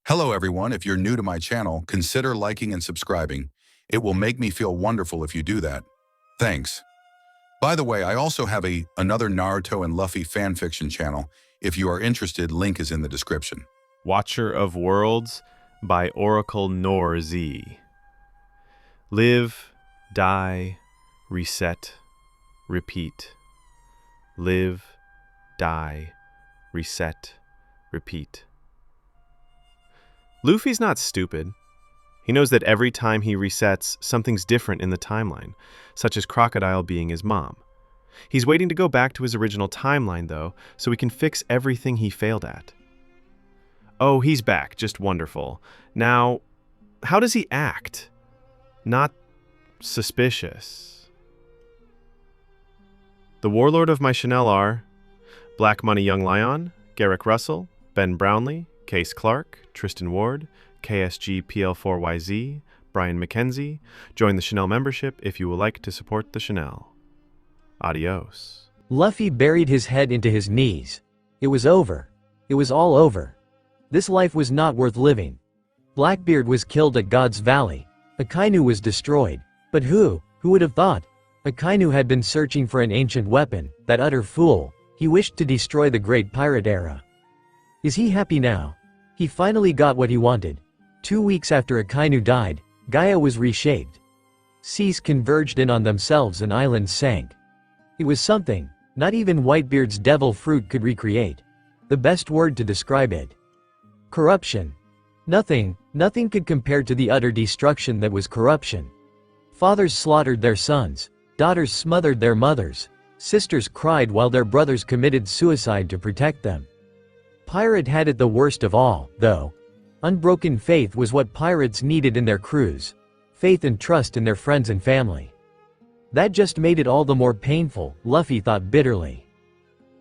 Hello everyone, if you're new to my channel, consider liking and subscribing. It will make me feel wonderful if you do that. Thanks. By the way, I also have another Naruto and Luffy fanfiction channel. If you are interested, link is in the description. Watcher of Worlds by OracleNorZi. Live, die, reset, repeat. Live, die, reset, repeat. Luffy's not stupid. He knows that every time he resets, something's different in the timeline, such as Crocodile being his mom. He's waiting to go back to his original timeline, though, so he can fix everything he failed at. Oh, he's back. Just wonderful. Now, how does he act? Not suspicious. The warlord of my Chanel are Black Money Young Lion, Garrick Russell, Ben Brownlee, Case Clark, Tristan Ward, KSG PL4YZ, Brian McKenzie. Join the Chanel membership if you would like to support the Chanel. Adios. Luffy buried his head into his knees. It was over. It was all over. This life was not worth living. Blackbeard was killed at God's Valley. Akainu was destroyed. But who would have thought? Akainu had been searching for an ancient weapon, that utter fool. He wished to destroy the great pirate era. Is he happy now? He finally got what he wanted. 2 weeks after Akainu died, Gaia was reshaped. Seas converged in on themselves and islands sank. It was something not even Whitebeard's devil fruit could recreate. The best word to describe it. Corruption. Nothing could compare to the utter destruction that was corruption. Fathers slaughtered their sons, daughters smothered their mothers, sisters cried while their brothers committed suicide to protect them. Pirate had it the worst of all, though. Unbroken faith was what pirates needed in their crews. Faith and trust in their friends and family. That just made it all the more painful, Luffy thought bitterly.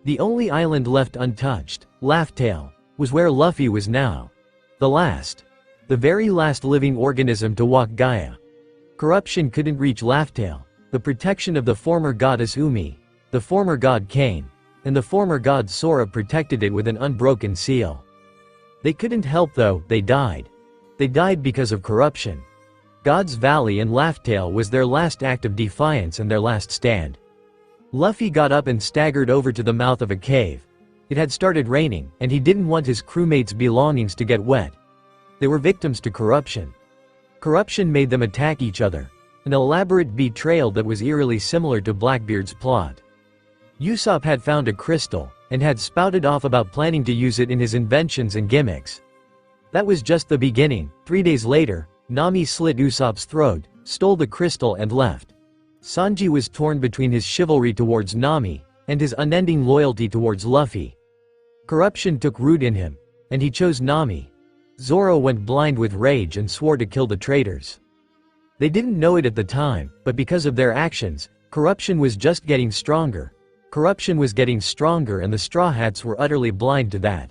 The only island left untouched, Laugh-Tale, was where Luffy was now. The very last living organism to walk Gaia. Corruption couldn't reach Laugh-Tale. The protection of the former goddess Umi, the former god Kane, and the former god Sora protected it with an unbroken seal. They couldn't help though, they died. They died because of corruption. God's Valley and Laugh-Tale was their last act of defiance and their last stand. Luffy got up and staggered over to the mouth of a cave. It had started raining, and he didn't want his crewmates' belongings to get wet. They were victims to corruption. Corruption made them attack each other. An elaborate betrayal that was eerily similar to Blackbeard's plot. Usopp had found a crystal, and had spouted off about planning to use it in his inventions and gimmicks. That was just the beginning. 3 days later, Nami slit Usopp's throat, stole the crystal and left. Sanji was torn between his chivalry towards Nami, and his unending loyalty towards Luffy. Corruption took root in him, and he chose Nami. Zoro went blind with rage and swore to kill the traitors. They didn't know it at the time, but because of their actions, corruption was just getting stronger. Corruption was getting stronger and the Straw Hats were utterly blind to that.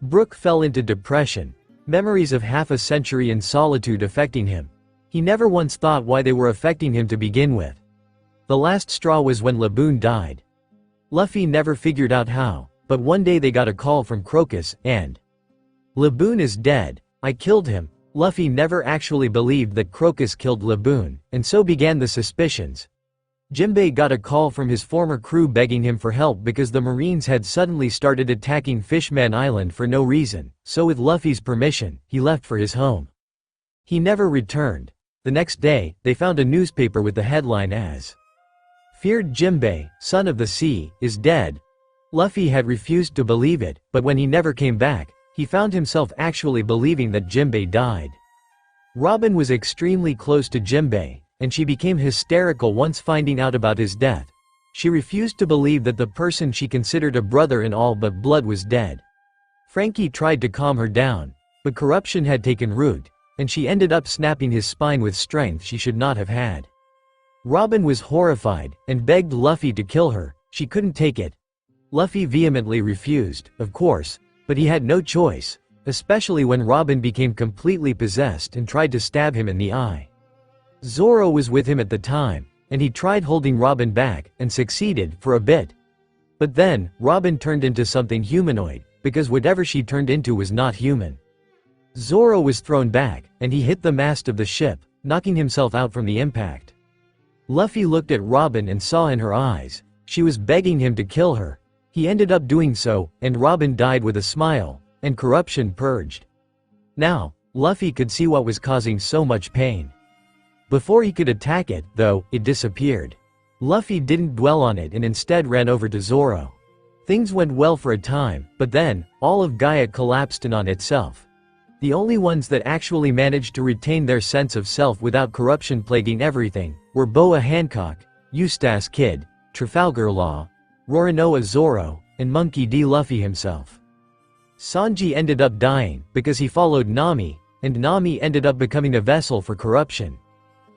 Brook fell into depression, memories of half a century in solitude affecting him. He never once thought why they were affecting him to begin with. The last straw was when Laboon died. Luffy never figured out how, but one day they got a call from Crocus, and Laboon is dead, I killed him. Luffy never actually believed that Crocus killed Laboon, and so began the suspicions. Jinbei got a call from his former crew begging him for help because the Marines had suddenly started attacking Fishman Island for no reason, so with Luffy's permission, he left for his home. He never returned. The next day, they found a newspaper with the headline as "Feared Jinbei, son of the sea, is dead." Luffy had refused to believe it, but when he never came back, he found himself actually believing that Jinbei died. Robin was extremely close to Jinbei, and she became hysterical once finding out about his death. She refused to believe that the person she considered a brother in all but blood was dead. Frankie tried to calm her down, but corruption had taken root, and she ended up snapping his spine with strength she should not have had. Robin was horrified, and begged Luffy to kill her. She couldn't take it. Luffy vehemently refused, of course, but he had no choice, especially when Robin became completely possessed and tried to stab him in the eye. Zoro was with him at the time, and he tried holding Robin back, and succeeded, for a bit. But then, Robin turned into something humanoid, because whatever she turned into was not human. Zoro was thrown back, and he hit the mast of the ship, knocking himself out from the impact. Luffy looked at Robin and saw in her eyes, she was begging him to kill her. He ended up doing so, and Robin died with a smile, and corruption purged. Now, Luffy could see what was causing so much pain. Before he could attack it, though, it disappeared. Luffy didn't dwell on it and instead ran over to Zoro. Things went well for a time, but then, all of Gaia collapsed in on itself. The only ones that actually managed to retain their sense of self without corruption plaguing everything, were Boa Hancock, Eustace Kid, Trafalgar Law, Roronoa Zoro, and Monkey D. Luffy himself. Sanji ended up dying, because he followed Nami, and Nami ended up becoming a vessel for corruption.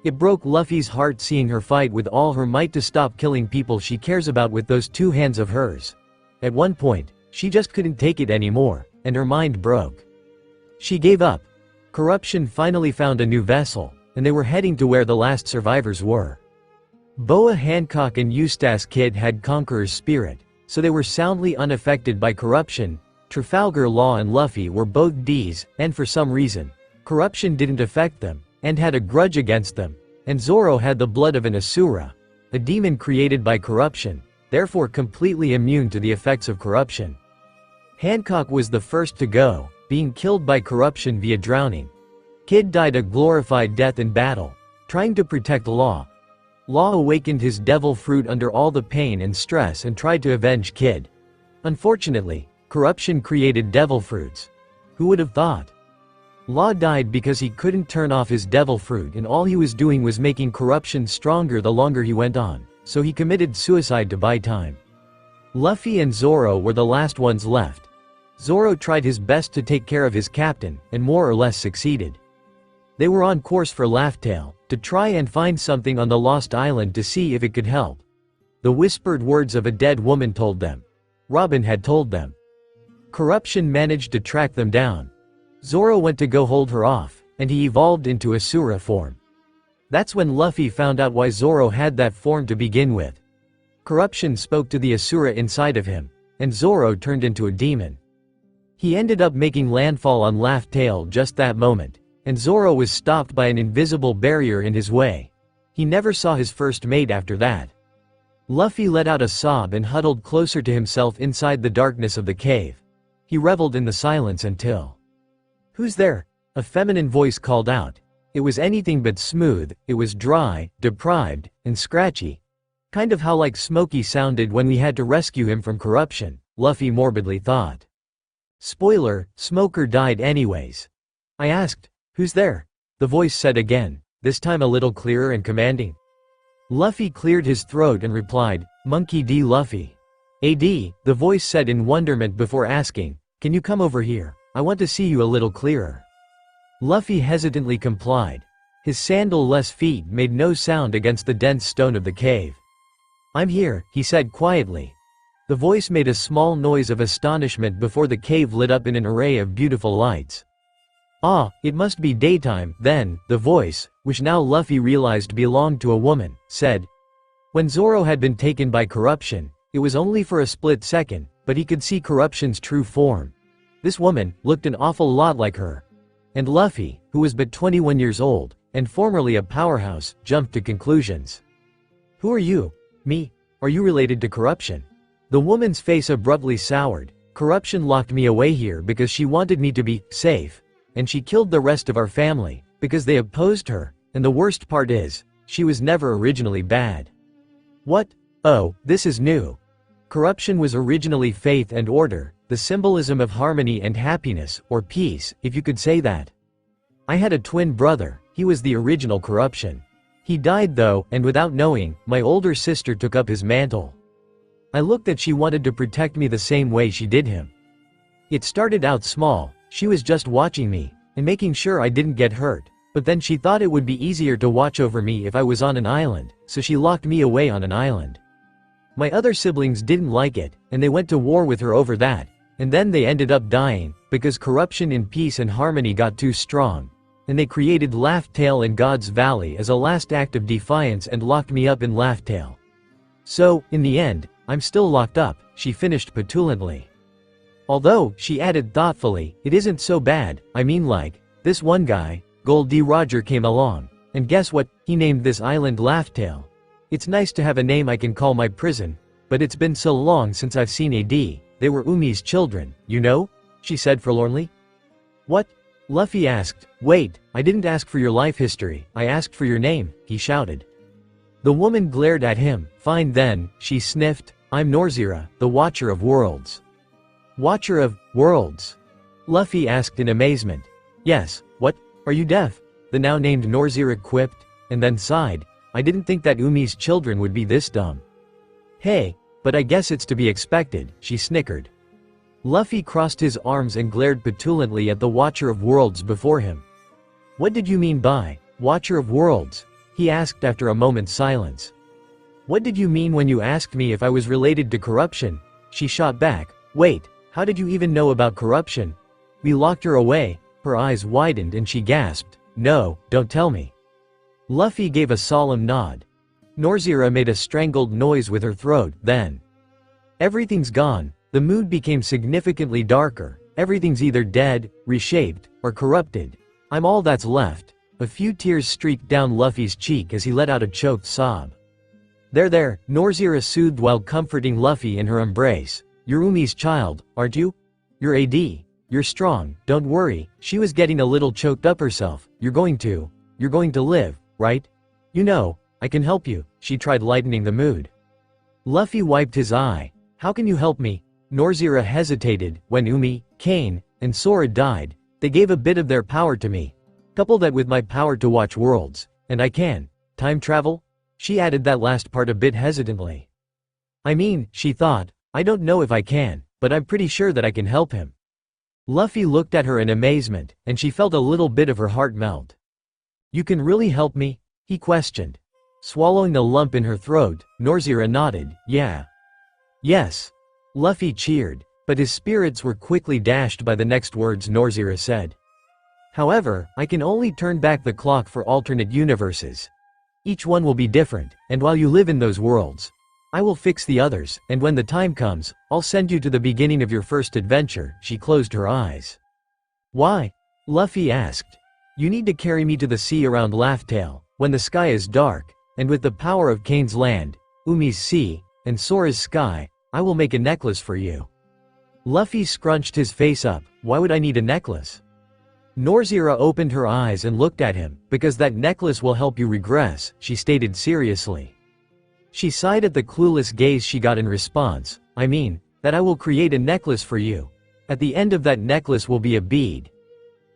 It broke Luffy's heart seeing her fight with all her might to stop killing people she cares about with those two hands of hers. At one point, she just couldn't take it anymore, and her mind broke. She gave up. Corruption finally found a new vessel, and they were heading to where the last survivors were. Boa Hancock and Eustace Kid had Conqueror's spirit, so they were soundly unaffected by corruption. Trafalgar Law and Luffy were both D's, and for some reason, corruption didn't affect them, and had a grudge against them, and Zoro had the blood of an Asura, a demon created by corruption, therefore completely immune to the effects of corruption. Hancock was the first to go, being killed by corruption via drowning. Kid died a glorified death in battle, trying to protect Law. Law awakened his devil fruit under all the pain and stress and tried to avenge Kid. Unfortunately, corruption created devil fruits. Who would have thought? Law died because he couldn't turn off his devil fruit and all he was doing was making corruption stronger the longer he went on, so he committed suicide to buy time. Luffy and Zoro were the last ones left. Zoro tried his best to take care of his captain, and more or less succeeded. They were on course for Laugh-Tale, to try and find something on the Lost Island to see if it could help. The whispered words of a dead woman told them. Robin had told them. Corruption managed to track them down. Zoro went to go hold her off, and he evolved into Asura form. That's when Luffy found out why Zoro had that form to begin with. Corruption spoke to the Asura inside of him, and Zoro turned into a demon. He ended up making landfall on Laugh-Tale just that moment, and Zoro was stopped by an invisible barrier in his way. He never saw his first mate after that. Luffy let out a sob and huddled closer to himself inside the darkness of the cave. He reveled in the silence until... "Who's there?" a feminine voice called out. It was anything but smooth, it was dry, deprived, and scratchy. Kind of how like Smokey sounded when we had to rescue him from corruption, Luffy morbidly thought. Spoiler, Smoker died anyways. I asked, "Who's there?" the voice said again, this time a little clearer and commanding. Luffy cleared his throat and replied, "Monkey D. Luffy." "AD," the voice said in wonderment before asking, "Can you come over here? I want to see you a little clearer." Luffy hesitantly complied. His sandal-less feet made no sound against the dense stone of the cave. "I'm here," he said quietly. The voice made a small noise of astonishment before the cave lit up in an array of beautiful lights. "Ah, it must be daytime, then," the voice, which now Luffy realized belonged to a woman, said. When Zoro had been taken by corruption, it was only for a split second, but he could see corruption's true form. This woman looked an awful lot like her. And Luffy, who was but 21 years old, and formerly a powerhouse, jumped to conclusions. "Who are you?" "Me? Are you related to corruption?" The woman's face abruptly soured. "Corruption locked me away here because she wanted me to be safe. And she killed the rest of our family, because they opposed her, and the worst part is, she was never originally bad." "What? Oh, this is new. Corruption was originally faith and order, the symbolism of harmony and happiness, or peace, if you could say that. I had a twin brother, he was the original corruption. He died though, and without knowing, my older sister took up his mantle. I looked that she wanted to protect me the same way she did him. It started out small, she was just watching me, and making sure I didn't get hurt, but then she thought it would be easier to watch over me if I was on an island, so she locked me away on an island. My other siblings didn't like it, and they went to war with her over that, and then they ended up dying, because corruption in peace and harmony got too strong, and they created Laugh-Tale in God's Valley as a last act of defiance and locked me up in Laugh-Tale. So, in the end, I'm still locked up, she finished petulantly. Although, she added thoughtfully, it isn't so bad, I mean like, this one guy, Gold D. Roger came along, and guess what, he named this island Laughtail. It's nice to have a name I can call my prison, but it's been so long since I've seen AD, they were Umi's children, you know? She said forlornly. What? Luffy asked. Wait, I didn't ask for your life history, I asked for your name, he shouted. The woman glared at him. Fine then, she sniffed, I'm NorZi, the Watcher of Worlds. Watcher of Worlds? Luffy asked in amazement. Yes, what, are you deaf? The now named NorZi quipped, and then sighed, I didn't think that Umi's children would be this dumb. Hey, but I guess it's to be expected, she snickered. Luffy crossed his arms and glared petulantly at the Watcher of Worlds before him. What did you mean by Watcher of Worlds? He asked after a moment's silence. What did you mean when you asked me if I was related to corruption? She shot back. Wait, how did you even know about corruption? We locked her away. Her eyes widened and she gasped. No, don't tell me. Luffy gave a solemn nod. NorZi made a strangled noise with her throat, then. Everything's gone. The mood became significantly darker. Everything's either dead, reshaped, or corrupted. I'm all that's left. A few tears streaked down Luffy's cheek as he let out a choked sob. There, NorZi soothed while comforting Luffy in her embrace. You're Umi's child, aren't you? You're AD. You're strong, don't worry. She was getting a little choked up herself. You're going to live, right? You know, I can help you. She tried lightening the mood. Luffy wiped his eye. How can you help me? NorZi hesitated. When Umi, Kane, and Sora died, they gave a bit of their power to me. Couple that with my power to watch worlds, and I can. Time travel? She added that last part a bit hesitantly. I mean, she thought, I don't know if I can, but I'm pretty sure that I can help him. Luffy looked at her in amazement, and she felt a little bit of her heart melt. You can really help me? He questioned. Swallowing the lump in her throat, NorZi nodded, yeah. Yes. Luffy cheered, but his spirits were quickly dashed by the next words NorZi said. However, I can only turn back the clock for alternate universes. Each one will be different, and while you live in those worlds, I will fix the others, and when the time comes, I'll send you to the beginning of your first adventure. She closed her eyes. Why? Luffy asked. You need to carry me to the sea around Laughtail, when the sky is dark, and with the power of Kane's land, Umi's sea, and Sora's sky, I will make a necklace for you. Luffy scrunched his face up. Why would I need a necklace? NorZi opened her eyes and looked at him. Because that necklace will help you regress, she stated seriously. She sighed at the clueless gaze she got in response. I mean, that I will create a necklace for you. At the end of that necklace will be a bead.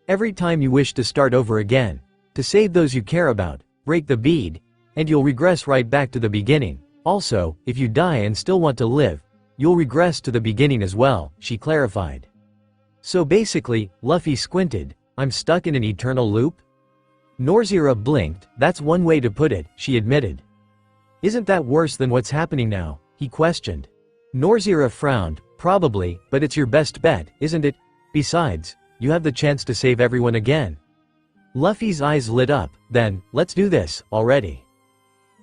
Every time you wish to start over again, to save those you care about, break the bead, and you'll regress right back to the beginning. Also, if you die and still want to live, you'll regress to the beginning as well, she clarified. So basically, Luffy squinted, I'm stuck in an eternal loop? NorZi blinked. That's one way to put it, she admitted. Isn't that worse than what's happening now? He questioned. NorZi frowned. Probably, but it's your best bet, isn't it? Besides, you have the chance to save everyone again. Luffy's eyes lit up. Then, let's do this, already.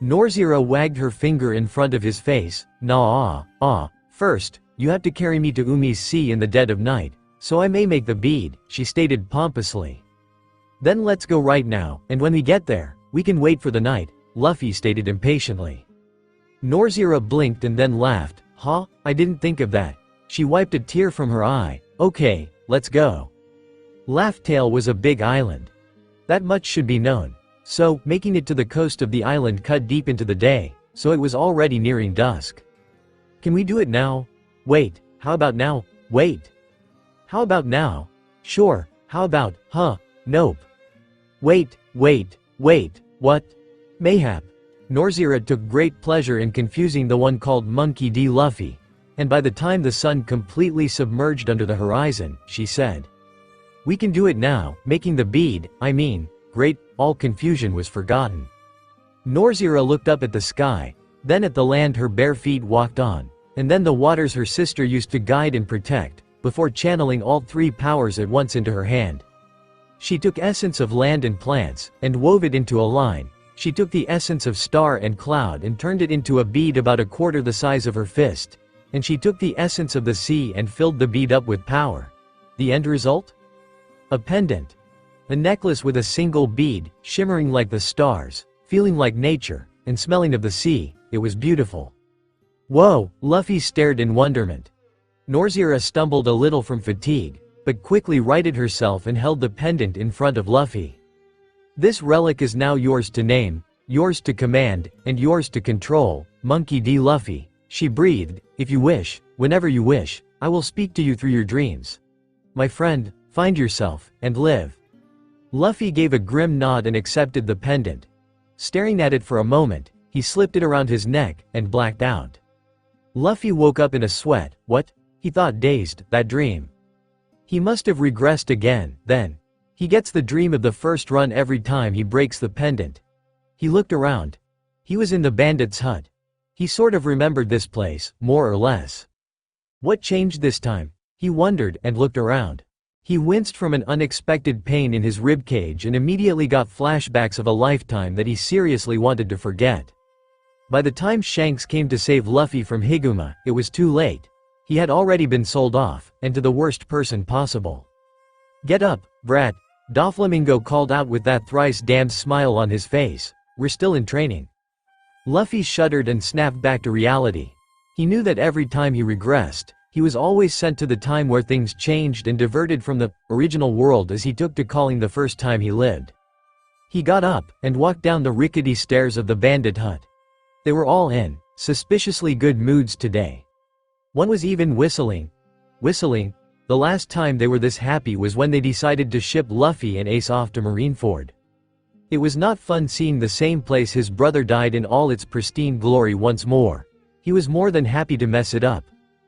NorZi wagged her finger in front of his face. First, you have to carry me to Umi's sea in the dead of night, so I may make the bead, she stated pompously. Then let's go right now, and when we get there, we can wait for the night, Luffy stated impatiently. NorZi blinked and then laughed. Huh? I didn't think of that. She wiped a tear from her eye. Okay, let's go. Laughtail was a big island. That much should be known. So, making it to the coast of the island cut deep into the day, so it was already nearing dusk. Can we do it now? Wait, how about now? Wait. How about now? Sure, how about, nope. Wait, what? Mayhap. NorZi took great pleasure in confusing the one called Monkey D. Luffy, and by the time the sun completely submerged under the horizon, she said. We can do it now, making the bead, great, all confusion was forgotten. NorZi looked up at the sky, then at the land her bare feet walked on, and then the waters her sister used to guide and protect, before channeling all three powers at once into her hand. She took essence of land and plants, and wove it into a line. She took the essence of star and cloud and turned it into a bead about a quarter the size of her fist. and she took the essence of the sea and filled the bead up with power. The end result? A pendant. A necklace with a single bead, shimmering like the stars, feeling like nature, and smelling of the sea. It was beautiful. Whoa, Luffy stared in wonderment. NorZi stumbled a little from fatigue, but quickly righted herself and held the pendant in front of Luffy. This relic is now yours to name, yours to command, and yours to control, Monkey D. Luffy, she breathed. If you wish, whenever you wish, I will speak to you through your dreams. My friend, find yourself, and live. Luffy gave a grim nod and accepted the pendant. Staring at it for a moment, he slipped it around his neck, and blacked out. Luffy woke up in a sweat. What? He thought, dazed, that dream. He must have regressed again, then. He gets the dream of the first run every time he breaks the pendant. He looked around. He was in the bandit's hut. He sort of remembered this place, more or less. What changed this time? He wondered, and looked around. He winced from an unexpected pain in his ribcage and immediately got flashbacks of a lifetime that he seriously wanted to forget. By the time Shanks came to save Luffy from Higuma, it was too late. He had already been sold off, and to the worst person possible. Get up, brat, Doflamingo called out with that thrice damned smile on his face. We're still in training. Luffy shuddered and snapped back to reality. He knew that every time he regressed, he was always sent to the time where things changed and diverted from the original world as he took to calling the first time he lived. He got up, and walked down the rickety stairs of the bandit hut. They were all in suspiciously good moods today. One was even whistling. The last time they were this happy was when they decided to ship Luffy and Ace off to Marineford. It was not fun seeing the same place his brother died in all its pristine glory once more. He was more than happy to mess it up.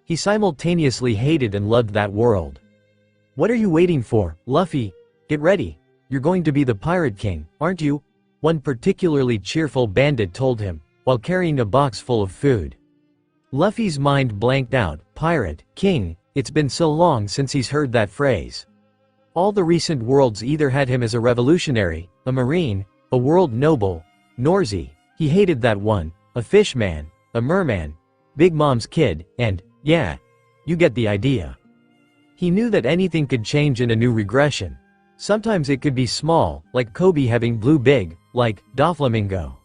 He simultaneously hated and loved that world. What are you waiting for, Luffy? Get ready. You're going to be the Pirate King, aren't you? One particularly cheerful bandit told him, while carrying a box full of food. Luffy's mind blanked out. Pirate King, it's been so long since he's heard that phrase. All the recent worlds either had him as a revolutionary, a marine, a world noble, NorZi, he hated that one, a fishman, a merman, Big Mom's kid, and, yeah, you get the idea. He knew that anything could change in a new regression. Sometimes it could be small, like Kobe having blue big, like Doflamingo.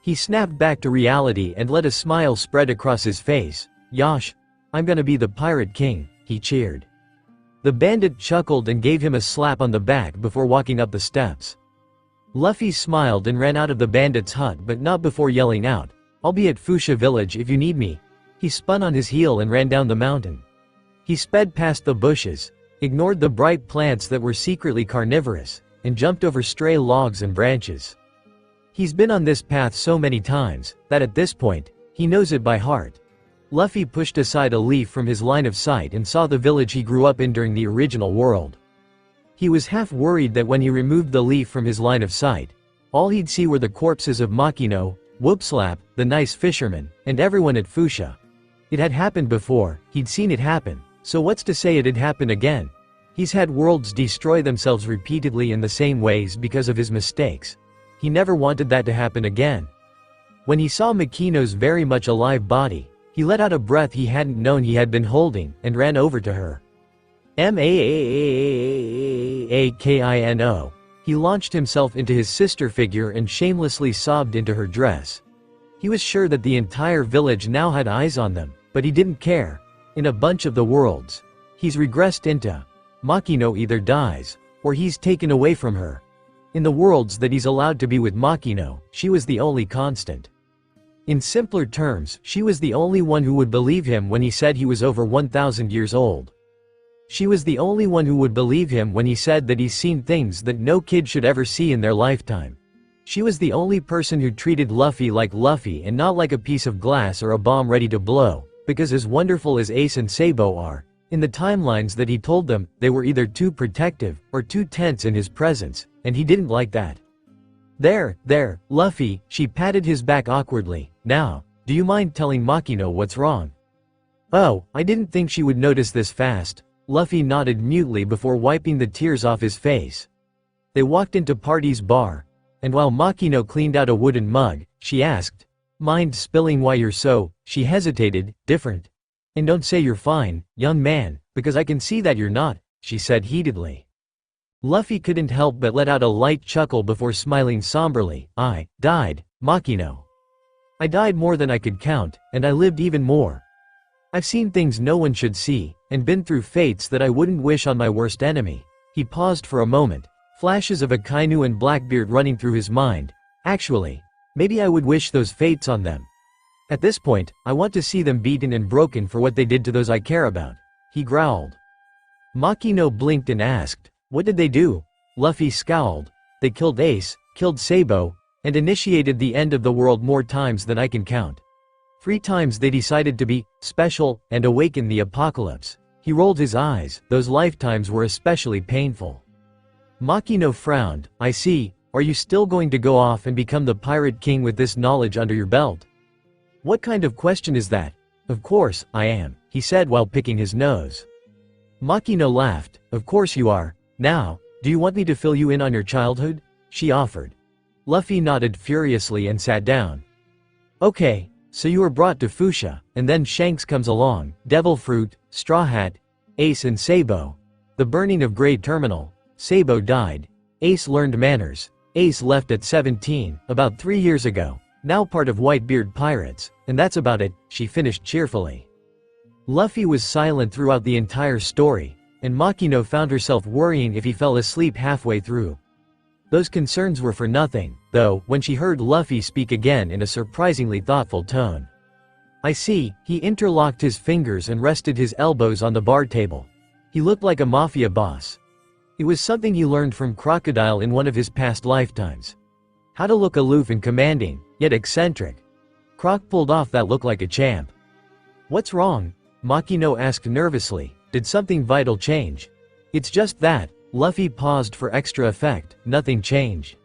He snapped back to reality and let a smile spread across his face. Yosh, I'm gonna be the Pirate King, he cheered. The bandit chuckled and gave him a slap on the back before walking up the steps. Luffy smiled and ran out of the bandit's hut, but not before yelling out, I'll be at Fuchsia Village if you need me. He spun on his heel and ran down the mountain. He sped past the bushes, ignored the bright plants that were secretly carnivorous, and jumped over stray logs and branches. He's been on this path so many times, that at this point, he knows it by heart. Luffy pushed aside a leaf from his line of sight and saw the village he grew up in during the original world. He was half worried that when he removed the leaf from his line of sight, all he'd see were the corpses of Makino, Whoopslap, the nice fisherman, and everyone at Fuchsia. It had happened before, he'd seen it happen, so what's to say it'd happen again? He's had worlds destroy themselves repeatedly in the same ways because of his mistakes. He never wanted that to happen again. When he saw Makino's very much alive body, he let out a breath he hadn't known he had been holding, and ran over to her. Makino. He launched himself into his sister figure and shamelessly sobbed into her dress. He was sure that the entire village now had eyes on them, but he didn't care. In a bunch of the worlds, he's regressed into. Makino either dies, or he's taken away from her. In the worlds that he's allowed to be with Makino, she was the only constant. In simpler terms, she was the only one who would believe him when he said he was over 1,000 years old. She was the only one who would believe him when he said that he's seen things that no kid should ever see in their lifetime. She was the only person who treated Luffy like Luffy and not like a piece of glass or a bomb ready to blow, because as wonderful as Ace and Sabo are, in the timelines that he told them, they were either too protective, or too tense in his presence, and he didn't like that. There, Luffy, she patted his back awkwardly. Now, do you mind telling Makino what's wrong? Oh, I didn't think she would notice this fast. Luffy nodded mutely before wiping the tears off his face. They walked into Party's bar, and while Makino cleaned out a wooden mug, she asked, mind spilling why you're so, she hesitated, different? And don't say you're fine, young man, because I can see that you're not, she said heatedly. Luffy couldn't help but let out a light chuckle before smiling somberly. I died, Makino. I died more than I could count, and I lived even more. I've seen things no one should see, and been through fates that I wouldn't wish on my worst enemy. He paused for a moment, flashes of Akainu and Blackbeard running through his mind. Actually, maybe I would wish those fates on them. At this point, I want to see them beaten and broken for what they did to those I care about. He growled. Makino blinked and asked, what did they do? Luffy scowled. They killed Ace, killed Sabo, and initiated the end of the world more times than I can count. 3 times they decided to be special and awaken the apocalypse. He rolled his eyes. Those lifetimes were especially painful. Makino frowned. I see. Are you still going to go off and become the Pirate King with this knowledge under your belt? What kind of question is that? Of course, I am, he said while picking his nose. Makino laughed. Of course you are. Now, do you want me to fill you in on your childhood? She offered. Luffy nodded furiously and sat down. Okay, so you were brought to Fuchsia, and then Shanks comes along, Devil Fruit, Straw Hat, Ace and Sabo. The burning of Great Terminal. Sabo died. Ace learned manners. Ace left at 17, about 3 years ago, now part of Whitebeard Pirates, and that's about it, she finished cheerfully. Luffy was silent throughout the entire story, and Makino found herself worrying if he fell asleep halfway through. Those concerns were for nothing, though, when she heard Luffy speak again in a surprisingly thoughtful tone. I see, he interlocked his fingers and rested his elbows on the bar table. He looked like a mafia boss. It was something he learned from Crocodile in one of his past lifetimes. How to look aloof and commanding, yet eccentric. Croc pulled off that look like a champ. What's wrong? Makino asked nervously. Did something vital change? It's just that. Luffy paused for extra effect. Nothing changed.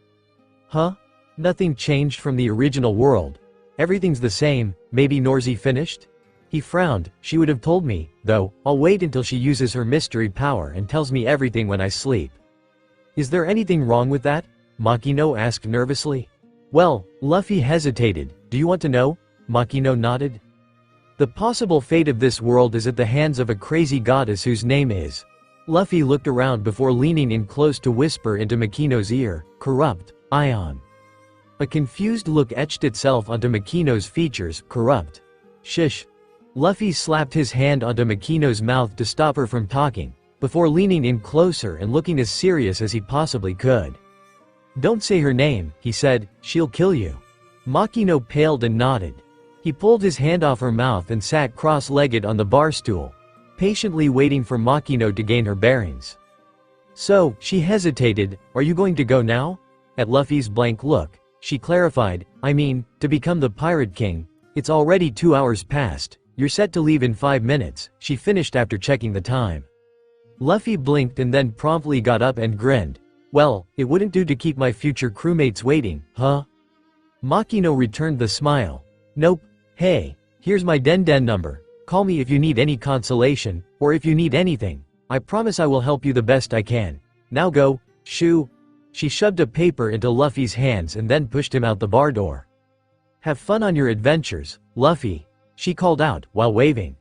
Huh? Nothing changed from the original world. Everything's the same. Maybe NorZi finished? He frowned. She would have told me, though. I'll wait until she uses her mystery power and tells me everything when I sleep. Is there anything wrong with that? Makino asked nervously. Well, Luffy hesitated. Do you want to know? Makino nodded. The possible fate of this world is at the hands of a crazy goddess whose name is. Luffy looked around before leaning in close to whisper into Makino's ear, corrupt, Ion. A confused look etched itself onto Makino's features, corrupt. Shish. Luffy slapped his hand onto Makino's mouth to stop her from talking, before leaning in closer and looking as serious as he possibly could. Don't say her name, he said, she'll kill you. Makino paled and nodded. He pulled his hand off her mouth and sat cross-legged on the bar stool, patiently waiting for Makino to gain her bearings. So, she hesitated, are you going to go now? At Luffy's blank look, she clarified, I mean, to become the Pirate King. It's already 2 hours past. You're set to leave in 5 minutes, she finished after checking the time. Luffy blinked and then promptly got up and grinned. Well, it wouldn't do to keep my future crewmates waiting, huh? Makino returned the smile. Nope. Hey, here's my Den number. Call me if you need any consolation, or if you need anything. I promise I will help you the best I can. Now go, shoo. She shoved a paper into Luffy's hands and then pushed him out the bar door. Have fun on your adventures, Luffy, she called out, while waving.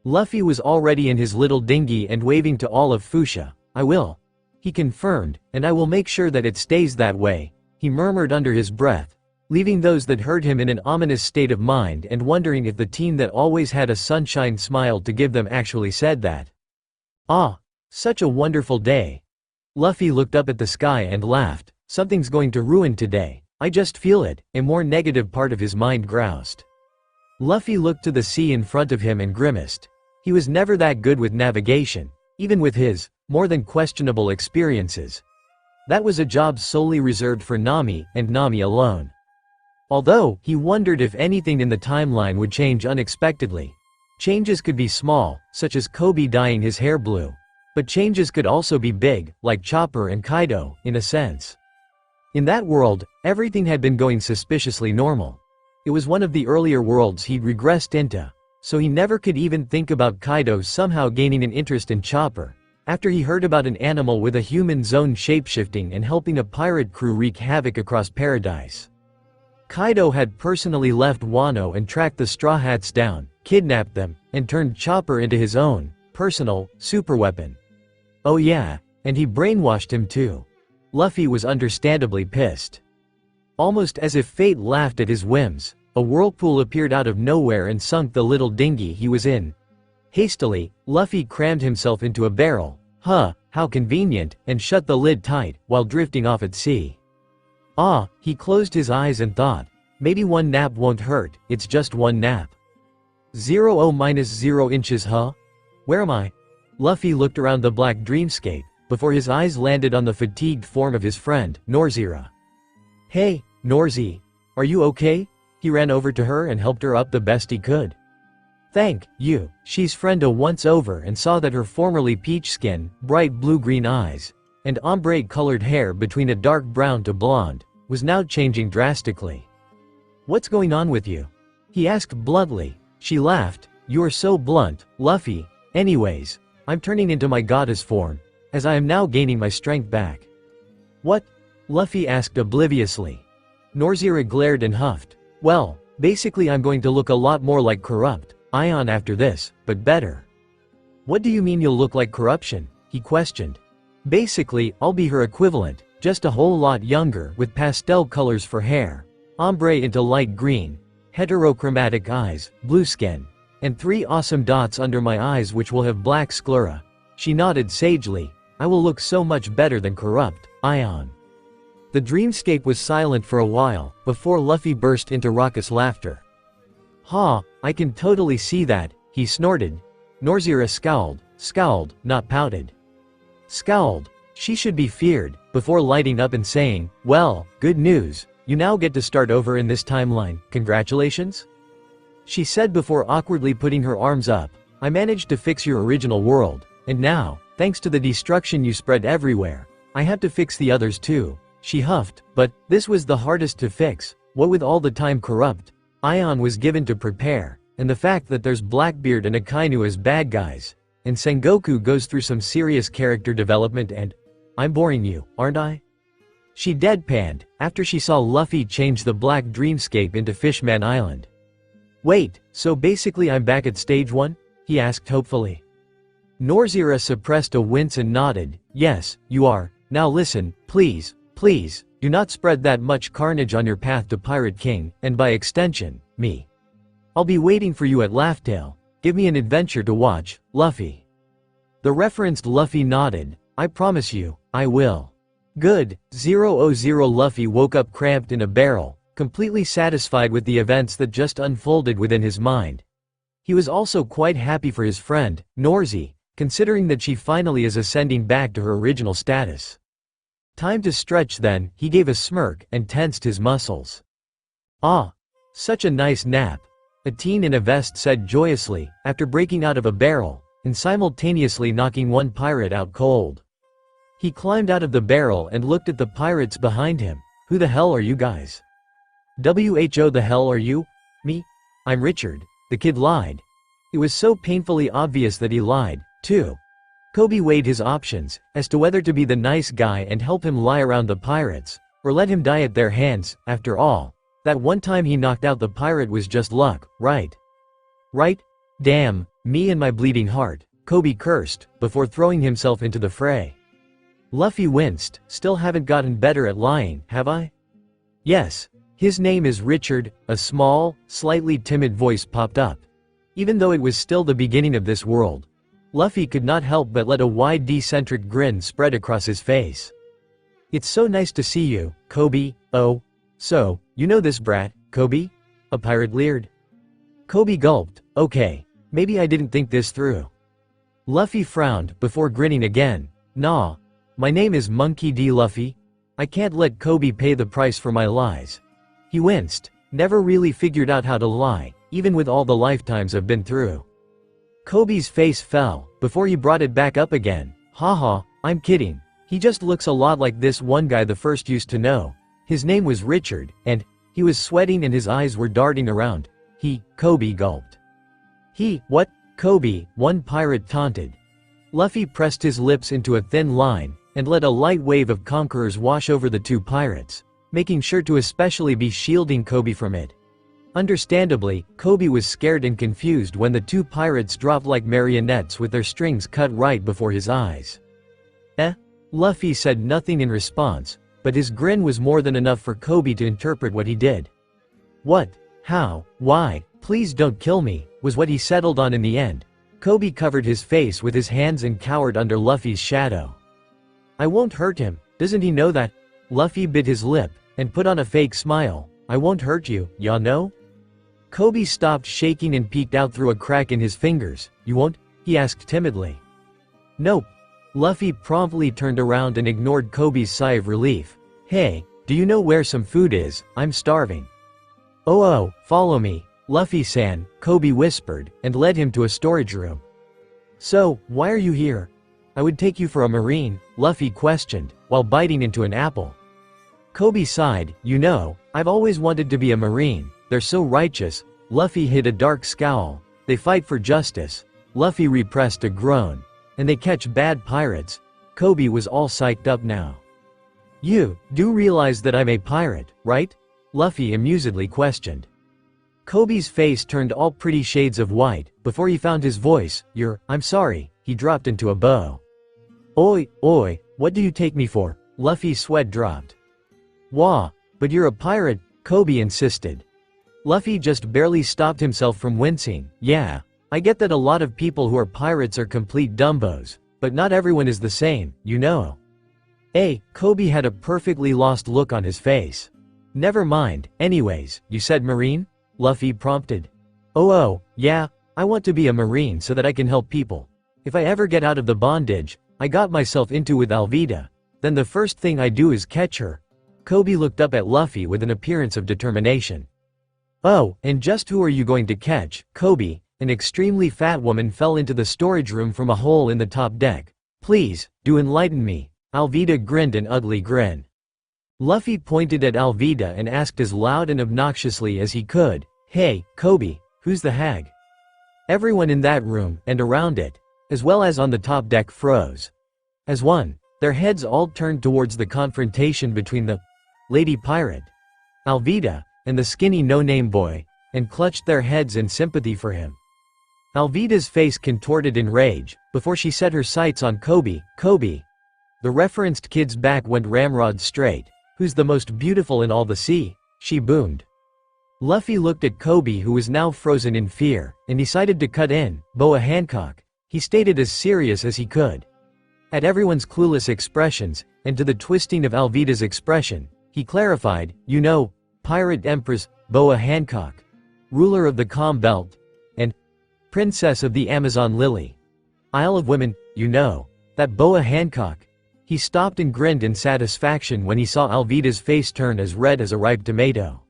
Luffy was already in his little dinghy and waving to all of Fuchsia. I will. He confirmed, and I will make sure that it stays that way, he murmured under his breath, leaving those that heard him in an ominous state of mind and wondering if the team that always had a sunshine smile to give them actually said that. Ah, such a wonderful day. Luffy looked up at the sky and laughed. Something's going to ruin today. I just feel it, a more negative part of his mind groused. Luffy looked to the sea in front of him and grimaced. He was never that good with navigation, even with his, more than questionable experiences. That was a job solely reserved for Nami, and Nami alone. Although, he wondered if anything in the timeline would change unexpectedly. Changes could be small, such as Kobe dyeing his hair blue. But changes could also be big, like Chopper and Kaido, in a sense. In that world, everything had been going suspiciously normal. It was one of the earlier worlds he'd regressed into, so he never could even think about Kaido somehow gaining an interest in Chopper, after he heard about an animal with a human zone shapeshifting and helping a pirate crew wreak havoc across paradise. Kaido had personally left Wano and tracked the Straw Hats down, kidnapped them, and turned Chopper into his own, personal, superweapon. Oh yeah, and he brainwashed him too. Luffy was understandably pissed. Almost as if fate laughed at his whims, a whirlpool appeared out of nowhere and sunk the little dinghy he was in. Hastily, Luffy crammed himself into a barrel, how convenient, and shut the lid tight, while drifting off at sea. He closed his eyes and thought, maybe one nap won't hurt, it's just one nap. 0 inches Where am I? Luffy looked around the black dreamscape, before his eyes landed on the fatigued form of his friend, NorZi. Hey, NorZi. Are you okay? He ran over to her and helped her up the best he could. Thank you. She's friendo once over and saw that her formerly peach skin, bright blue-green eyes, and ombre-colored hair between a dark brown to blonde, was now changing drastically. What's going on with you? He asked bluntly. She laughed. You're so blunt, Luffy. Anyways, I'm turning into my goddess form, as I am now gaining my strength back. What? Luffy asked obliviously. NorZi glared and huffed. Well, basically I'm going to look a lot more like corrupt Ion after this, but better. What do you mean you'll look like corruption? He questioned. Basically, I'll be her equivalent, just a whole lot younger with pastel colors for hair, ombre into light green, heterochromatic eyes, blue skin, and 3 awesome dots under my eyes which will have black sclera. She nodded sagely. I will look so much better than corrupt Ion. The dreamscape was silent for a while, before Luffy burst into raucous laughter. I can totally see that, he snorted. NorZi scowled, not pouted. Scowled. She should be feared, before lighting up and saying, well, good news, you now get to start over in this timeline, congratulations? She said before awkwardly putting her arms up, I managed to fix your original world, and now, thanks to the destruction you spread everywhere, I have to fix the others too. She huffed, but this was the hardest to fix, what with all the time corrupt Ion was given to prepare, and the fact that there's Blackbeard and Akainu as bad guys, and Sengoku goes through some serious character development and… I'm boring you, aren't I? She deadpanned, after she saw Luffy change the black dreamscape into Fishman Island. Wait, so basically I'm back at stage 1? He asked hopefully. NorZi suppressed a wince and nodded, yes, you are. Now listen, please, do not spread that much carnage on your path to Pirate King, and by extension, me. I'll be waiting for you at Laugh-Tale. Give me an adventure to watch, Luffy. The referenced Luffy nodded, I promise you, I will. Good. 000 Luffy woke up cramped in a barrel, completely satisfied with the events that just unfolded within his mind. He was also quite happy for his friend, NorZi, considering that she finally is ascending back to her original status. Time to stretch then, he gave a smirk and tensed his muscles. Such a nice nap. A teen in a vest said joyously, after breaking out of a barrel, and simultaneously knocking one pirate out cold. He climbed out of the barrel and looked at the pirates behind him. Who the hell are you guys? Who the hell are you? Me? I'm Richard. The kid lied. It was so painfully obvious that he lied, too. Kobe weighed his options, as to whether to be the nice guy and help him lie around the pirates, or let him die at their hands. After all, that one time he knocked out the pirate was just luck, right? Right? Damn, me and my bleeding heart, Kobe cursed, before throwing himself into the fray. Luffy winced. Still haven't gotten better at lying, have I? Yes. His name is Richard. A small, slightly timid voice popped up. Even though it was still the beginning of this world, Luffy could not help but let a wide decentric grin spread across his face. It's so nice to see you, Kobe. Oh. So, you know this brat, Kobe? A pirate leered. Kobe gulped. Okay. Maybe I didn't think this through. Luffy frowned, before grinning again. Nah. My name is Monkey D. Luffy. I can't let Kobe pay the price for my lies. He winced. Never really figured out how to lie, even with all the lifetimes I've been through. Kobe's face fell, before he brought it back up again. Haha, I'm kidding. He just looks a lot like this one guy the first used to know. His name was Richard, and he was sweating and his eyes were darting around. Kobe gulped. What? Kobe, one pirate taunted. Luffy pressed his lips into a thin line, and let a light wave of conquerors wash over the two pirates, making sure to especially be shielding Kobe from it. Understandably, Kobe was scared and confused when the two pirates dropped like marionettes with their strings cut right before his eyes. Luffy said nothing in response, but his grin was more than enough for Kobe to interpret what he did. What? How? Why? Please don't kill me, was what he settled on in the end. Kobe covered his face with his hands and cowered under Luffy's shadow. I won't hurt him, doesn't he know that? Luffy bit his lip, and put on a fake smile. I won't hurt you, ya know? Kobe stopped shaking and peeked out through a crack in his fingers. You won't? He asked timidly. Nope. Luffy promptly turned around and ignored Kobe's sigh of relief. Hey, do you know where some food is? I'm starving. Oh, follow me, Luffy-san, Kobe whispered, and led him to a storage room. So, why are you here? I would take you for a marine, Luffy questioned, while biting into an apple. Kobe sighed, you know, I've always wanted to be a marine, they're so righteous. Luffy hid a dark scowl. They fight for justice. Luffy repressed a groan. And they catch bad pirates. Kobe was all psyched up now. You do realize that I'm a pirate, right? Luffy amusedly questioned. Kobe's face turned all pretty shades of white, before he found his voice. I'm sorry, he dropped into a bow. Oi, what do you take me for? Luffy's sweat dropped. Wah, but you're a pirate, Kobe insisted. Luffy just barely stopped himself from wincing. Yeah. I get that a lot of people who are pirates are complete dumbos, but not everyone is the same, you know. Kobe had a perfectly lost look on his face. Never mind, anyways, you said marine? Luffy prompted. Oh, yeah, I want to be a marine so that I can help people. If I ever get out of the bondage I got myself into with Alvida, then the first thing I do is catch her. Kobe looked up at Luffy with an appearance of determination. Oh, and just who are you going to catch, Kobe? An extremely fat woman fell into the storage room from a hole in the top deck. Please, do enlighten me. Alvida grinned an ugly grin. Luffy pointed at Alvida and asked as loud and obnoxiously as he could, Hey, Kobe, who's the hag? Everyone in that room, and around it, as well as on the top deck froze. As one, their heads all turned towards the confrontation between the lady pirate, Alvida, and the skinny no-name boy, and clutched their heads in sympathy for him. Alvida's face contorted in rage, before she set her sights on Kobe. Kobe. The referenced kid's back went ramrod straight. Who's the most beautiful in all the sea? She boomed. Luffy looked at Kobe, who was now frozen in fear, and decided to cut in. Boa Hancock. He stated as serious as he could. At everyone's clueless expressions, and to the twisting of Alvida's expression, he clarified, you know, Pirate Empress, Boa Hancock. Ruler of the Calm Belt. And Princess of the Amazon Lily. Isle of Women, you know. That Boa Hancock. He stopped and grinned in satisfaction when he saw Alvida's face turn as red as a ripe tomato.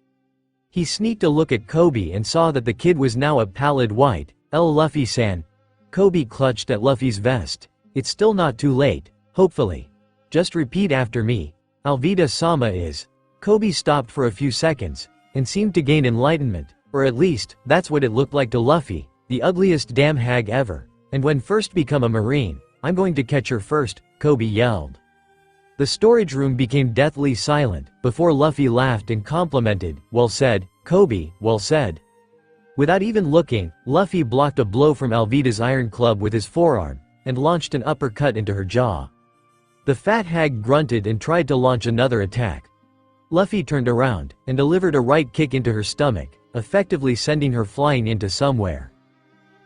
He sneaked a look at Kobe and saw that the kid was now a pallid white. Luffy-san. Kobe clutched at Luffy's vest. It's still not too late, hopefully. Just repeat after me. Alvida-sama is. Kobe stopped for a few seconds, and seemed to gain enlightenment, or at least, that's what it looked like to Luffy, the ugliest damn hag ever. And when first become a marine, I'm going to catch her first, Kobe yelled. The storage room became deathly silent, before Luffy laughed and complimented, well said, Kobe, well said. Without even looking, Luffy blocked a blow from Alvida's iron club with his forearm, and launched an uppercut into her jaw. The fat hag grunted and tried to launch another attack. Luffy turned around, and delivered a right kick into her stomach, effectively sending her flying into somewhere.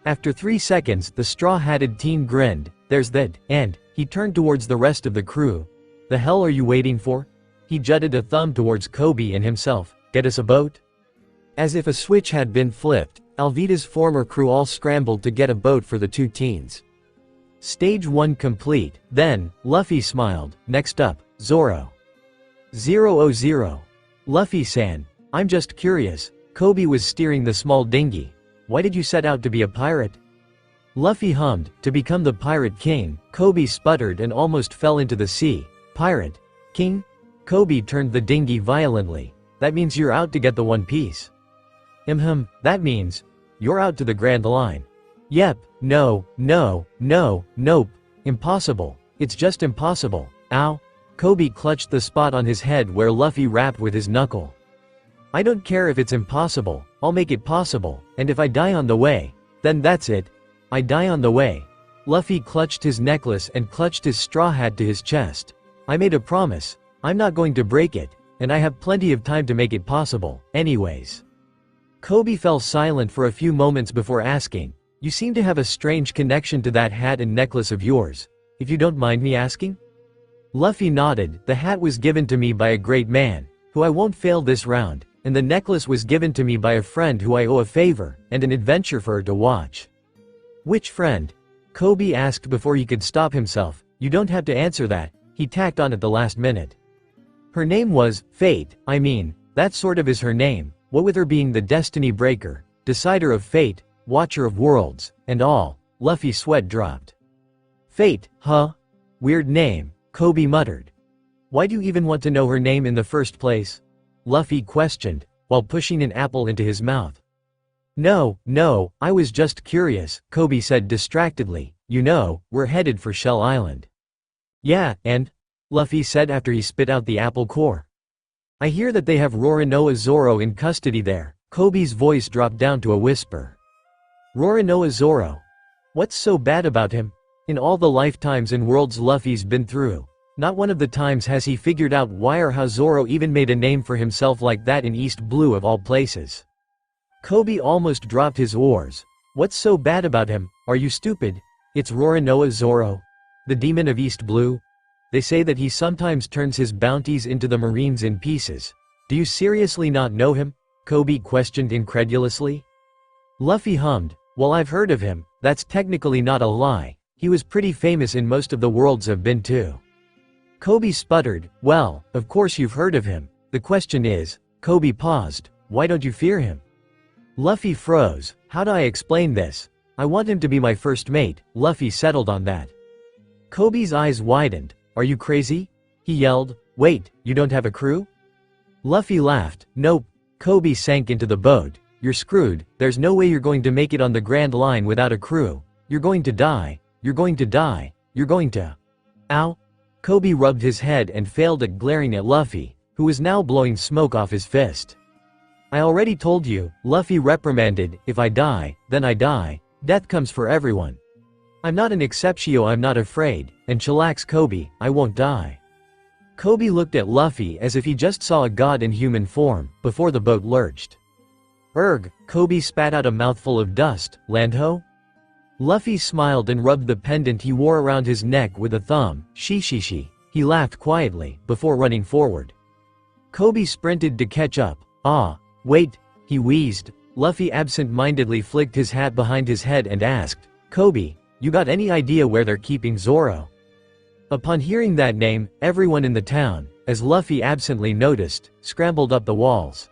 After 3 seconds, the straw-hatted teen grinned, there's that, and he turned towards the rest of the crew. The hell are you waiting for? He jutted a thumb towards Kobe and himself, get us a boat? As if a switch had been flipped, Alvida's former crew all scrambled to get a boat for the two teens. Stage 1 complete, then, Luffy smiled, next up, Zoro. 000. Luffy-san, I'm just curious, Kobe was steering the small dinghy. Why did you set out to be a pirate? Luffy hummed, to become the Pirate King. Kobe sputtered and almost fell into the sea. Pirate King? Kobe turned the dinghy violently. That means you're out to get the One Piece. That means you're out to the Grand Line. Yep, no, nope, impossible. It's just impossible. Ow. Kobe clutched the spot on his head where Luffy rapped with his knuckle. I don't care if it's impossible, I'll make it possible, and if I die on the way, then that's it. I die on the way. Luffy clutched his necklace and clutched his straw hat to his chest. I made a promise, I'm not going to break it, and I have plenty of time to make it possible, anyways. Kobe fell silent for a few moments before asking, you seem to have a strange connection to that hat and necklace of yours, if you don't mind me asking? Luffy nodded, the hat was given to me by a great man, who I won't fail this round, and the necklace was given to me by a friend who I owe a favor, and an adventure for her to watch. Which friend? Kobe asked before he could stop himself. You don't have to answer that, he tacked on at the last minute. Her name was, Fate, I mean, that sort of is her name, what with her being the destiny breaker, decider of fate, watcher of worlds, and all. Luffy's sweat dropped. Fate, huh? Weird name, Kobe muttered. Why do you even want to know her name in the first place? Luffy questioned, while pushing an apple into his mouth. No, I was just curious, Kobe said distractedly, you know, we're headed for Shell Island. Yeah, and? Luffy said after he spit out the apple core. I hear that they have Roronoa Zoro in custody there. Kobe's voice dropped down to a whisper. Roronoa Zoro? What's so bad about him? In all the lifetimes and worlds Luffy's been through, not one of the times has he figured out why or how Zoro even made a name for himself like that in East Blue of all places. Kobe almost dropped his oars. What's so bad about him? Are you stupid? It's Roronoa Zoro, the demon of East Blue. They say that he sometimes turns his bounties into the Marines in pieces. Do you seriously not know him? Kobe questioned incredulously. Luffy hummed, well, I've heard of him, that's technically not a lie, he was pretty famous in most of the worlds I've been to. Kobe sputtered, well, of course you've heard of him, the question is, Kobe paused, why don't you fear him? Luffy froze, how do I explain this? I want him to be my first mate, Luffy settled on that. Kobe's eyes widened, are you crazy? He yelled, wait, you don't have a crew? Luffy laughed, nope. Kobe sank into the boat, you're screwed, there's no way you're going to make it on the Grand Line without a crew. You're going to die, you're going to die, you're going to… Ow? Kobe rubbed his head and failed at glaring at Luffy, who was now blowing smoke off his fist. I already told you, Luffy reprimanded, if I die, then I die, death comes for everyone. I'm not an exceptio, I'm not afraid, and chillax Kobe, I won't die. Kobe looked at Luffy as if he just saw a god in human form, before the boat lurched. Erg, Kobe spat out a mouthful of dust, landho? Luffy smiled and rubbed the pendant he wore around his neck with a thumb, she. He laughed quietly, before running forward. Kobe sprinted to catch up, wait, he wheezed. Luffy absent-mindedly flicked his hat behind his head and asked, Kobe, you got any idea where they're keeping Zoro? Upon hearing that name, everyone in the town, as Luffy absently noticed, scrambled up the walls.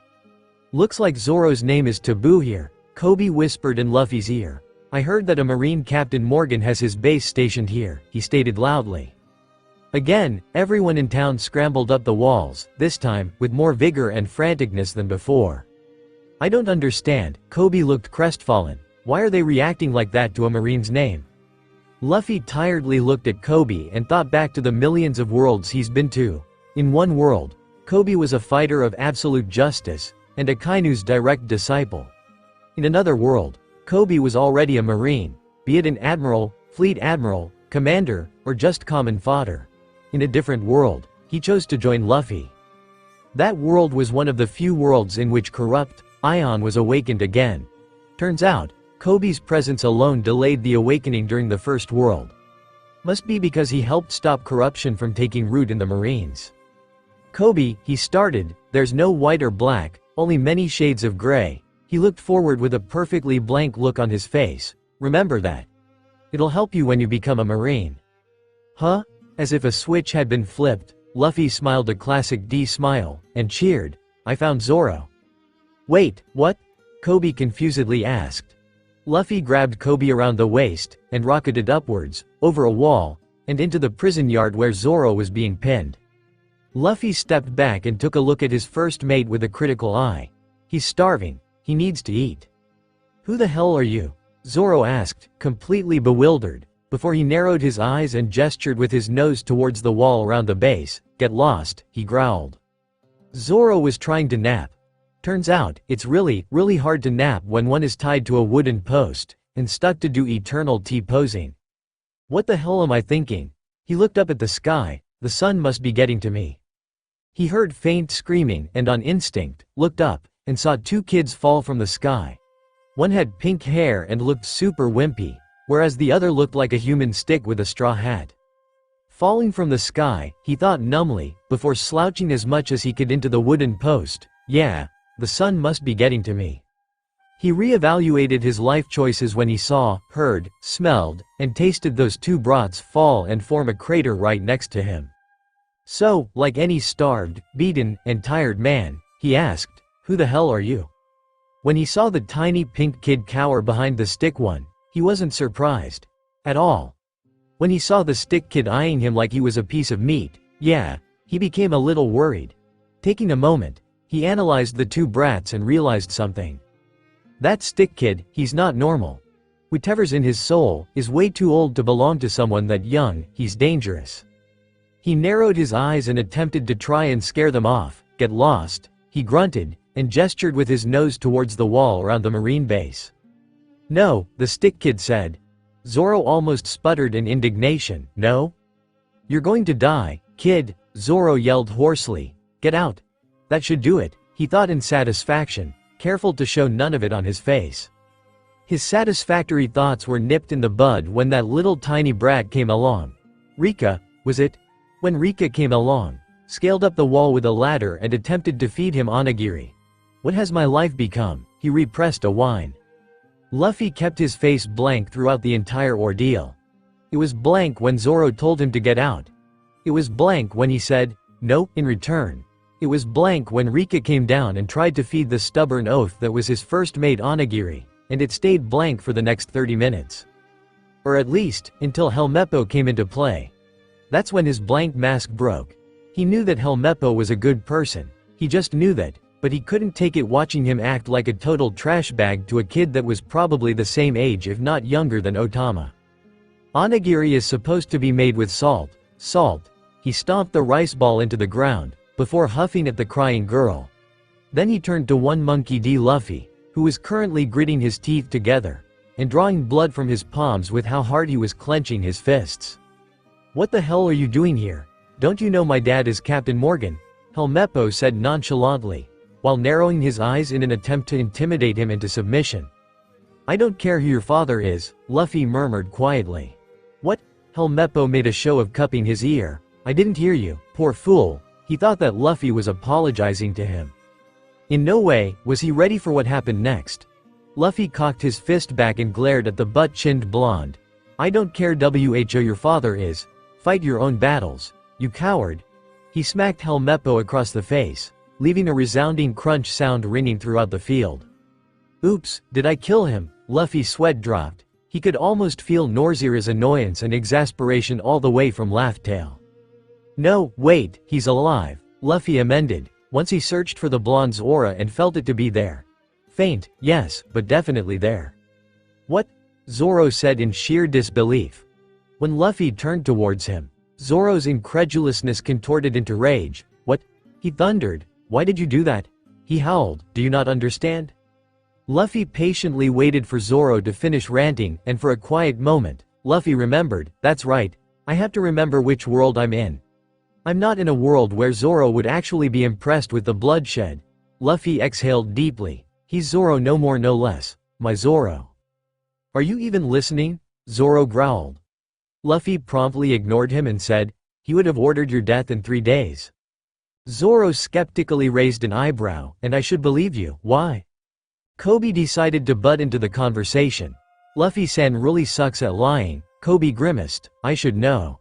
Looks like Zoro's name is taboo here, Kobe whispered in Luffy's ear. I heard that a Marine Captain Morgan has his base stationed here, he stated loudly. Again, everyone in town scrambled up the walls, this time, with more vigor and franticness than before. I don't understand, Kobe looked crestfallen. Why are they reacting like that to a Marine's name? Luffy tiredly looked at Kobe and thought back to the millions of worlds he's been to. In one world, Kobe was a fighter of absolute justice, and Akainu's direct disciple. In another world, Kobe was already a Marine, be it an admiral, fleet admiral, commander, or just common fodder. In a different world, he chose to join Luffy. That world was one of the few worlds in which corrupt Ion was awakened again. Turns out, Kobe's presence alone delayed the awakening during the First World. Must be because he helped stop corruption from taking root in the Marines. Kobe, he started, there's no white or black, only many shades of gray. He looked forward with a perfectly blank look on his face. Remember that. It'll help you when you become a Marine. Huh? As if a switch had been flipped, Luffy smiled a classic D smile, and cheered. I found Zoro. Wait, what? Kobe confusedly asked. Luffy grabbed Kobe around the waist, and rocketed upwards, over a wall, and into the prison yard where Zoro was being pinned. Luffy stepped back and took a look at his first mate with a critical eye. He's starving, he needs to eat. Who the hell are you? Zoro asked, completely bewildered, before he narrowed his eyes and gestured with his nose towards the wall around the base. Get lost, he growled. Zoro was trying to nap. Turns out, it's really, really hard to nap when one is tied to a wooden post and stuck to do eternal T-posing. What the hell am I thinking? He looked up at the sky, the sun must be getting to me. He heard faint screaming and on instinct, looked up, and saw two kids fall from the sky. One had pink hair and looked super wimpy, whereas the other looked like a human stick with a straw hat. Falling from the sky, he thought numbly, before slouching as much as he could into the wooden post, yeah, the sun must be getting to me. He re-evaluated his life choices when he saw, heard, smelled, and tasted those two brats fall and form a crater right next to him. So, like any starved, beaten, and tired man, he asked, "Who the hell are you?" When he saw the tiny pink kid cower behind the stick one, he wasn't surprised. At all. When he saw the stick kid eyeing him like he was a piece of meat, yeah, he became a little worried. Taking a moment, he analyzed the two brats and realized something. That stick kid, he's not normal. Whatever's in his soul, is way too old to belong to someone that young, he's dangerous. He narrowed his eyes and attempted to try and scare them off. Get lost, he grunted, and gestured with his nose towards the wall around the marine base. No, the stick kid said. Zoro almost sputtered in indignation. No? You're going to die, kid, Zoro yelled hoarsely. Get out. That should do it, he thought in satisfaction, careful to show none of it on his face. His satisfactory thoughts were nipped in the bud when that little tiny brat came along. Rika, was it? When Rika came along, scaled up the wall with a ladder and attempted to feed him onigiri. What has my life become? He repressed a whine. Luffy kept his face blank throughout the entire ordeal. It was blank when Zoro told him to get out. It was blank when he said, no, in return. It was blank when Rika came down and tried to feed the stubborn oaf that was his first mate onigiri, and it stayed blank for the next 30 minutes. Or at least, until Helmeppo came into play. That's when his blank mask broke. He knew that Helmeppo was a good person, he just knew that, but he couldn't take it watching him act like a total trash bag to a kid that was probably the same age if not younger than Otama. Onigiri is supposed to be made with salt. He stomped the rice ball into the ground, before huffing at the crying girl. Then he turned to one monkey D. Luffy, who was currently gritting his teeth together, and drawing blood from his palms with how hard he was clenching his fists. What the hell are you doing here? Don't you know my dad is Captain Morgan? Helmeppo said nonchalantly, while narrowing his eyes in an attempt to intimidate him into submission. I don't care who your father is, Luffy murmured quietly. What? Helmeppo made a show of cupping his ear. I didn't hear you, poor fool. He thought that Luffy was apologizing to him. In no way was he ready for what happened next. Luffy cocked his fist back and glared at the butt-chinned blonde. I don't care who your father is. Fight your own battles, you coward. He smacked Helmeppo across the face, leaving a resounding crunch sound ringing throughout the field. Oops, did I kill him? Luffy's sweat dropped. He could almost feel Nor'zi's annoyance and exasperation all the way from Laugh-Tale. No, wait, he's alive, Luffy amended, once he searched for the blonde's aura and felt it to be there. Faint, yes, but definitely there. What? Zoro said in sheer disbelief. When Luffy turned towards him, Zoro's incredulousness contorted into rage. What? He thundered. Why did you do that? He howled. Do you not understand? Luffy patiently waited for Zoro to finish ranting, and for a quiet moment, Luffy remembered, that's right, I have to remember which world I'm in. I'm not in a world where Zoro would actually be impressed with the bloodshed. Luffy exhaled deeply. He's Zoro no more no less. My Zoro. Are you even listening? Zoro growled. Luffy promptly ignored him and said, he would have ordered your death in 3 days. Zoro skeptically raised an eyebrow, and I should believe you, why? Kobe decided to butt into the conversation. Luffy-san really sucks at lying, Kobe grimaced, I should know.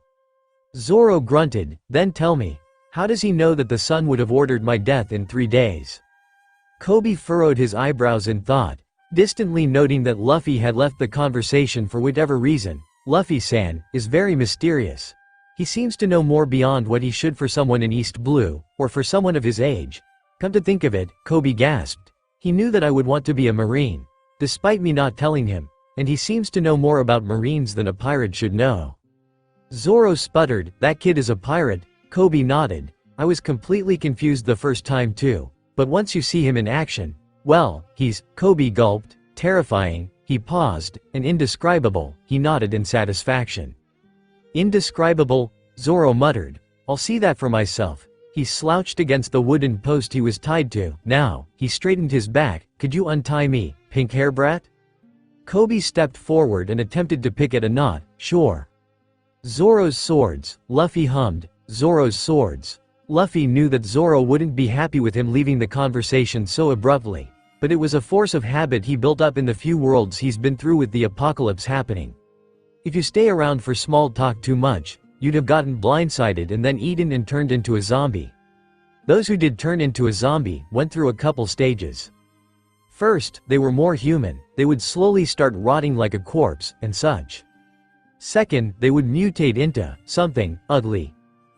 Zoro grunted, then tell me, how does he know that the sun would have ordered my death in 3 days? Kobe furrowed his eyebrows in thought, distantly noting that Luffy had left the conversation for whatever reason. Luffy-san is very mysterious. He seems to know more beyond what he should for someone in East Blue, or for someone of his age. Come to think of it, Kobe gasped. He knew that I would want to be a Marine, despite me not telling him, and he seems to know more about Marines than a pirate should know. Zoro sputtered, that kid is a pirate. Kobe nodded. I was completely confused the first time too, But once you see him in action, well, he's, Kobe gulped, terrifying, he paused, and indescribable, he nodded in satisfaction. Indescribable, Zoro muttered. I'll see that for myself. He slouched against the wooden post he was tied to. Now, he straightened his back. Could you untie me, pink hair brat? Kobe stepped forward and attempted to pick at a knot. Sure. Zoro's swords, Luffy hummed. Zoro's swords. Luffy knew that Zoro wouldn't be happy with him leaving the conversation so abruptly. But it was a force of habit he built up in the few worlds he's been through with the apocalypse happening. If you stay around for small talk too much, you'd have gotten blindsided and then eaten and turned into a zombie. Those who did turn into a zombie went through a couple stages. First, they were more human, they would slowly start rotting like a corpse, and such. Second, they would mutate into something ugly.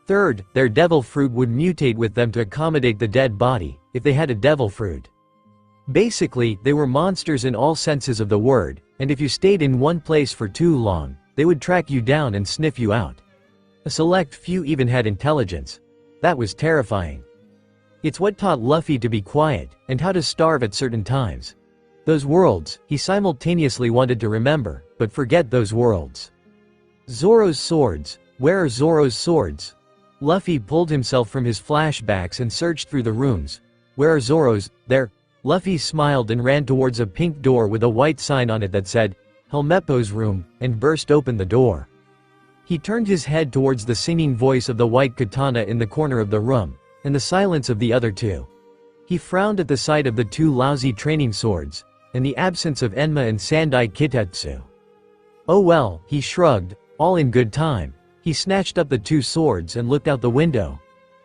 Third, their devil fruit would mutate with them to accommodate the dead body, if they had a devil fruit. Basically, they were monsters in all senses of the word, and if you stayed in one place for too long, they would track you down and sniff you out. A select few even had intelligence. That was terrifying. It's what taught Luffy to be quiet, and how to starve at certain times. Those worlds, he simultaneously wanted to remember, but forget those worlds. Zoro's swords. Where are Zoro's swords? Luffy pulled himself from his flashbacks and searched through the rooms. Where are Zoro's? There. Luffy smiled and ran towards a pink door with a white sign on it that said, Helmeppo's room, and burst open the door. He turned his head towards the singing voice of the white katana in the corner of the room, and the silence of the other two. He frowned at the sight of the two lousy training swords, and the absence of Enma and Sandai Kitetsu. Oh well, he shrugged, all in good time. He snatched up the two swords and looked out the window.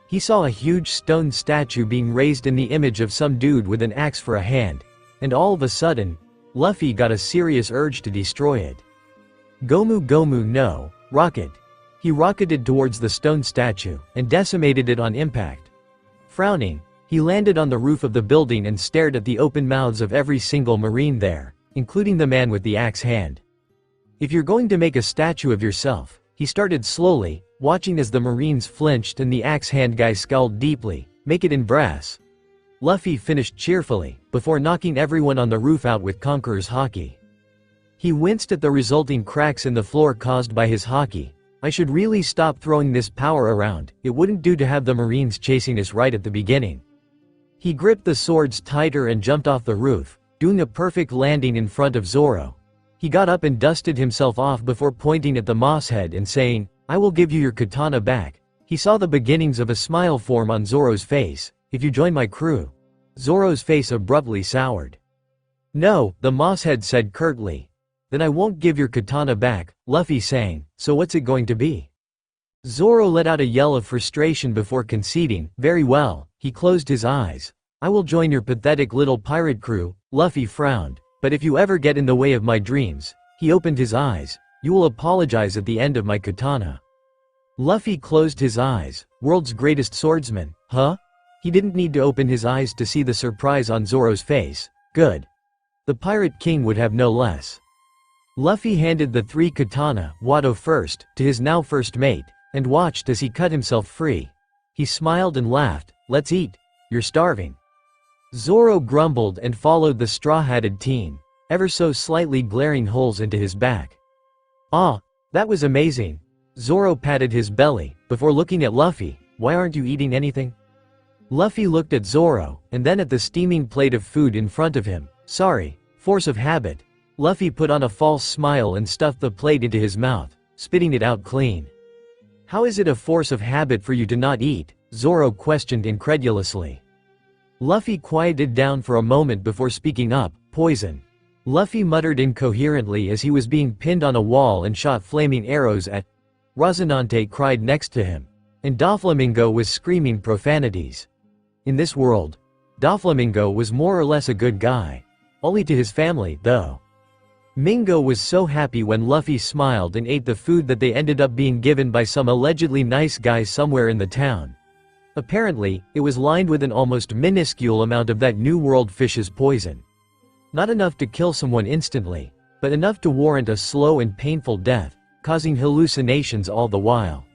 He saw a huge stone statue being raised in the image of some dude with an axe for a hand, and all of a sudden, Luffy got a serious urge to destroy it. Gomu Gomu no, rocket. He rocketed towards the stone statue, and decimated it on impact. Frowning, he landed on the roof of the building and stared at the open mouths of every single marine there, including the man with the axe hand. If you're going to make a statue of yourself, he started slowly, watching as the marines flinched and the axe hand guy scowled deeply, make it in brass. Luffy finished cheerfully, before knocking everyone on the roof out with Conqueror's Haki. He winced at the resulting cracks in the floor caused by his Haki. I should really stop throwing this power around, it wouldn't do to have the marines chasing us right at the beginning. He gripped the swords tighter and jumped off the roof, doing a perfect landing in front of Zoro. He got up and dusted himself off before pointing at the moss head and saying, I will give you your katana back. He saw the beginnings of a smile form on Zoro's face. If you join my crew. Zoro's face abruptly soured. No, the moss head said curtly. Then I won't give your katana back, Luffy sang, so what's it going to be? Zoro let out a yell of frustration before conceding, very well, he closed his eyes. I will join your pathetic little pirate crew, Luffy frowned. But if you ever get in the way of my dreams, he opened his eyes, you will apologize at the end of my katana. Luffy closed his eyes, world's greatest swordsman, huh? He didn't need to open his eyes to see the surprise on Zoro's face, good. The Pirate King would have no less. Luffy handed the 3 katana, Wado first, to his now first mate, and watched as he cut himself free. He smiled and laughed, let's eat, you're starving. Zoro grumbled and followed the straw-hatted teen, ever so slightly glaring holes into his back. Ah, that was amazing. Zoro patted his belly, before looking at Luffy, why aren't you eating anything? Luffy looked at Zoro, and then at the steaming plate of food in front of him, sorry, force of habit. Luffy put on a false smile and stuffed the plate into his mouth, spitting it out clean. How is it a force of habit for you to not eat? Zoro questioned incredulously. Luffy quieted down for a moment before speaking up, poison. Luffy muttered incoherently as he was being pinned on a wall and shot flaming arrows at. Rosinante cried next to him. And Doflamingo was screaming profanities. In this world, Doflamingo was more or less a good guy. Only to his family, though. Mingo was so happy when Luffy smiled and ate the food that they ended up being given by some allegedly nice guy somewhere in the town. Apparently, it was lined with an almost minuscule amount of that New World fish's poison. Not enough to kill someone instantly, but enough to warrant a slow and painful death, causing hallucinations all the while.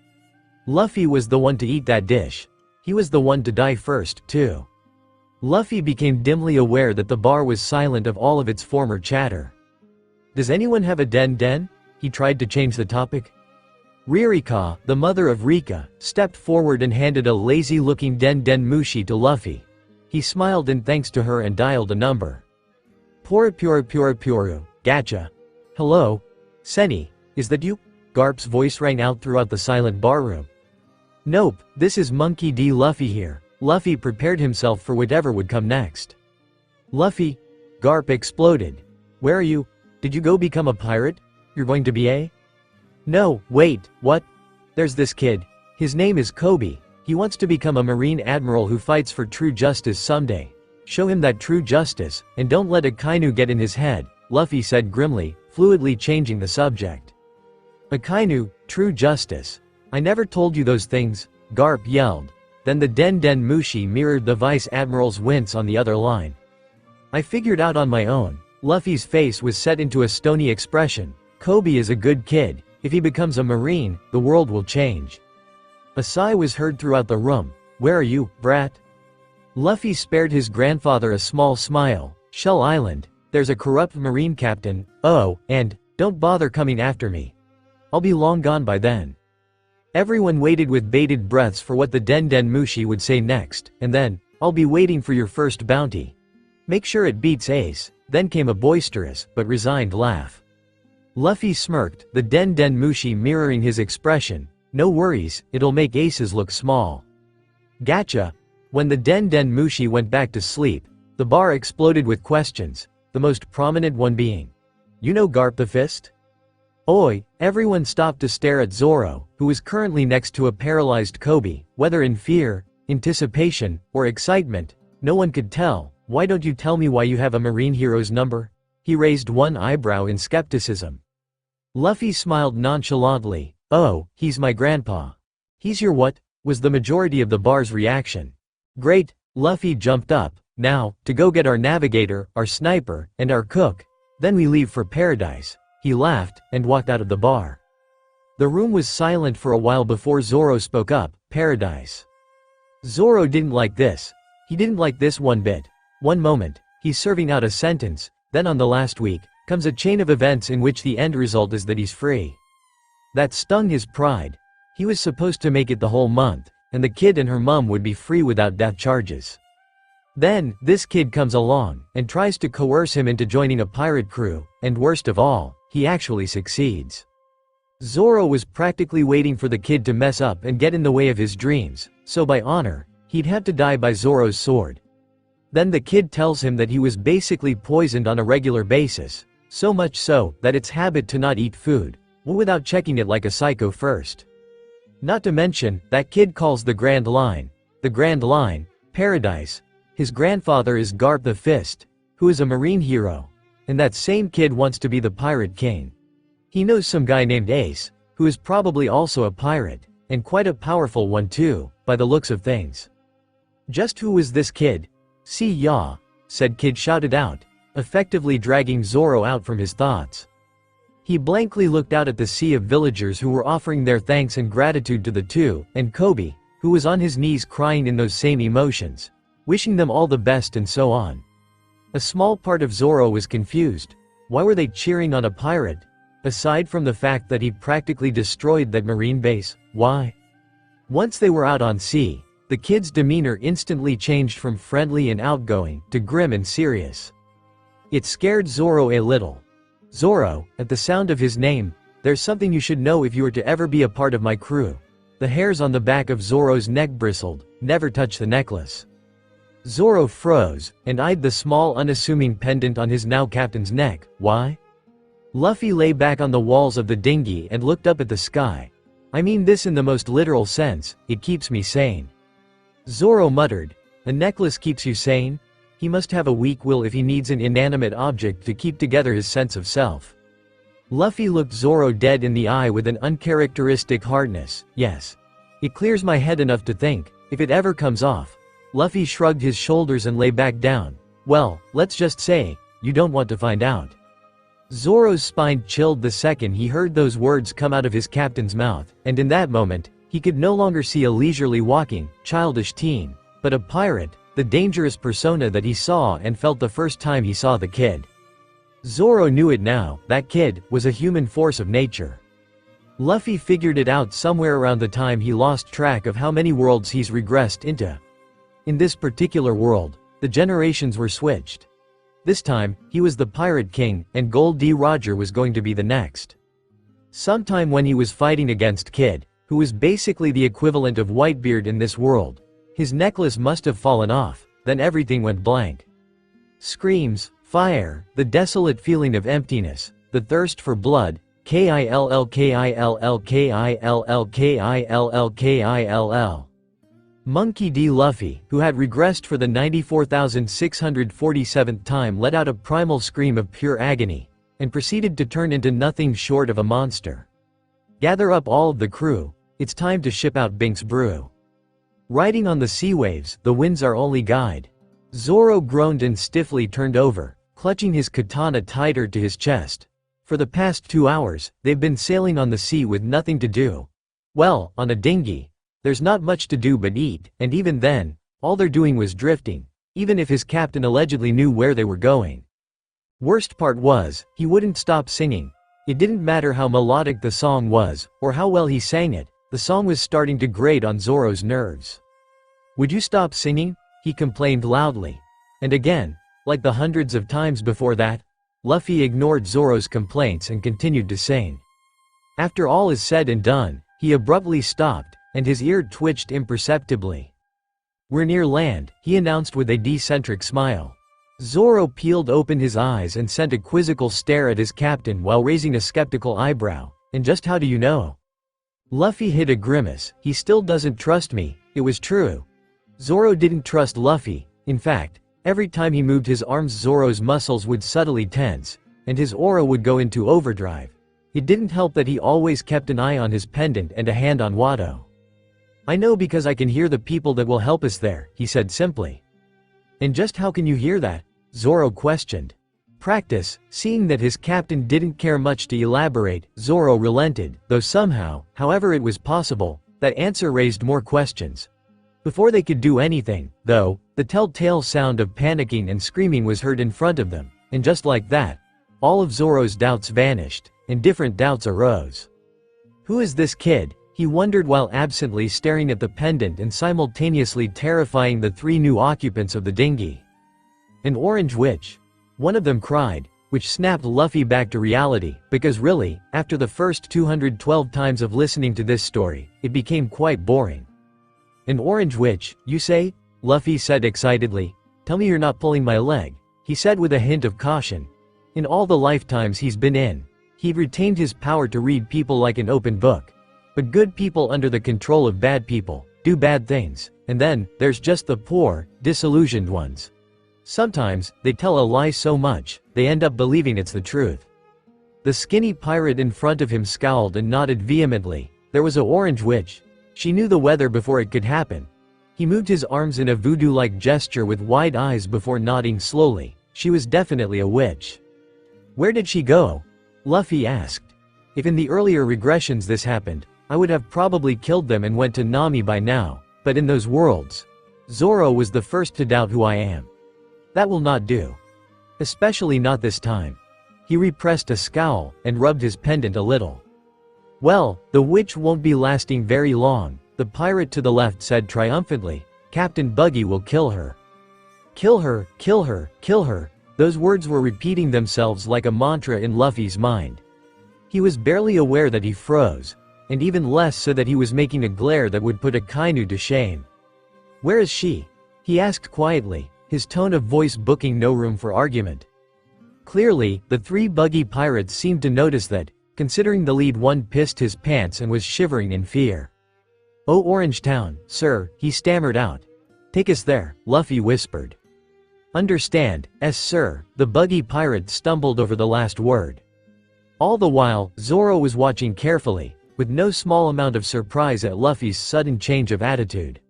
Luffy was the one to eat that dish. He was the one to die first, too. Luffy became dimly aware that the bar was silent of all of its former chatter. Does anyone have a den? He tried to change the topic. Ririka, the mother of Rika, stepped forward and handed a lazy-looking den mushi to Luffy. He smiled in thanks to her and dialed a number. Puru, Gacha. Hello? Senny, is that you? Garp's voice rang out throughout the silent barroom. Nope, this is Monkey D. Luffy here. Luffy prepared himself for whatever would come next. Luffy? Garp exploded. Where are you? Did you go become a pirate? You're going to be a? No, wait, what? There's this kid. His name is Kobe. He wants to become a marine admiral who fights for true justice someday. Show him that true justice, and don't let a Kainu get in his head, Luffy said grimly, fluidly changing the subject. A Kainu, true justice. I never told you those things, Garp yelled. Then the Den Mushi mirrored the vice admiral's wince on the other line. I figured out on my own. Luffy's face was set into a stony expression. Kobe is a good kid. If he becomes a marine, the world will change. A sigh was heard throughout the room. Where are you, brat? Luffy spared his grandfather a small smile. Shell Island. There's a corrupt marine captain. Oh, and don't bother coming after me. I'll be long gone by then. Everyone waited with bated breaths for what the Den Mushi would say next, and then, I'll be waiting for your first bounty. Make sure it beats Ace. Then came a boisterous, but resigned laugh. Luffy smirked, the Den Mushi mirroring his expression. No worries, it'll make Aces look small. Gotcha. When the Den Mushi went back to sleep, the bar exploded with questions, the most prominent one being, you know Garp the Fist? Oi, everyone stopped to stare at Zoro, who was currently next to a paralyzed Kobe, whether in fear, anticipation, or excitement, no one could tell. Why don't you tell me why you have a marine hero's number? He raised one eyebrow in skepticism. Luffy smiled nonchalantly. Oh, he's my grandpa. He's your what? Was the majority of the bar's reaction. Great, Luffy jumped up. Now, to go get our navigator, our sniper, and our cook. Then we leave for paradise. He laughed, and walked out of the bar. The room was silent for a while before Zoro spoke up. Paradise. Zoro didn't like this. He didn't like this one bit. One moment, he's serving out a sentence, then on the last week, comes a chain of events in which the end result is that he's free. That stung his pride. He was supposed to make it the whole month, and the kid and her mum would be free without death charges. Then, this kid comes along, and tries to coerce him into joining a pirate crew, and worst of all, he actually succeeds. Zoro was practically waiting for the kid to mess up and get in the way of his dreams, so by honor, he'd have to die by Zoro's sword. Then the kid tells him that he was basically poisoned on a regular basis, so much so, that it's habit to not eat food, without checking it like a psycho first. Not to mention, that kid calls the Grand Line, paradise. His grandfather is Garp the Fist, who is a marine hero, and that same kid wants to be the pirate king. He knows some guy named Ace, who is probably also a pirate, and quite a powerful one too, by the looks of things. Just who was this kid? See ya, said Kid shouted out, effectively dragging Zoro out from his thoughts. He blankly looked out at the sea of villagers who were offering their thanks and gratitude to the two, and Kobe, who was on his knees crying in those same emotions, wishing them all the best and so on. A small part of Zoro was confused. Why were they cheering on a pirate? Aside from the fact that he practically destroyed that marine base, why? Once they were out on sea, the kid's demeanor instantly changed from friendly and outgoing to grim and serious. It scared Zoro a little. Zoro, at the sound of his name, there's something you should know if you were to ever be a part of my crew. The hairs on the back of Zoro's neck bristled. Never touch the necklace. Zoro froze, and eyed the small unassuming pendant on his now captain's neck. Why? Luffy lay back on the walls of the dinghy and looked up at the sky. I mean this in the most literal sense, it keeps me sane. Zoro muttered, a necklace keeps you sane? He must have a weak will if he needs an inanimate object to keep together his sense of self. Luffy looked Zoro dead in the eye with an uncharacteristic hardness. Yes. It clears my head enough to think, if it ever comes off. Luffy shrugged his shoulders and lay back down. Well, let's just say, you don't want to find out. Zoro's spine chilled the second he heard those words come out of his captain's mouth, and in that moment, he could no longer see a leisurely walking, childish teen, but a pirate, the dangerous persona that he saw and felt the first time he saw the kid. Zoro knew it now, that kid was a human force of nature. Luffy figured it out somewhere around the time he lost track of how many worlds he's regressed into. In this particular world, the generations were switched. This time, he was the Pirate King, and Gold D. Roger was going to be the next. Sometime when he was fighting against Kid, who was basically the equivalent of Whitebeard in this world, his necklace must have fallen off, then everything went blank. Screams, fire, the desolate feeling of emptiness, the thirst for blood, Kill. Monkey D. Luffy, who had regressed for the 94,647th time, let out a primal scream of pure agony, and proceeded to turn into nothing short of a monster. Gather up all of the crew, it's time to ship out Bink's brew. Riding on the sea waves, the wind's our only guide. Zoro groaned and stiffly turned over, clutching his katana tighter to his chest. For the past 2 hours, they've been sailing on the sea with nothing to do. Well, on a dinghy. There's not much to do but eat, and even then, all they're doing was drifting, even if his captain allegedly knew where they were going. Worst part was, he wouldn't stop singing. It didn't matter how melodic the song was, or how well he sang it, the song was starting to grate on Zoro's nerves. "Would you stop singing?" he complained loudly. And again, like the hundreds of times before that, Luffy ignored Zoro's complaints and continued to sing. After all is said and done, he abruptly stopped, and his ear twitched imperceptibly. "We're near land," he announced with a decentric smile. Zoro peeled open his eyes and sent a quizzical stare at his captain while raising a skeptical eyebrow. "And just how do you know?" Luffy hid a grimace. "He still doesn't trust me." It was true. Zoro didn't trust Luffy. In fact, every time he moved his arms, Zoro's muscles would subtly tense, and his aura would go into overdrive. It didn't help that he always kept an eye on his pendant and a hand on Watto. "I know because I can hear the people that will help us there," he said simply. "And just how can you hear that?" Zoro questioned. Practice. Seeing that his captain didn't care much to elaborate, Zoro relented, though somehow, however it was possible, that answer raised more questions. Before they could do anything, though, the telltale sound of panicking and screaming was heard in front of them, and just like that, all of Zoro's doubts vanished, and different doubts arose. Who is this kid? He wondered while absently staring at the pendant and simultaneously terrifying the 3 new occupants of the dinghy. An orange witch. One of them cried, which snapped Luffy back to reality, because really, after the first 212 times of listening to this story, it became quite boring. "An orange witch, you say?" Luffy said excitedly. "Tell me you're not pulling my leg," he said with a hint of caution. In all the lifetimes he's been in, he'd retained his power to read people like an open book. But good people under the control of bad people do bad things, and then there's just the poor, disillusioned ones. Sometimes, they tell a lie so much, they end up believing it's the truth. The skinny pirate in front of him scowled and nodded vehemently. There was a orange witch. She knew the weather before it could happen. He moved his arms in a voodoo-like gesture with wide eyes before nodding slowly. She was definitely a witch. "Where did she go?" Luffy asked. "If in the earlier regressions this happened, I would have probably killed them and went to Nami by now, but in those worlds, Zoro was the first to doubt who I am. That will not do. Especially not this time." He repressed a scowl, and rubbed his pendant a little. "Well, the witch won't be lasting very long," the pirate to the left said triumphantly. "Captain Buggy will kill her." Kill her, kill her, kill her. Those words were repeating themselves like a mantra in Luffy's mind. He was barely aware that he froze, and even less so that he was making a glare that would put a Kainu to shame. "Where is she?" he asked quietly, his tone of voice booking no room for argument. Clearly, the 3 buggy pirates seemed to notice that, considering the lead one pissed his pants and was shivering in fear. "Oh, Orange Town, sir," he stammered out. "Take us there," Luffy whispered. "Understand, sir," the buggy pirate stumbled over the last word. All the while, Zoro was watching carefully, with no small amount of surprise at Luffy's sudden change of attitude.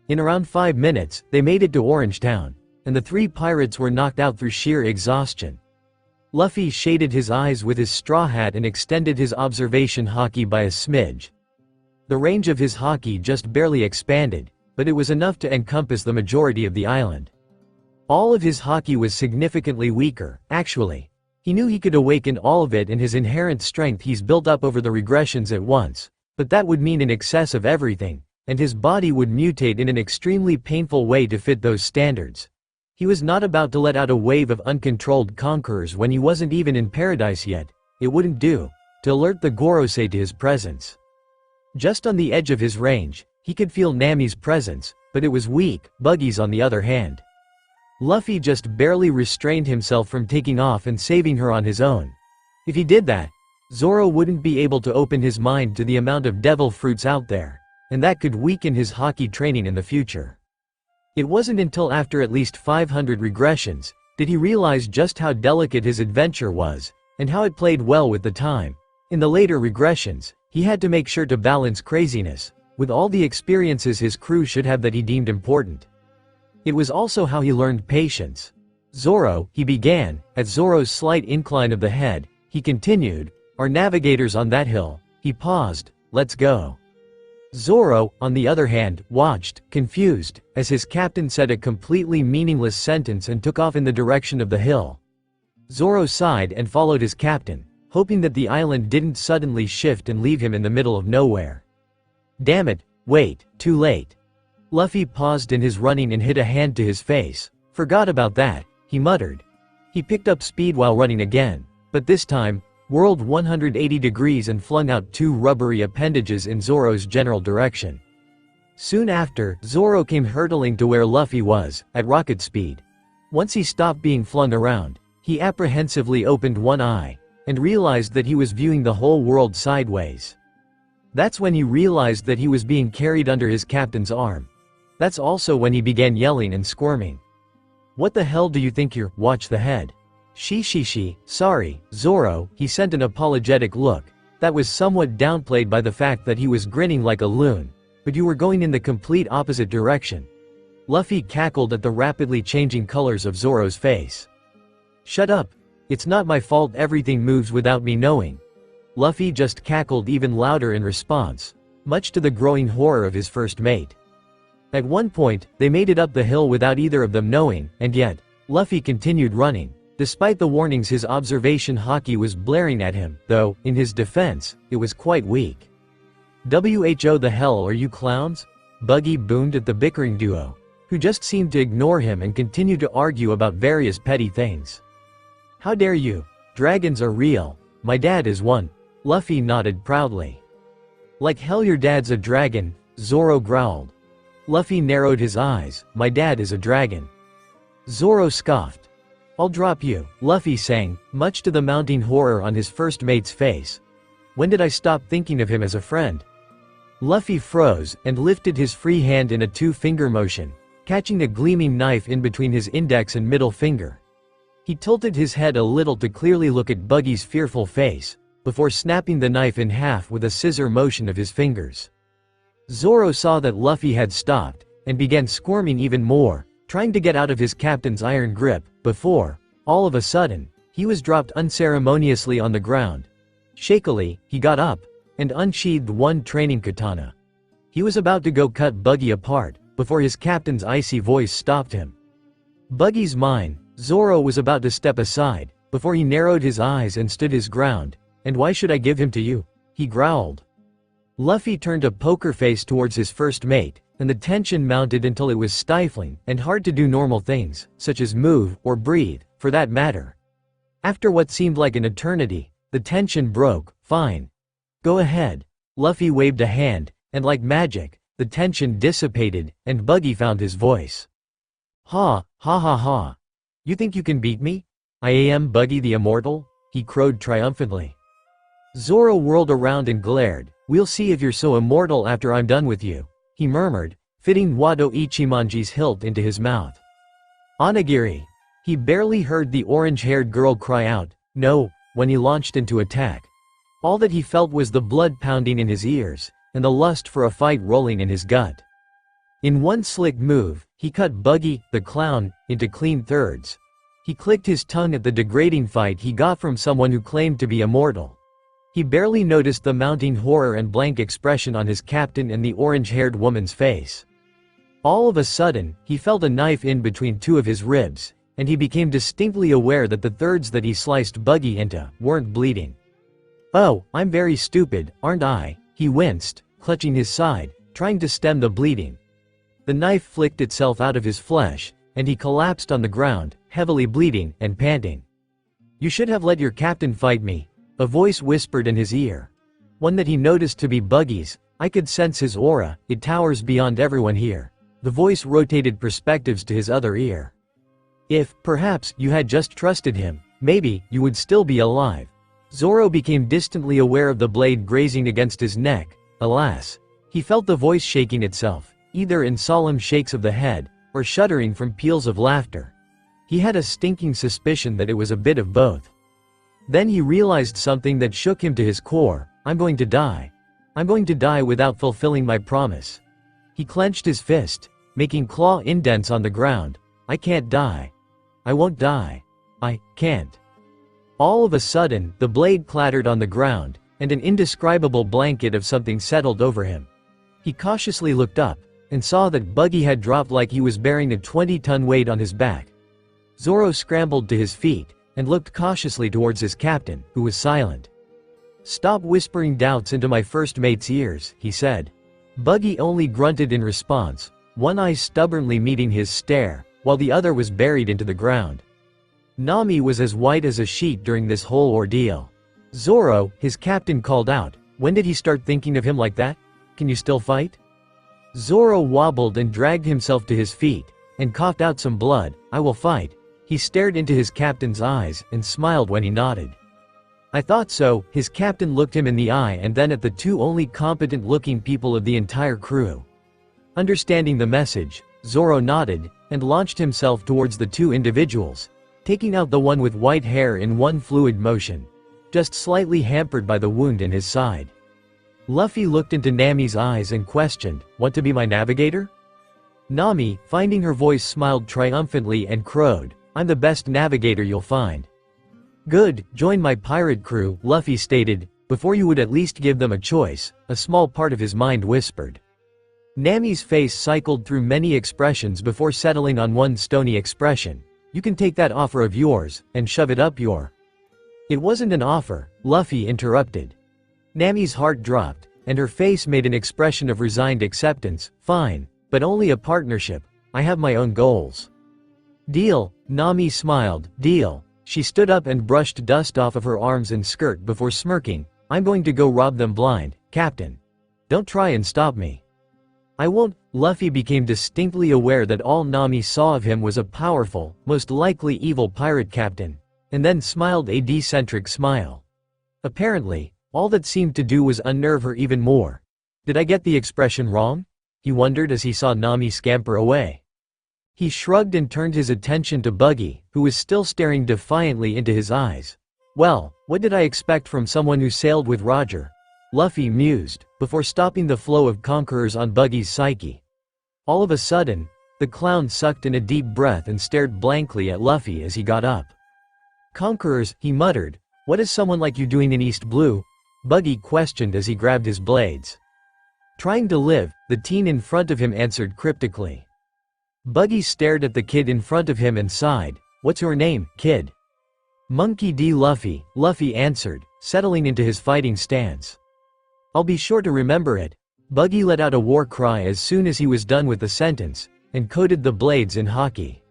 In around 5 minutes, they made it to Orange Town, and the 3 pirates were knocked out through sheer exhaustion. Luffy shaded his eyes with his straw hat and extended his observation haki by a smidge. The range of his haki just barely expanded. but it was enough to encompass the majority of the island. All of his haki was significantly weaker, actually. He knew he could awaken all of it and his inherent strength he's built up over the regressions at once, but that would mean an excess of everything, and his body would mutate in an extremely painful way to fit those standards. He was not about to let out a wave of uncontrolled conquerors when he wasn't even in paradise yet. It wouldn't do to alert the Gorosei to his presence. Just on the edge of his range, he could feel Nami's presence, but it was weak. Buggy's on the other hand. Luffy just barely restrained himself from taking off and saving her on his own. If he did that, Zoro wouldn't be able to open his mind to the amount of devil fruits out there, and that could weaken his haki training in the future. It wasn't until after at least 500 regressions did he realize just how delicate his adventure was, and how it played well with the time. In the later regressions, he had to make sure to balance craziness with all the experiences his crew should have that he deemed important. It was also how he learned patience. Zoro, he began, at Zoro's slight incline of the head, he continued, our navigators on that hill, he paused, let's go. Zoro, on the other hand, watched, confused, as his captain said a completely meaningless sentence and took off in the direction of the hill. Zoro sighed and followed his captain, hoping that the island didn't suddenly shift and leave him in the middle of nowhere. Damn it, wait, too late. Luffy paused in his running and hit a hand to his face. Forgot about that, he muttered. He picked up speed while running again, but this time, whirled 180 degrees and flung out two rubbery appendages in Zoro's general direction. Soon after, Zoro came hurtling to where Luffy was, at rocket speed. Once he stopped being flung around, he apprehensively opened one eye, and realized that he was viewing the whole world sideways. That's when he realized that he was being carried under his captain's arm. That's also when he began yelling and squirming. What the hell do you think you're, watch the head. She, sorry, Zoro, he sent an apologetic look, that was somewhat downplayed by the fact that he was grinning like a loon, but you were going in the complete opposite direction. Luffy cackled at the rapidly changing colors of Zoro's face. Shut up, it's not my fault everything moves without me knowing. Luffy just cackled even louder in response, much to the growing horror of his first mate. At one point, they made it up the hill without either of them knowing, and yet, Luffy continued running. Despite the warnings his observation haki was blaring at him, though, in his defense, it was quite weak. Who the hell are you clowns? Buggy boomed at the bickering duo, who just seemed to ignore him and continue to argue about various petty things. How dare you? Dragons are real. My dad is one. Luffy nodded proudly. Like hell your dad's a dragon, Zoro growled. Luffy narrowed his eyes, my dad is a dragon. Zoro scoffed. I'll drop you, Luffy sang, much to the mounting horror on his first mate's face. When did I stop thinking of him as a friend? Luffy froze and lifted his free hand in a two-finger motion, catching a gleaming knife in between his index and middle finger. He tilted his head a little to clearly look at Buggy's fearful face, before snapping the knife in half with a scissor motion of his fingers. Zoro saw that Luffy had stopped, and began squirming even more, trying to get out of his captain's iron grip, before, all of a sudden, he was dropped unceremoniously on the ground. Shakily, he got up, and unsheathed one training katana. He was about to go cut Buggy apart, before his captain's icy voice stopped him. Buggy's mine, Zoro was about to step aside, before he narrowed his eyes and stood his ground. And why should I give him to you? He growled. Luffy turned a poker face towards his first mate, and the tension mounted until it was stifling and hard to do normal things, such as move or breathe, for that matter. After what seemed like an eternity, the tension broke. Fine. Go ahead. Luffy waved a hand, and like magic, the tension dissipated, and Buggy found his voice. Ha, ha ha ha. You think you can beat me? I am Buggy the Immortal? He crowed triumphantly. Zoro whirled around and glared. We'll see if you're so immortal after I'm done with you, he murmured, fitting Wado Ichimonji's hilt into his mouth. Onigiri. He barely heard the orange-haired girl cry out, no, when he launched into attack. All that he felt was the blood pounding in his ears, and the lust for a fight rolling in his gut. In one slick move, he cut Buggy, the clown, into clean thirds. He clicked his tongue at the degrading fight he got from someone who claimed to be immortal. He barely noticed the mounting horror and blank expression on his captain and the orange-haired woman's face. All of a sudden, he felt a knife in between two of his ribs, and he became distinctly aware that the thirds that he sliced Buggy into weren't bleeding. "Oh, I'm very stupid, aren't I?" he winced, clutching his side, trying to stem the bleeding. The knife flicked itself out of his flesh, and he collapsed on the ground, heavily bleeding and panting. "You should have let your captain fight me," a voice whispered in his ear. One that he noticed to be Buggy's. I could sense his aura, it towers beyond everyone here. The voice rotated perspectives to his other ear. "If, perhaps, you had just trusted him, maybe, you would still be alive." Zoro became distantly aware of the blade grazing against his neck. Alas. He felt the voice shaking itself, either in solemn shakes of the head, or shuddering from peals of laughter. He had a stinking suspicion that it was a bit of both. Then he realized something that shook him to his core. "I'm going to die. I'm going to die without fulfilling my promise." He clenched his fist, making claw indents on the ground. "I can't die. I won't die. I can't." All of a sudden, the blade clattered on the ground, and an indescribable blanket of something settled over him. He cautiously looked up, and saw that Buggy had dropped like he was bearing a 20-ton weight on his back. Zoro scrambled to his feet, and looked cautiously towards his captain, who was silent. "Stop whispering doubts into my first mate's ears," he said. Buggy only grunted in response, one eye stubbornly meeting his stare, while the other was buried into the ground. Nami was as white as a sheet during this whole ordeal. "Zoro," his captain called out, "when did he start thinking of him like that? Can you still fight?" Zoro wobbled and dragged himself to his feet, and coughed out some blood. "I will fight." He stared into his captain's eyes, and smiled when he nodded. "I thought so." His captain looked him in the eye and then at the two only competent-looking people of the entire crew. Understanding the message, Zoro nodded, and launched himself towards the two individuals, taking out the one with white hair in one fluid motion, just slightly hampered by the wound in his side. Luffy looked into Nami's eyes and questioned, "Want to be my navigator?" Nami, finding her voice, smiled triumphantly and crowed, "I'm the best navigator you'll find." "Good, join my pirate crew," Luffy stated. "Before you would at least give them a choice," a small part of his mind whispered. Nami's face cycled through many expressions before settling on one stony expression. "You can take that offer of yours, and shove it up your—" "It wasn't an offer," Luffy interrupted. Nami's heart dropped, and her face made an expression of resigned acceptance. "Fine, but only a partnership. I have my own goals." "Deal," Nami smiled. "Deal." She stood up and brushed dust off of her arms and skirt before smirking. "I'm going to go rob them blind, Captain. Don't try and stop me." "I won't." Luffy became distinctly aware that all Nami saw of him was a powerful, most likely evil pirate captain, and then smiled a decentric smile. Apparently, all that seemed to do was unnerve her even more. "Did I get the expression wrong?" he wondered as he saw Nami scamper away. He shrugged and turned his attention to Buggy, who was still staring defiantly into his eyes. "Well, what did I expect from someone who sailed with Roger?" Luffy mused, before stopping the flow of conquerors on Buggy's psyche. All of a sudden, the clown sucked in a deep breath and stared blankly at Luffy as he got up. "Conquerors," he muttered. "What is someone like you doing in East Blue?" Buggy questioned as he grabbed his blades. "Trying to live," the teen in front of him answered cryptically. Buggy stared at the kid in front of him and sighed. "What's your name, kid?" "Monkey D. Luffy," Luffy answered, settling into his fighting stance. "I'll be sure to remember it." Buggy let out a war cry as soon as he was done with the sentence, and coated the blades in haki.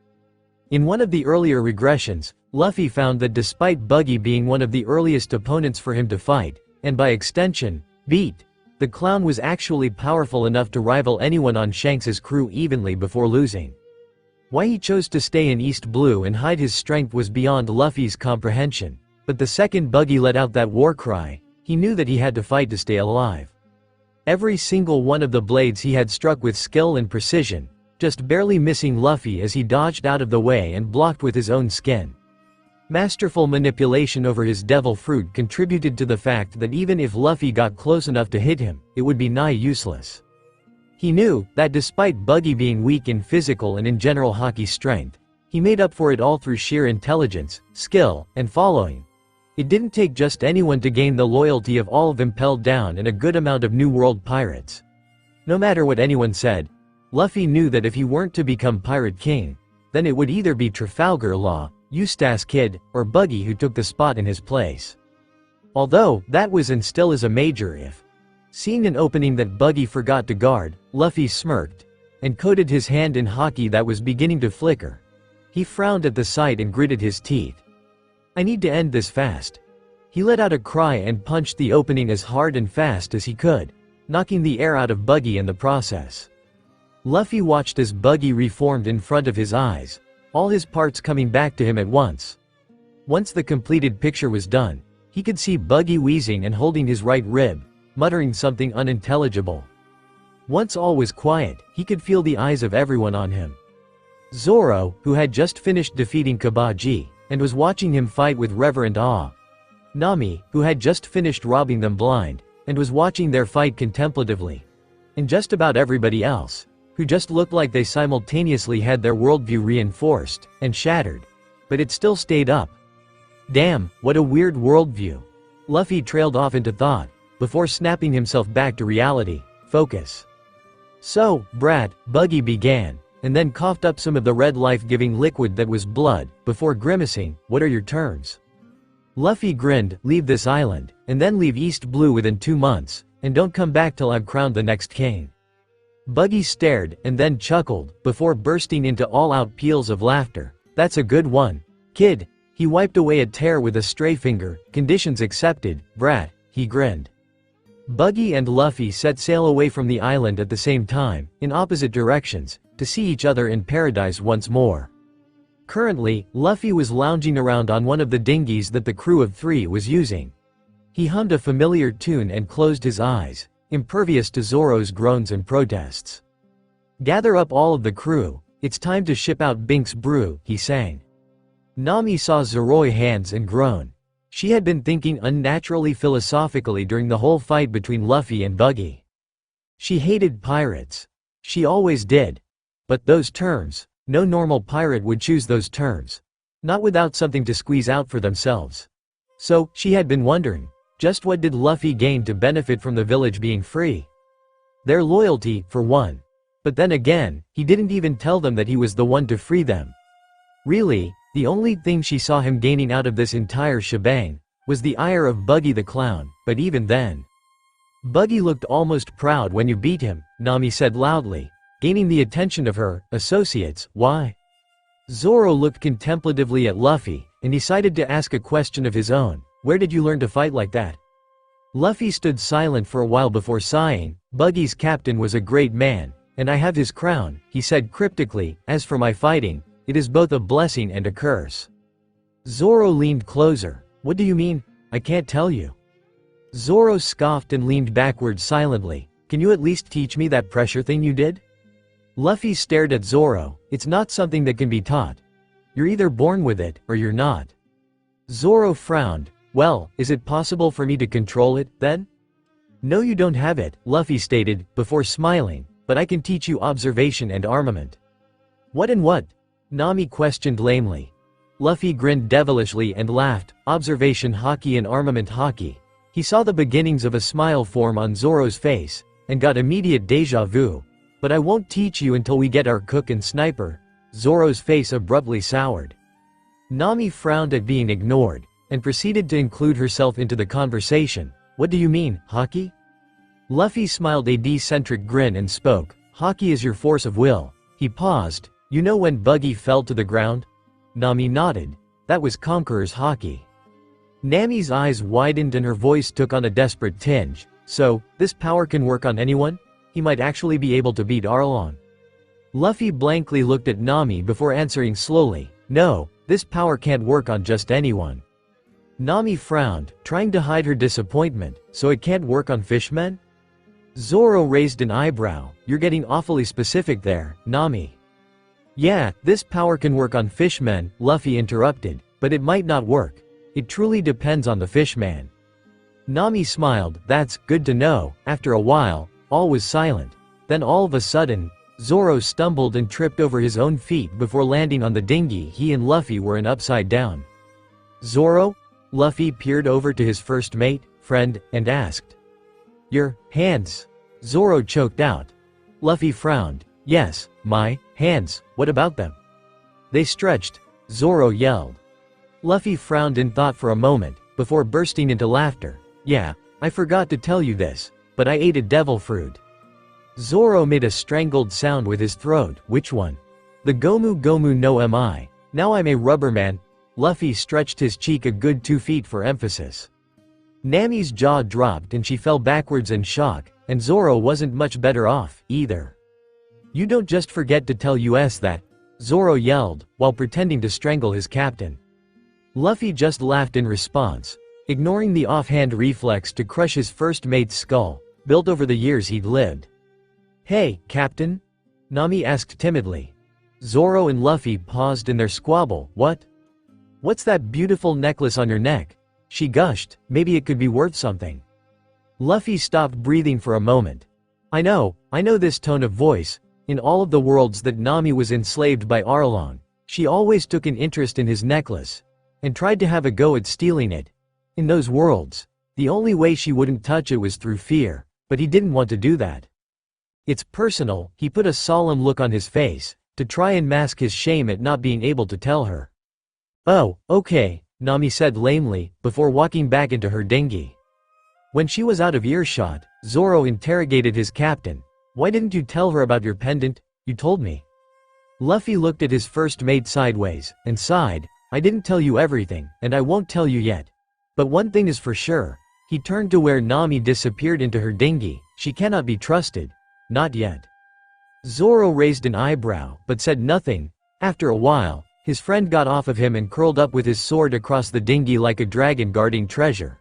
In one of the earlier regressions, Luffy found that despite Buggy being one of the earliest opponents for him to fight, and by extension, beat, the clown was actually powerful enough to rival anyone on Shanks's crew evenly before losing. Why he chose to stay in East Blue and hide his strength was beyond Luffy's comprehension, but the second Buggy let out that war cry, he knew that he had to fight to stay alive. Every single one of the blades he had struck with skill and precision, just barely missing Luffy as he dodged out of the way and blocked with his own skin. Masterful manipulation over his devil fruit contributed to the fact that even if Luffy got close enough to hit him, it would be nigh useless. He knew that despite Buggy being weak in physical and in general haki strength, he made up for it all through sheer intelligence, skill, and following. It didn't take just anyone to gain the loyalty of all of Impelled Down and a good amount of New World pirates. No matter what anyone said, Luffy knew that if he weren't to become Pirate King, then it would either be Trafalgar Law, Eustace Kid, or Buggy who took the spot in his place. Although, that was and still is a major if. Seeing an opening that Buggy forgot to guard, Luffy smirked, and coated his hand in haki that was beginning to flicker. He frowned at the sight and gritted his teeth. I need to end this fast. He let out a cry and punched the opening as hard and fast as he could, knocking the air out of Buggy in the process. Luffy watched as Buggy reformed in front of his eyes, all his parts coming back to him at once. Once the completed picture was done, he could see Buggy wheezing and holding his right rib, muttering something unintelligible. Once all was quiet, he could feel the eyes of everyone on him. Zoro, who had just finished defeating Kabaji, and was watching him fight with reverent awe. Nami, who had just finished robbing them blind, and was watching their fight contemplatively. And just about everybody else, who just looked like they simultaneously had their worldview reinforced, and shattered. But it still stayed up. Damn, what a weird worldview. Luffy trailed off into thought, before snapping himself back to reality. Focus. So, brat, Buggy began, and then coughed up some of the red life-giving liquid that was blood, before grimacing, what are your terms? Luffy grinned, leave this island, and then leave East Blue within 2 months, and don't come back till I've crowned the next king. Buggy stared, and then chuckled, before bursting into all-out peals of laughter. That's a good one, kid. He wiped away a tear with a stray finger, conditions accepted, brat, he grinned. Buggy and Luffy set sail away from the island at the same time, in opposite directions, to see each other in paradise once more. Currently, Luffy was lounging around on one of the dinghies that the crew of 3 was using. He hummed a familiar tune and closed his eyes, impervious to Zoro's groans and protests. Gather up all of the crew, it's time to ship out Bink's brew, he sang. Nami saw Zoro's hands and groaned. She had been thinking unnaturally philosophically during the whole fight between Luffy and Buggy. She hated pirates. She always did. But those terms, no normal pirate would choose those terms. Not without something to squeeze out for themselves. So, she had been wondering, just what did Luffy gain to benefit from the village being free? Their loyalty, for one. But then again, he didn't even tell them that he was the one to free them. Really, the only thing she saw him gaining out of this entire shebang was the ire of Buggy the Clown, but even then. Buggy looked almost proud when you beat him, Nami said loudly, gaining the attention of her associates. Why? Zoro looked contemplatively at Luffy, and decided to ask a question of his own. Where did you learn to fight like that? Luffy stood silent for a while before sighing. Buggy's captain was a great man, and I have his crown, he said cryptically. As for my fighting, it is both a blessing and a curse. Zoro leaned closer. What do you mean? I can't tell you. Zoro scoffed and leaned backward silently. Can you at least teach me that pressure thing you did? Luffy stared at Zoro. It's not something that can be taught. You're either born with it, or you're not. Zoro frowned. Well, is it possible for me to control it, then? No, you don't have it, Luffy stated, before smiling, but I can teach you observation and armament. What and what? Nami questioned lamely. Luffy grinned devilishly and laughed. Observation haki and armament haki. He saw the beginnings of a smile form on Zoro's face, and got immediate deja vu. But I won't teach you until we get our cook and sniper. Zoro's face abruptly soured. Nami frowned at being ignored, and proceeded to include herself into the conversation. What do you mean, haki? Luffy smiled a decentric grin and spoke. Haki is your force of will. He paused. You know when Buggy fell to the ground? Nami nodded. That was Conqueror's haki. Nami's eyes widened and her voice took on a desperate tinge. So, this power can work on anyone? He might actually be able to beat Arlong. Luffy blankly looked at Nami before answering slowly. No, this power can't work on just anyone. Nami frowned, trying to hide her disappointment. So it can't work on fishmen? Zoro raised an eyebrow. You're getting awfully specific there, Nami. Yeah, this power can work on fishmen, Luffy interrupted, but it might not work. It truly depends on the fishman. Nami smiled. That's good to know. After a while, all was silent. Then all of a sudden, Zoro stumbled and tripped over his own feet before landing on the dinghy he and Luffy were in upside down. Zoro? Luffy peered over to his first mate, friend, and asked. Your hands? Zoro choked out. Luffy frowned. Yes, my hands, what about them? They stretched, Zoro yelled. Luffy frowned in thought for a moment, before bursting into laughter. Yeah, I forgot to tell you this, but I ate a devil fruit. Zoro made a strangled sound with his throat. Which one? The Gomu Gomu no Mi. Now I'm a rubber man. Luffy stretched his cheek a good 2 feet for emphasis. Nami's jaw dropped and she fell backwards in shock, and Zoro wasn't much better off, either. You don't just forget to tell us that, Zoro yelled, while pretending to strangle his captain. Luffy just laughed in response, ignoring the offhand reflex to crush his first mate's skull, built over the years he'd lived. Hey, Captain? Nami asked timidly. Zoro and Luffy paused in their squabble. What? What's that beautiful necklace on your neck? She gushed, maybe it could be worth something. Luffy stopped breathing for a moment. I know this tone of voice. In all of the worlds that Nami was enslaved by Arlong, she always took an interest in his necklace, and tried to have a go at stealing it. In those worlds, the only way she wouldn't touch it was through fear, but he didn't want to do that. It's personal, he put a solemn look on his face, to try and mask his shame at not being able to tell her. Oh, okay, Nami said lamely, before walking back into her dinghy. When she was out of earshot, Zoro interrogated his captain. Why didn't you tell her about your pendant? You told me. Luffy looked at his first mate sideways, and sighed. I didn't tell you everything, and I won't tell you yet. But one thing is for sure. He turned to where Nami disappeared into her dinghy. She cannot be trusted. Not yet. Zoro raised an eyebrow, but said nothing. After a while, his friend got off of him and curled up with his sword across the dinghy like a dragon guarding treasure.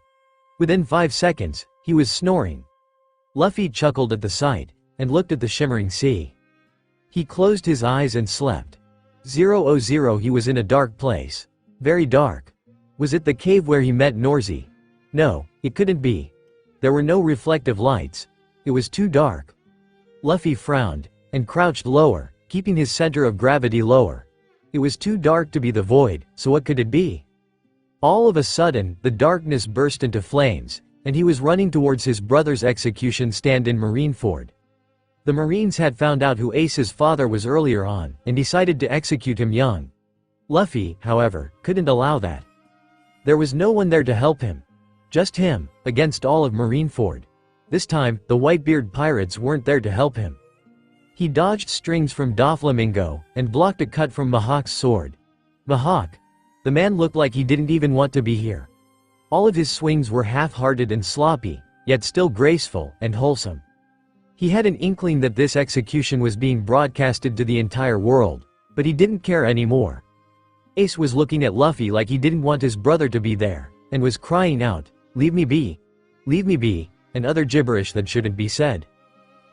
Within 5 seconds, he was snoring. Luffy chuckled at the sight, and looked at the shimmering sea. He closed his eyes and slept. 000 He was in a dark place. Very dark. Was it the cave where he met Norzi? No, it couldn't be. There were no reflective lights. It was too dark. Luffy frowned, and crouched lower, keeping his center of gravity lower. It was too dark to be the void, so what could it be? All of a sudden, the darkness burst into flames, and he was running towards his brother's execution stand in Marineford. The Marines had found out who Ace's father was earlier on, and decided to execute him young. Luffy, however, couldn't allow that. There was no one there to help him. Just him, against all of Marineford. This time, the Whitebeard pirates weren't there to help him. He dodged strings from Doflamingo, and blocked a cut from Mihawk's sword. Mihawk. The man looked like he didn't even want to be here. All of his swings were half-hearted and sloppy, yet still graceful and wholesome. He had an inkling that this execution was being broadcasted to the entire world, but he didn't care anymore. Ace was looking at Luffy like he didn't want his brother to be there, and was crying out, "Leave me be! Leave me be!" and other gibberish that shouldn't be said.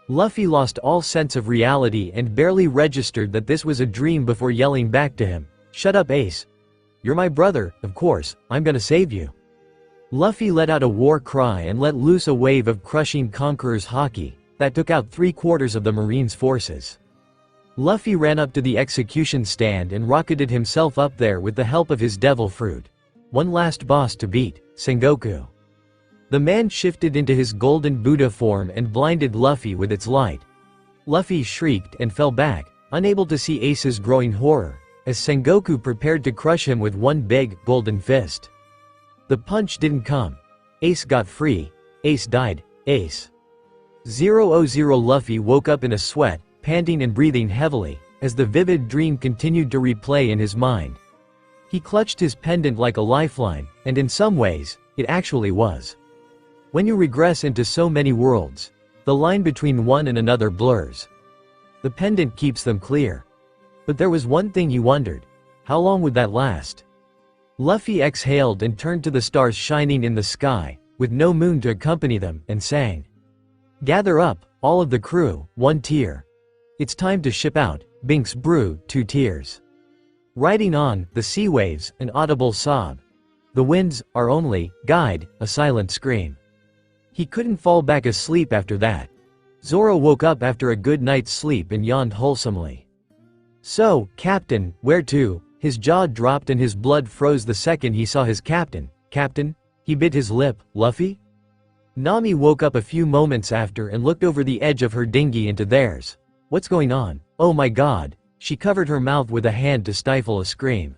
Luffy lost all sense of reality and barely registered that this was a dream before yelling back to him, "Shut up, Ace. You're my brother, of course, I'm gonna save you." Luffy let out a war cry and let loose a wave of crushing conqueror's haki that took out 3/4 of the Marines' forces. Luffy ran up to the execution stand and rocketed himself up there with the help of his devil fruit. One last boss to beat, Sengoku. The man shifted into his golden Buddha form and blinded Luffy with its light. Luffy shrieked and fell back, unable to see Ace's growing horror, as Sengoku prepared to crush him with one big, golden fist. The punch didn't come. Ace got free. Ace died. Ace. 000 Luffy woke up in a sweat, panting and breathing heavily, as the vivid dream continued to replay in his mind. He clutched his pendant like a lifeline, and in some ways, it actually was. When you regress into so many worlds, the line between one and another blurs. The pendant keeps them clear. But there was one thing he wondered. How long would that last? Luffy exhaled and turned to the stars shining in the sky, with no moon to accompany them, and sang. "Gather up, all of the crew, 1 tear. It's time to ship out, Binks brew, 2 tears. Riding on, the sea waves, an audible sob. The winds, our only guide, a silent scream." He couldn't fall back asleep after that. Zoro woke up after a good night's sleep and yawned wholesomely. "So, Captain, where to?" His jaw dropped and his blood froze the second he saw his captain. "Captain?" He bit his lip. "Luffy?" Nami woke up a few moments after and looked over the edge of her dinghy into theirs. "What's going on?" Oh my god. She covered her mouth with a hand to stifle a scream.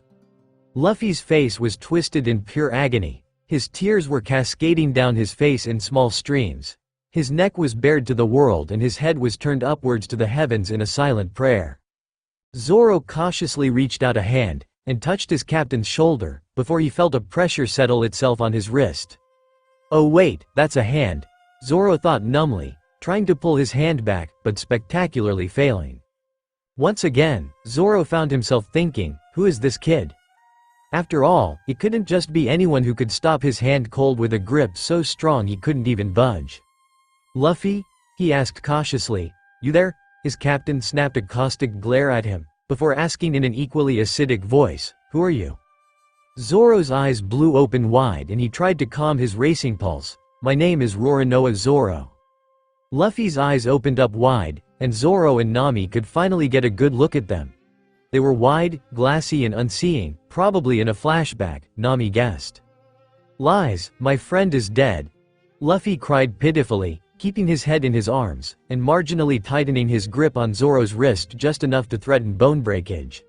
Luffy's face was twisted in pure agony. His tears were cascading down his face in small streams. His neck was bared to the world and his head was turned upwards to the heavens in a silent prayer. Zoro cautiously reached out a hand and touched his captain's shoulder before he felt a pressure settle itself on his wrist. Oh wait, that's a hand, Zoro thought numbly, trying to pull his hand back but spectacularly failing. Once again, Zoro found himself thinking, who is this kid? After all, it couldn't just be anyone who could stop his hand cold with a grip so strong he couldn't even budge. Luffy? He asked cautiously. You there? His captain snapped a caustic glare at him, before asking in an equally acidic voice, who are you? Zoro's eyes blew open wide and he tried to calm his racing pulse. My name is OracleNorZi. Luffy's eyes opened up wide, and Zoro and Nami could finally get a good look at them. They were wide, glassy and unseeing, probably in a flashback, Nami guessed. Lies, my friend is dead. Luffy cried pitifully, keeping his head in his arms, and marginally tightening his grip on Zoro's wrist just enough to threaten bone breakage.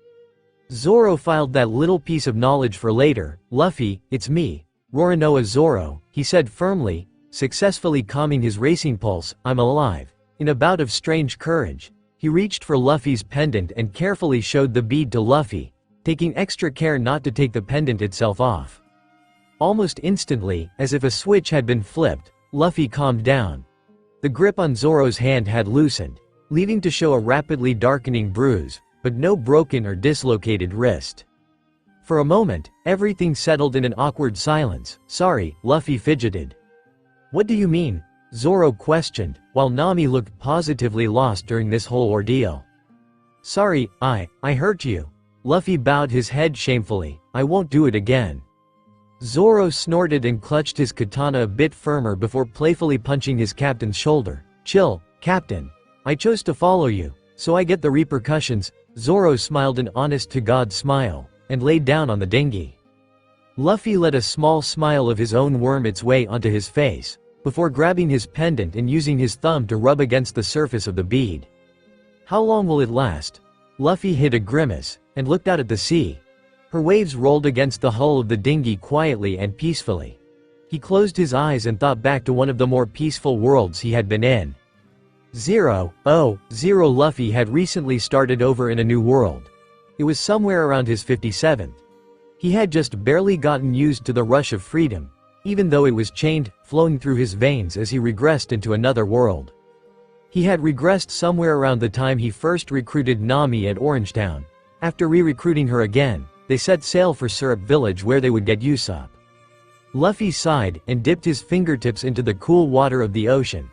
Zoro filed that little piece of knowledge for later. Luffy, it's me, OracleNorZi, he said firmly, successfully calming his racing pulse. I'm alive. In a bout of strange courage, he reached for Luffy's pendant and carefully showed the bead to Luffy, taking extra care not to take the pendant itself off. Almost instantly, as if a switch had been flipped, Luffy calmed down. The grip on Zoro's hand had loosened, leaving to show a rapidly darkening bruise, but no broken or dislocated wrist. For a moment, everything settled in an awkward silence. Sorry, Luffy fidgeted. What do you mean? Zoro questioned, while Nami looked positively lost during this whole ordeal. Sorry, I hurt you. Luffy bowed his head shamefully. I won't do it again. Zoro snorted and clutched his katana a bit firmer before playfully punching his captain's shoulder. Chill, Captain. I chose to follow you, so I get the repercussions. Zoro smiled an honest-to-God smile, and laid down on the dinghy. Luffy let a small smile of his own worm its way onto his face, before grabbing his pendant and using his thumb to rub against the surface of the bead. How long will it last? Luffy hid a grimace, and looked out at the sea. Her waves rolled against the hull of the dinghy quietly and peacefully. He closed his eyes and thought back to one of the more peaceful worlds he had been in. Zero Luffy had recently started over in a new world. It was somewhere around his 57th. He had just barely gotten used to the rush of freedom, even though it was chained, flowing through his veins as he regressed into another world. He had regressed somewhere around the time he first recruited Nami at Orangetown. After re-recruiting her again, they set sail for Syrup Village where they would get Usopp. Luffy sighed and dipped his fingertips into the cool water of the ocean.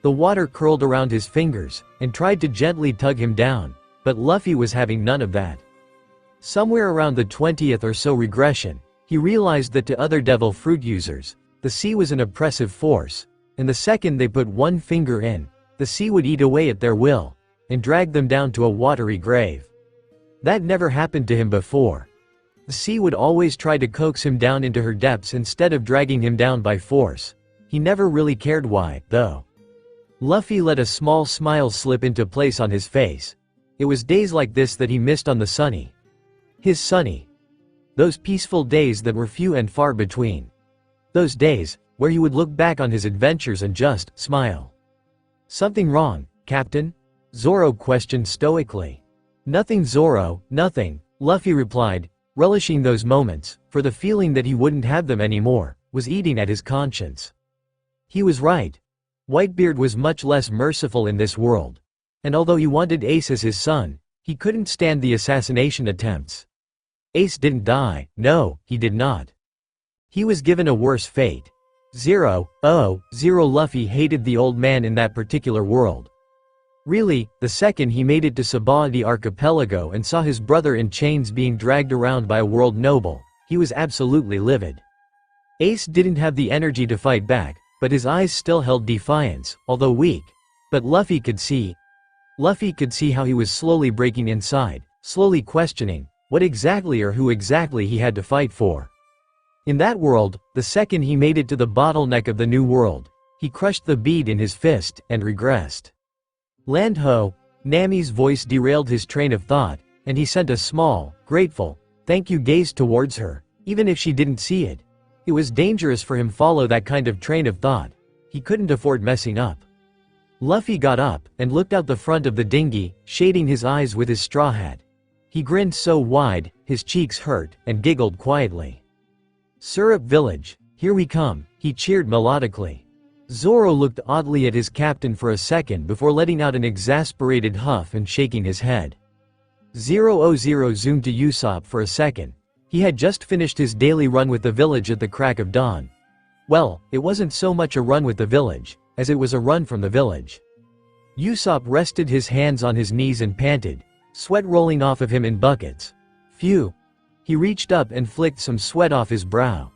The water curled around his fingers and tried to gently tug him down, but Luffy was having none of that. Somewhere around the 20th or so regression, he realized that to other devil fruit users, the sea was an oppressive force, and the second they put one finger in, the sea would eat away at their will, and drag them down to a watery grave. That never happened to him before. The sea would always try to coax him down into her depths instead of dragging him down by force. He never really cared why, though. Luffy let a small smile slip into place on his face. It was days like this that he missed on the Sunny. His Sunny. Those peaceful days that were few and far between. Those days, where he would look back on his adventures and just smile. Something wrong, Captain? Zoro questioned stoically. Nothing, Zoro, nothing, Luffy replied, relishing those moments, for the feeling that he wouldn't have them anymore was eating at his conscience. He was right. Whitebeard was much less merciful in this world. And although he wanted Ace as his son, he couldn't stand the assassination attempts. Ace didn't die, no, he did not. He was given a worse fate. Zero Luffy hated the old man in that particular world. Really, the second he made it to Sabaody Archipelago and saw his brother in chains being dragged around by a world noble, he was absolutely livid. Ace didn't have the energy to fight back, but his eyes still held defiance, although weak. But Luffy could see how he was slowly breaking inside, slowly questioning what exactly or who exactly he had to fight for. In that world, the second he made it to the bottleneck of the new world, he crushed the bead in his fist and regressed. Land ho, Nami's voice derailed his train of thought, and he sent a small, grateful, thank you gaze towards her, even if she didn't see it. It was dangerous for him to follow that kind of train of thought. He couldn't afford messing up. Luffy got up and looked out the front of the dinghy, shading his eyes with his straw hat. He grinned so wide, his cheeks hurt, and giggled quietly. Syrup Village, here we come, he cheered melodically. Zoro looked oddly at his captain for a second before letting out an exasperated huff and shaking his head. 000 zoomed to Usopp for a second. He had just finished his daily run with the village at the crack of dawn. Well, it wasn't so much a run with the village, as it was a run from the village. Usopp rested his hands on his knees and panted, sweat rolling off of him in buckets. Phew. He reached up and flicked some sweat off his brow.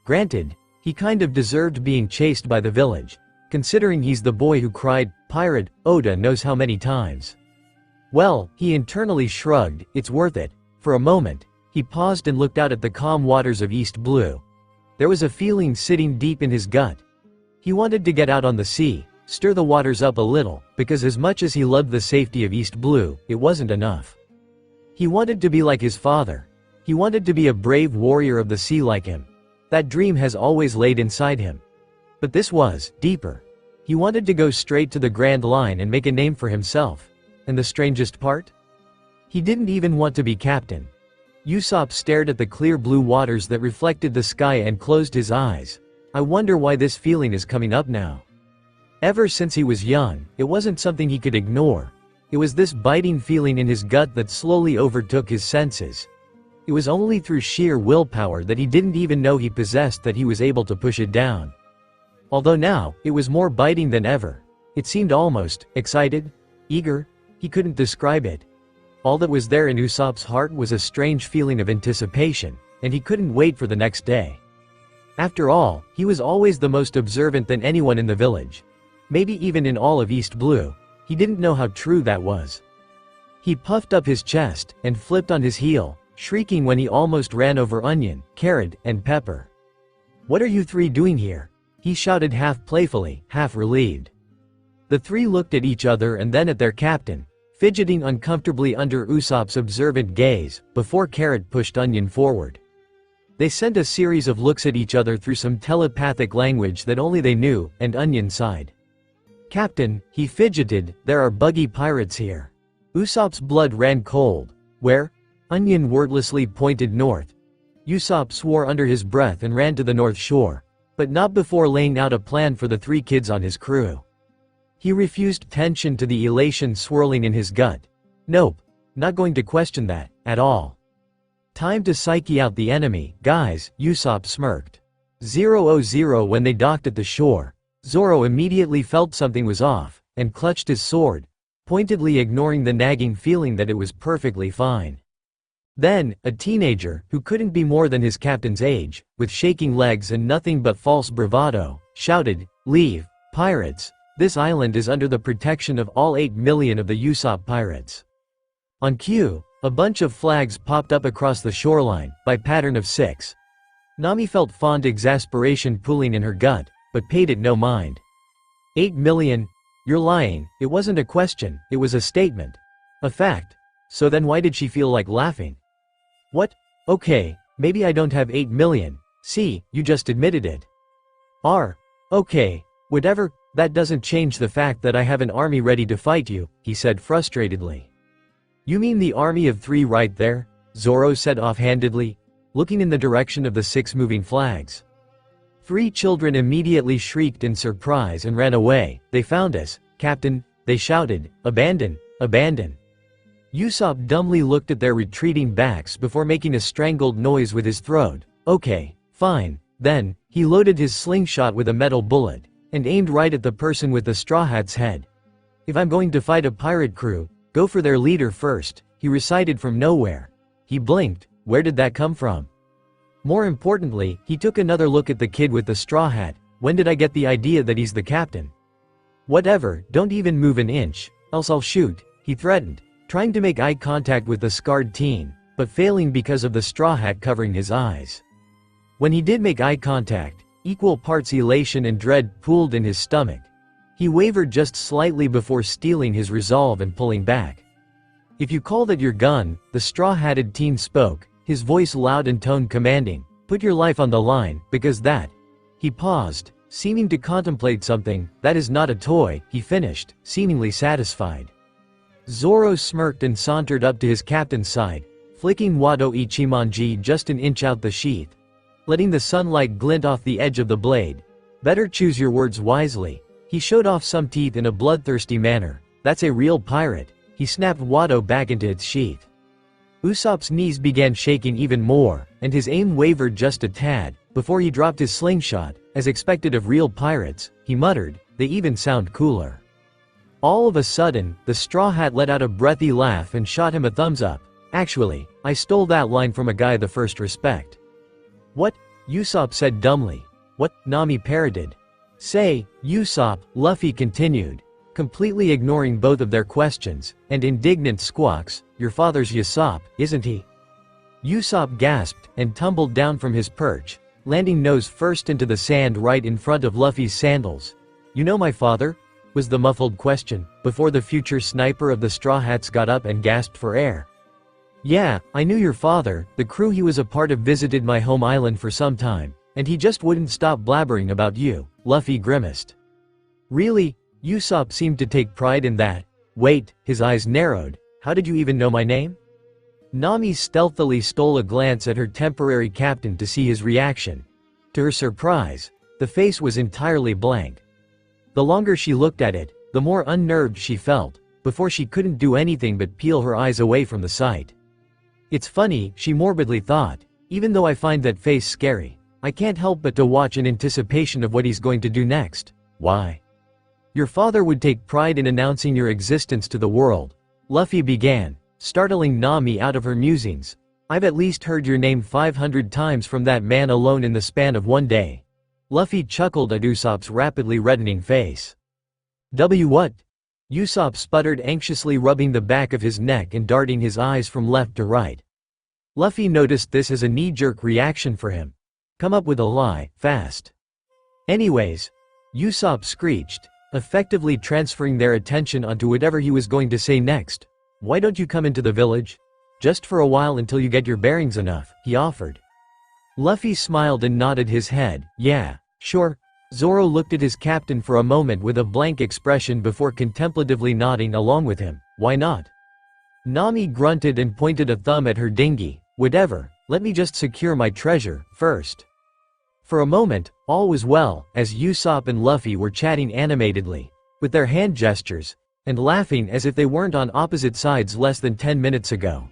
Granted, he kind of deserved being chased by the village, considering he's the boy who cried, "Pirate, Oda knows how many times." Well, he internally shrugged, it's worth it. For a moment, he paused and looked out at the calm waters of East Blue. There was a feeling sitting deep in his gut. He wanted to get out on the sea, stir the waters up a little, because as much as he loved the safety of East Blue, it wasn't enough. He wanted to be like his father. He wanted to be a brave warrior of the sea like him. That dream has always laid inside him. But this was deeper. He wanted to go straight to the Grand Line and make a name for himself. And the strangest part? He didn't even want to be captain. Usopp stared at the clear blue waters that reflected the sky and closed his eyes. I wonder why this feeling is coming up now. Ever since he was young, it wasn't something he could ignore. It was this biting feeling in his gut that slowly overtook his senses. It was only through sheer willpower that he didn't even know he possessed that he was able to push it down. Although now, it was more biting than ever. It seemed almost excited, eager. He couldn't describe it. All that was there in Usopp's heart was a strange feeling of anticipation, and he couldn't wait for the next day. After all, he was always the most observant than anyone in the village. Maybe even in all of East Blue. He didn't know how true that was. He puffed up his chest and flipped on his heel, shrieking when he almost ran over Onion, Carrot, and Pepper. "What are you three doing here?" he shouted half playfully, half relieved. The three looked at each other and then at their captain, fidgeting uncomfortably under Usopp's observant gaze, before Carrot pushed Onion forward. They sent a series of looks at each other through some telepathic language that only they knew, and Onion sighed. "Captain," he fidgeted, "there are buggy pirates here." Usopp's blood ran cold. "Where?" Onion wordlessly pointed north. Usopp swore under his breath and ran to the north shore, but not before laying out a plan for the three kids on his crew. He refused tension to the elation swirling in his gut. Nope, not going to question that, at all. Time to psyche out the enemy, guys, Usopp smirked. 000 when they docked at the shore. Zoro immediately felt something was off, and clutched his sword, pointedly ignoring the nagging feeling that it was perfectly fine. Then, a teenager, who couldn't be more than his captain's age, with shaking legs and nothing but false bravado, shouted, "Leave, pirates! This island is under the protection of all 8 million of the Usopp pirates." On cue, a bunch of flags popped up across the shoreline, by pattern of 6. Nami felt fond exasperation pooling in her gut, but paid it no mind. 8 million? You're lying, it wasn't a question, it was a statement. A fact. So then why did she feel like laughing? What? Okay, maybe I don't have 8 million. See, you just admitted it. Okay, whatever, that doesn't change the fact that I have an army ready to fight you, he said frustratedly. You mean the army of 3 right there? Zoro said offhandedly, looking in the direction of the 6 moving flags. 3 children immediately shrieked in surprise and ran away. "They found us, Captain," they shouted. "Abandon, abandon." Usopp dumbly looked at their retreating backs before making a strangled noise with his throat. Okay, fine. Then, he loaded his slingshot with a metal bullet, and aimed right at the person with the straw hat's head. "If I'm going to fight a pirate crew, go for their leader first," he recited from nowhere. He blinked. Where did that come from? More importantly, he took another look at the kid with the straw hat. When did I get the idea that he's the captain? Whatever, don't even move an inch, else I'll shoot, he threatened, trying to make eye contact with the scarred teen, but failing because of the straw hat covering his eyes. When he did make eye contact, equal parts elation and dread pooled in his stomach. He wavered just slightly before steeling his resolve and pulling back. "If you call that your gun," the straw-hatted teen spoke, his voice loud and tone commanding, "put your life on the line, because that—" He paused, seeming to contemplate something. "That is not a toy," he finished, seemingly satisfied. Zoro smirked and sauntered up to his captain's side, flicking Wado Ichimonji just an inch out the sheath, letting the sunlight glint off the edge of the blade. "Better choose your words wisely." He showed off some teeth in a bloodthirsty manner. "That's a real pirate." He snapped Wado back into its sheath. Usopp's knees began shaking even more, and his aim wavered just a tad, before he dropped his slingshot. As expected of real pirates, he muttered, "They even sound cooler." All of a sudden, the Straw Hat let out a breathy laugh and shot him a thumbs up. "Actually, I stole that line from a guy the first respect." "What?" Usopp said dumbly. "What?" Nami parroted. "Say, Usopp," Luffy continued, completely ignoring both of their questions, and indignant squawks, "your father's Usopp, isn't he?" Usopp gasped, and tumbled down from his perch, landing nose first into the sand right in front of Luffy's sandals. "You know my father?" was the muffled question, before the future sniper of the Straw Hats got up and gasped for air. "Yeah, I knew your father. The crew he was a part of visited my home island for some time, and he just wouldn't stop blabbering about you," Luffy grimaced. "Really?" Usopp seemed to take pride in that. "Wait," his eyes narrowed, "how did you even know my name?" Nami stealthily stole a glance at her temporary captain to see his reaction. To her surprise, the face was entirely blank. The longer she looked at it, the more unnerved she felt, before she couldn't do anything but peel her eyes away from the sight. "It's funny," she morbidly thought, "even though I find that face scary, I can't help but to watch in anticipation of what he's going to do next." "Why?" "Your father would take pride in announcing your existence to the world," Luffy began, startling Nami out of her musings. "I've at least heard your name 500 times from that man alone in the span of one day." Luffy chuckled at Usopp's rapidly reddening face. What?" Usopp sputtered, anxiously rubbing the back of his neck and darting his eyes from left to right. Luffy noticed this as a knee-jerk reaction for him. "Come up with a lie, fast." "Anyways," Usopp screeched, effectively transferring their attention onto whatever he was going to say next. "Why don't you come into the village? Just for a while until you get your bearings enough," he offered. Luffy smiled and nodded his head. "Yeah, sure." Zoro looked at his captain for a moment with a blank expression before contemplatively nodding along with him. "Why not?" Nami grunted and pointed a thumb at her dinghy. "Whatever, let me just secure my treasure first." For a moment, all was well, as Usopp and Luffy were chatting animatedly, with their hand gestures, and laughing as if they weren't on opposite sides less than 10 minutes ago.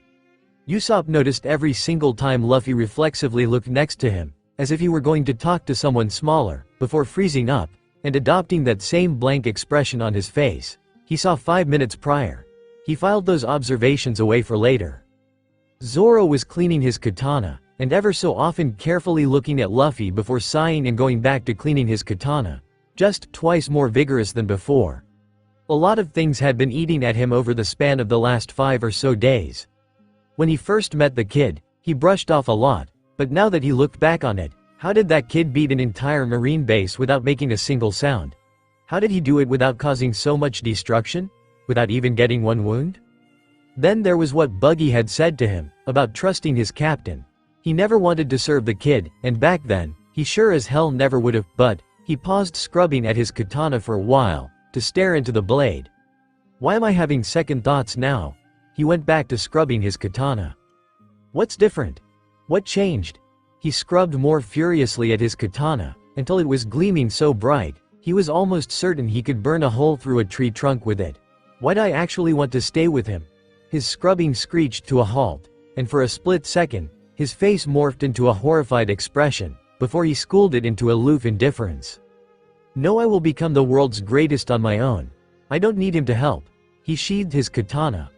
Usopp noticed every single time Luffy reflexively looked next to him, as if he were going to talk to someone smaller, before freezing up, and adopting that same blank expression on his face he saw 5 minutes prior. He filed those observations away for later. Zoro was cleaning his katana, and ever so often carefully looking at Luffy before sighing and going back to cleaning his katana, just twice more vigorous than before. A lot of things had been eating at him over the span of the last 5 or so days. When he first met the kid, he brushed off a lot, but now that he looked back on it, how did that kid beat an entire marine base without making a single sound? How did he do it without causing so much destruction? Without even getting one wound? Then there was what Buggy had said to him, about trusting his captain. He never wanted to serve the kid, and back then, he sure as hell never would have, but, he paused scrubbing at his katana for a while, to stare into the blade. "Why am I having second thoughts now?" He went back to scrubbing his katana. "What's different? What changed?" He scrubbed more furiously at his katana, until it was gleaming so bright, he was almost certain he could burn a hole through a tree trunk with it. Why'd I actually want to stay with him? His scrubbing screeched to a halt, and for a split second, his face morphed into a horrified expression, before he schooled it into aloof indifference. "No, I will become the world's greatest on my own. I don't need him to help." He sheathed his katana,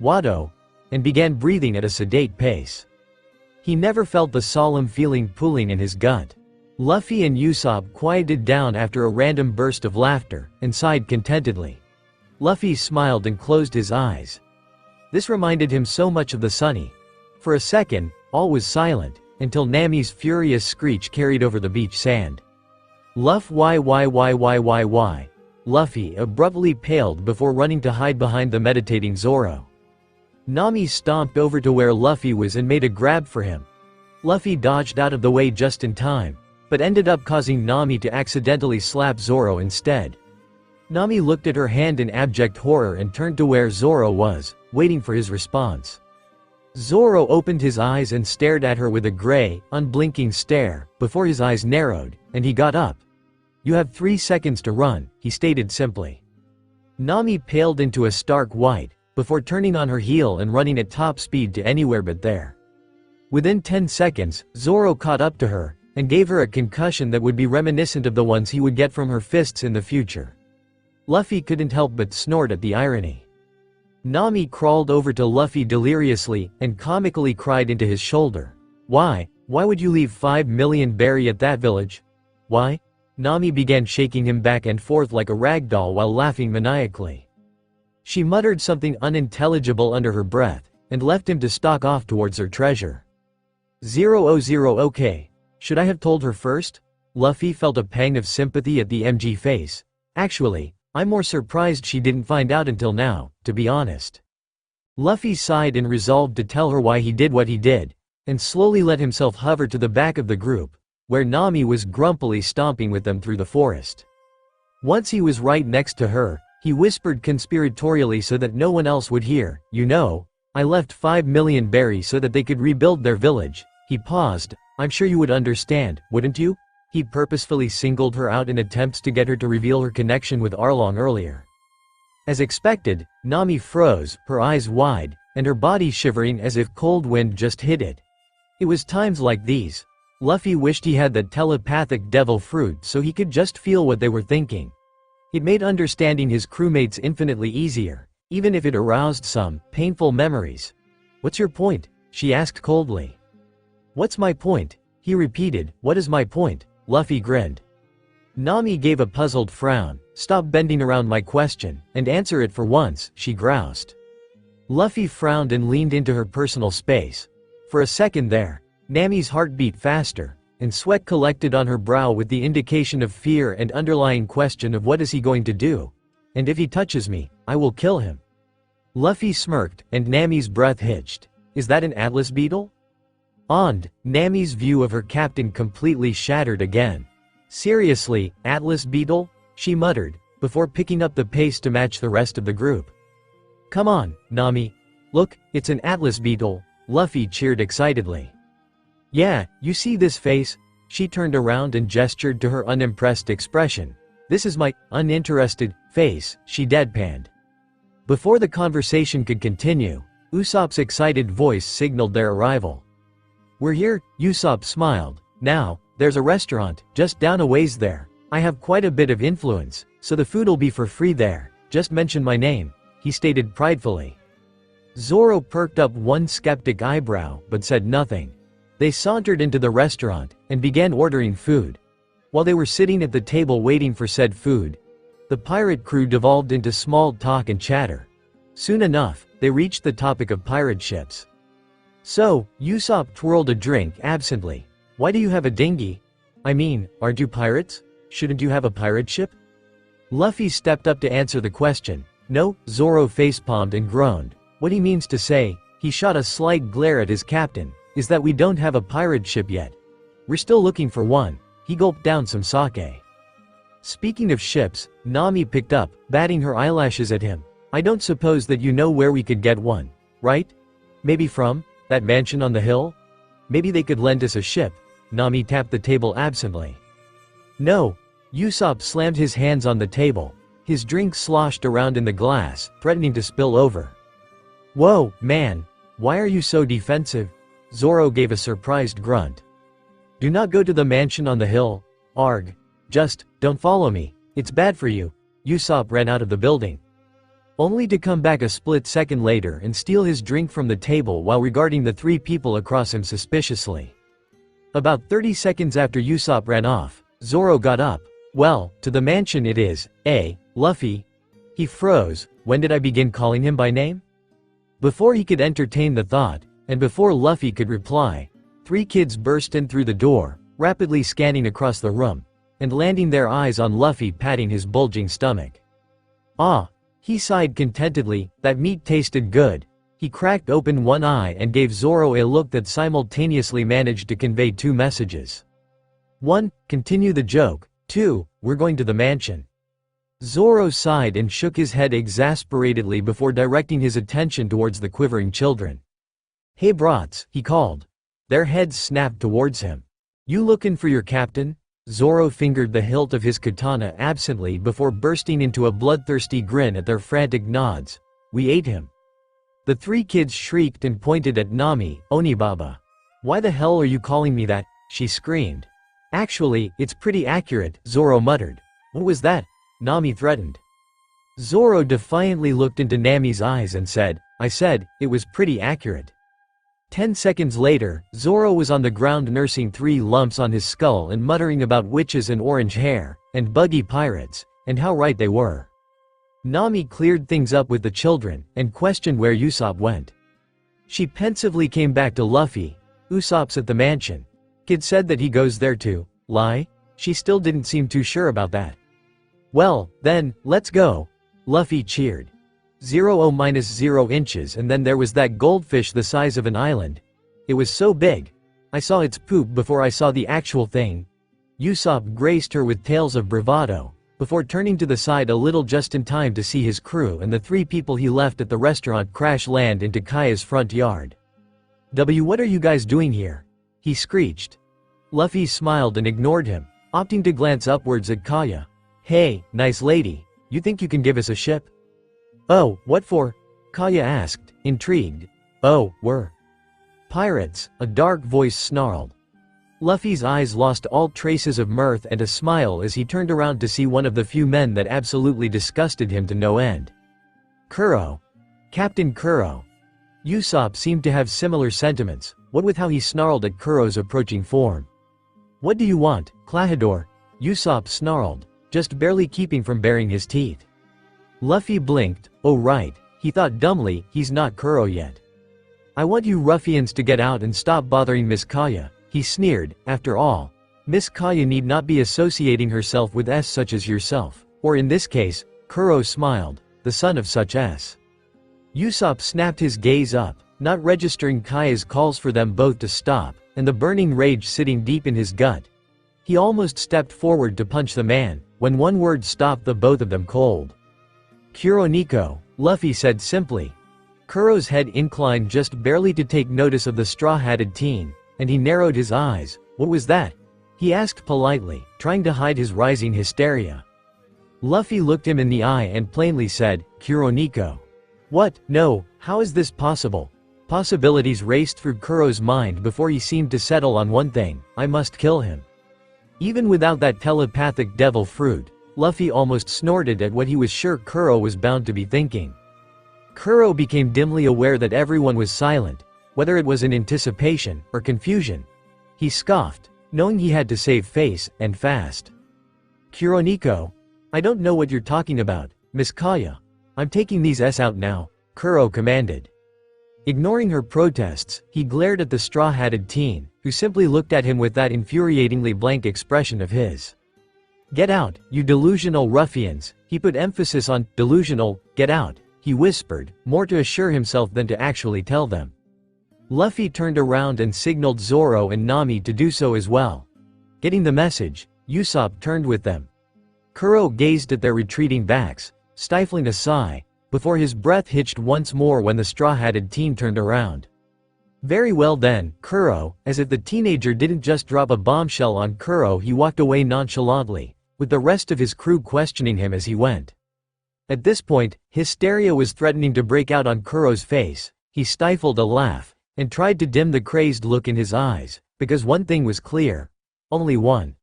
Wado, and began breathing at a sedate pace. He never felt the solemn feeling pooling in his gut. Luffy and Usopp quieted down after a random burst of laughter, and sighed contentedly. Luffy smiled and closed his eyes. This reminded him so much of the Sunny. For a second, all was silent, until Nami's furious screech carried over the beach sand. "Luff, why? Luffy abruptly paled before running to hide behind the meditating Zoro. Nami stomped over to where Luffy was and made a grab for him. Luffy dodged out of the way just in time, but ended up causing Nami to accidentally slap Zoro instead. Nami looked at her hand in abject horror and turned to where Zoro was, waiting for his response. Zoro opened his eyes and stared at her with a gray, unblinking stare, before his eyes narrowed, and he got up. "You have 3 seconds to run," he stated simply. Nami paled into a stark white, before turning on her heel and running at top speed to anywhere but there. Within 10 seconds, Zoro caught up to her, and gave her a concussion that would be reminiscent of the ones he would get from her fists in the future. Luffy couldn't help but snort at the irony. Nami crawled over to Luffy deliriously, and comically cried into his shoulder. Why would you leave 5 million berry at that village? Why? Nami began shaking him back and forth like a rag doll while laughing maniacally. She muttered something unintelligible under her breath, and left him to stalk off towards her treasure. 000 okay. Should I have told her first? Luffy felt a pang of sympathy at the MG face. Actually, I'm more surprised she didn't find out until now, to be honest. Luffy sighed and resolved to tell her why he did what he did, and slowly let himself hover to the back of the group, where Nami was grumpily stomping with them through the forest. Once he was right next to her, he whispered conspiratorially so that no one else would hear, "You know, I left 5 million berries so that they could rebuild their village." He paused. "I'm sure you would understand, wouldn't you?" He purposefully singled her out in attempts to get her to reveal her connection with Arlong earlier. As expected, Nami froze, her eyes wide, and her body shivering as if cold wind just hit it. It was times like these. Luffy wished he had the telepathic devil fruit so he could just feel what they were thinking. It made understanding his crewmates infinitely easier, even if it aroused some painful memories. "What's your point?" she asked coldly. "What's my point?" he repeated. "What is my point?" Luffy grinned. Nami gave a puzzled frown. "Stop bending around my question, and answer it for once," she groused. Luffy frowned and leaned into her personal space. For a second there, Nami's heart beat faster, and sweat collected on her brow with the indication of fear and underlying question of what is he going to do? "And if he touches me, I will kill him." Luffy smirked, and Nami's breath hitched. "Is that an atlas beetle?" Nami's view of her captain completely shattered again. "Seriously, atlas beetle?" she muttered, before picking up the pace to match the rest of the group. "Come on, Nami. Look, it's an atlas beetle," Luffy cheered excitedly. "Yeah, you see this face?" She turned around and gestured to her unimpressed expression. "This is my uninterested face," she deadpanned. Before the conversation could continue, Usopp's excited voice signaled their arrival. "We're here," Usopp smiled. "Now, there's a restaurant just down a ways there. I have quite a bit of influence, so the food'll be for free there. Just mention my name," he stated pridefully. Zoro perked up one skeptic eyebrow, but said nothing. They sauntered into the restaurant, and began ordering food. While they were sitting at the table waiting for said food, the pirate crew devolved into small talk and chatter. Soon enough, they reached the topic of pirate ships. "So," Usopp twirled a drink absently. "Why do you have a dinghy? I mean, aren't you pirates? Shouldn't you have a pirate ship?" Luffy stepped up to answer the question. "No," Zoro facepalmed and groaned. What he means to say, he shot a slight glare at his captain, is that we don't have a pirate ship yet. We're still looking for one. He gulped down some sake. Speaking of ships, Nami picked up, batting her eyelashes at him. "I don't suppose that you know where we could get one, right? Maybe from that mansion on the hill? Maybe they could lend us a ship." Nami tapped the table absently. "No." Usopp slammed his hands on the table. His drink sloshed around in the glass, threatening to spill over. "Whoa, man. Why are you so defensive?" Zoro gave a surprised grunt. "Do not go to the mansion on the hill. Arg. Just, don't follow me. It's bad for you." Usopp ran out of the building, only to come back a split second later and steal his drink from the table while regarding the 3 people across him suspiciously. About 30 seconds after Usopp ran off, Zoro got up. "Well, to the mansion it is, eh, Luffy?" He froze. When did I begin calling him by name? Before he could entertain the thought, and before Luffy could reply, 3 kids burst in through the door, rapidly scanning across the room. and landing their eyes on Luffy patting his bulging stomach. Ah! He sighed contentedly, that meat tasted good. He cracked open one eye and gave Zoro a look that simultaneously managed to convey two messages. 1. Continue the joke. 2. We're going to the mansion. Zoro sighed and shook his head exasperatedly before directing his attention towards the quivering children. Hey brats, he called. Their heads snapped towards him. You lookin' for your captain? Zoro fingered the hilt of his katana absently before bursting into a bloodthirsty grin at their frantic nods. We ate him. The three kids shrieked and pointed at Nami, Onibaba. Why the hell are you calling me that? She screamed. Actually, it's pretty accurate, Zoro muttered. What was that? Nami threatened. Zoro defiantly looked into Nami's eyes and said, I said, it was pretty accurate. 10 seconds later, Zoro was on the ground nursing 3 lumps on his skull and muttering about witches and orange hair, and buggy pirates, and how right they were. Nami cleared things up with the children, and questioned where Usopp went. She pensively came back to Luffy. Usopp's at the mansion. Kid said that he goes there too. Lie? She still didn't seem too sure about that. Well, then, let's go. Luffy cheered. 0-0 inches, and then there was that goldfish the size of an island. It was so big. I saw its poop before I saw the actual thing. Usopp graced her with tales of bravado, before turning to the side a little just in time to see his crew and the 3 people he left at the restaurant crash land into Kaya's front yard. What are you guys doing here? He screeched. Luffy smiled and ignored him, opting to glance upwards at Kaya. Hey, nice lady, you think you can give us a ship? Oh, what for? Kaya asked, intrigued. Oh, we're pirates, a dark voice snarled. Luffy's eyes lost all traces of mirth and a smile as he turned around to see one of the few men that absolutely disgusted him to no end. Kuro. Captain Kuro. Usopp seemed to have similar sentiments, what with how he snarled at Kuro's approaching form. What do you want, Klahadore? Usopp snarled, just barely keeping from baring his teeth. Luffy blinked. Oh right, he thought dumbly, he's not Kuro yet. I want you ruffians to get out and stop bothering Miss Kaya, he sneered. After all, Miss Kaya need not be associating herself with S such as yourself, or in this case, Kuro smiled, the son of such S. Usopp snapped his gaze up, not registering Kaya's calls for them both to stop, and the burning rage sitting deep in his gut. He almost stepped forward to punch the man, when one word stopped the both of them cold. Kuroniko, Luffy said simply. Kuro's head inclined just barely to take notice of the straw-hatted teen, and he narrowed his eyes. What was that? He asked politely, trying to hide his rising hysteria. Luffy looked him in the eye and plainly said, Kuroniko. What? No, how is this possible? Possibilities raced through Kuro's mind before he seemed to settle on one thing: I must kill him. Even without that telepathic devil fruit, Luffy almost snorted at what he was sure Kuro was bound to be thinking. Kuro became dimly aware that everyone was silent, whether it was in anticipation or confusion. He scoffed, knowing he had to save face, and fast. Kuroniko? I don't know what you're talking about, Miss Kaya. I'm taking these S out now, Kuro commanded. Ignoring her protests, he glared at the straw-hatted teen, who simply looked at him with that infuriatingly blank expression of his. Get out, you delusional ruffians, he put emphasis on delusional, get out, he whispered, more to assure himself than to actually tell them. Luffy turned around and signaled Zoro and Nami to do so as well. Getting the message, Usopp turned with them. Kuro gazed at their retreating backs, stifling a sigh, before his breath hitched once more when the straw-hatted teen turned around. Very well then, Kuro, as if the teenager didn't just drop a bombshell on Kuro, he walked away nonchalantly, with the rest of his crew questioning him as he went. At this point, hysteria was threatening to break out on Kuro's face. He stifled a laugh, and tried to dim the crazed look in his eyes, because one thing was clear. Only one.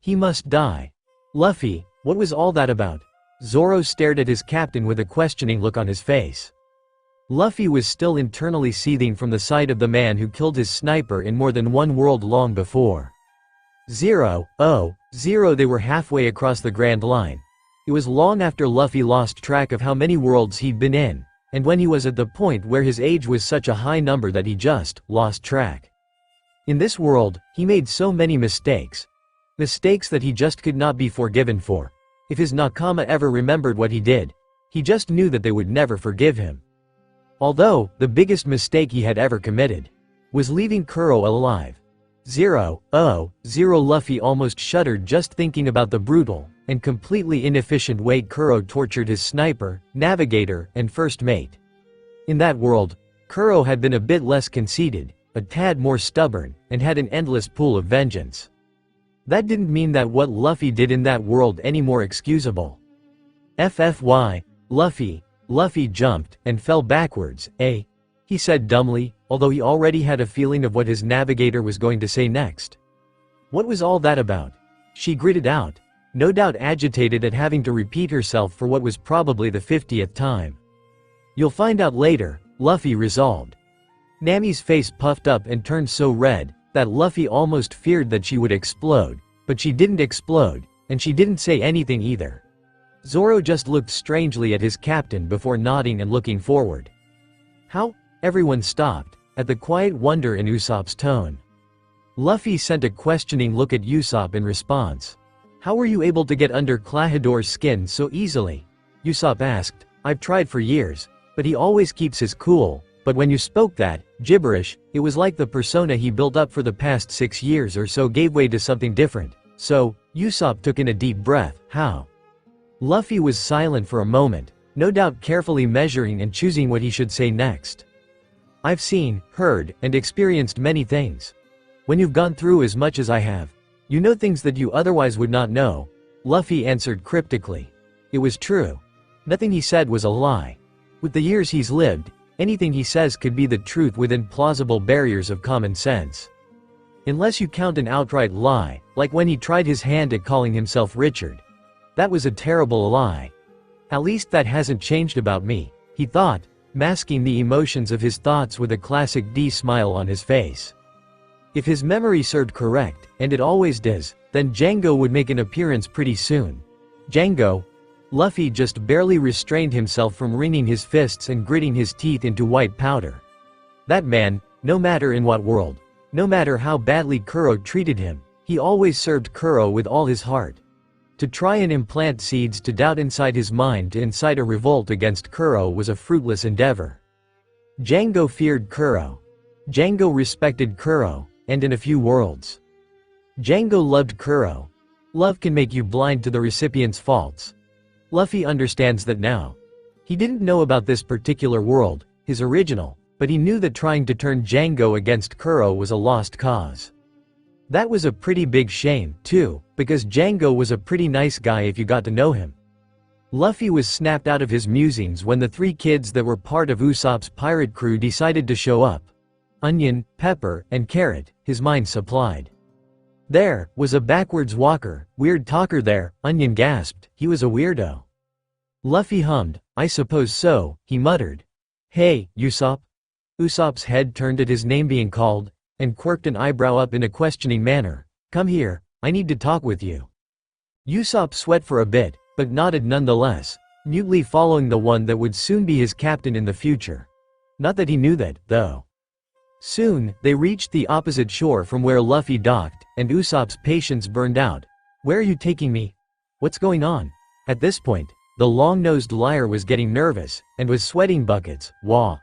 He must die. Luffy, what was all that about? Zoro stared at his captain with a questioning look on his face. Luffy was still internally seething from the sight of the man who killed his sniper in more than one world long before. 0-0, they were halfway across the Grand Line. It was long after Luffy lost track of how many worlds he'd been in, and when he was at the point where his age was such a high number that he just lost track. In this world, he made so many mistakes. Mistakes that he just could not be forgiven for. If his nakama ever remembered what he did, he just knew that they would never forgive him. Although, the biggest mistake he had ever committed was leaving Kuro alive. 0, Luffy almost shuddered just thinking about the brutal and completely inefficient way Kuro tortured his sniper, navigator, and first mate. In that world, Kuro had been a bit less conceited, a tad more stubborn, and had an endless pool of vengeance. That didn't mean that what Luffy did in that world any more excusable. Luffy jumped and fell backwards, he said dumbly, although he already had a feeling of what his navigator was going to say next. What was all that about? She gritted out, no doubt agitated at having to repeat herself for what was probably the 50th time. You'll find out later, Luffy resolved. Nami's face puffed up and turned so red that Luffy almost feared that she would explode, but she didn't explode, and she didn't say anything either. Zoro just looked strangely at his captain before nodding and looking forward. How? Everyone stopped, at the quiet wonder in Usopp's tone. Luffy sent a questioning look at Usopp in response. How were you able to get under Klahador's skin so easily? Usopp asked. I've tried for years, but he always keeps his cool. But when you spoke that gibberish, it was like the persona he built up for the past 6 years or so gave way to something different. So, Usopp took in a deep breath. How? Luffy was silent for a moment, no doubt carefully measuring and choosing what he should say next. I've seen, heard, and experienced many things. When you've gone through as much as I have, you know things that you otherwise would not know, Luffy answered cryptically. It was true. Nothing he said was a lie. With the years he's lived, anything he says could be the truth within plausible barriers of common sense. Unless you count an outright lie, like when he tried his hand at calling himself Richard. That was a terrible lie. At least that hasn't changed about me, he thought, masking the emotions of his thoughts with a classic D smile on his face. If his memory served correct, and it always does, then Django would make an appearance pretty soon. Django? Luffy just barely restrained himself from wringing his fists and gritting his teeth into white powder. That man, no matter in what world, no matter how badly Kuro treated him, he always served Kuro with all his heart. To try and implant seeds to doubt inside his mind to incite a revolt against Kuro was a fruitless endeavor. Django feared Kuro. Django respected Kuro, and in a few worlds. Django loved Kuro. Love can make you blind to the recipient's faults. Luffy understands that now. He didn't know about this particular world, his original, but he knew that trying to turn Django against Kuro was a lost cause. That was a pretty big shame, too, because Django was a pretty nice guy if you got to know him. Luffy was snapped out of his musings when the 3 kids that were part of Usopp's pirate crew decided to show up. Onion, Pepper, and Carrot, his mind supplied. There was a backwards walker, weird talker there, Onion gasped, he was a weirdo. Luffy hummed, I suppose so, he muttered. Hey, Usopp? Usopp's head turned at his name being called, and quirked an eyebrow up in a questioning manner. Come here, I need to talk with you. Usopp sweat for a bit, but nodded nonetheless, mutely following the one that would soon be his captain in the future. Not that he knew that, though. Soon, they reached the opposite shore from where Luffy docked, and Usopp's patience burned out. Where are you taking me? What's going on? At this point, the long-nosed liar was getting nervous, and was sweating buckets. Wah.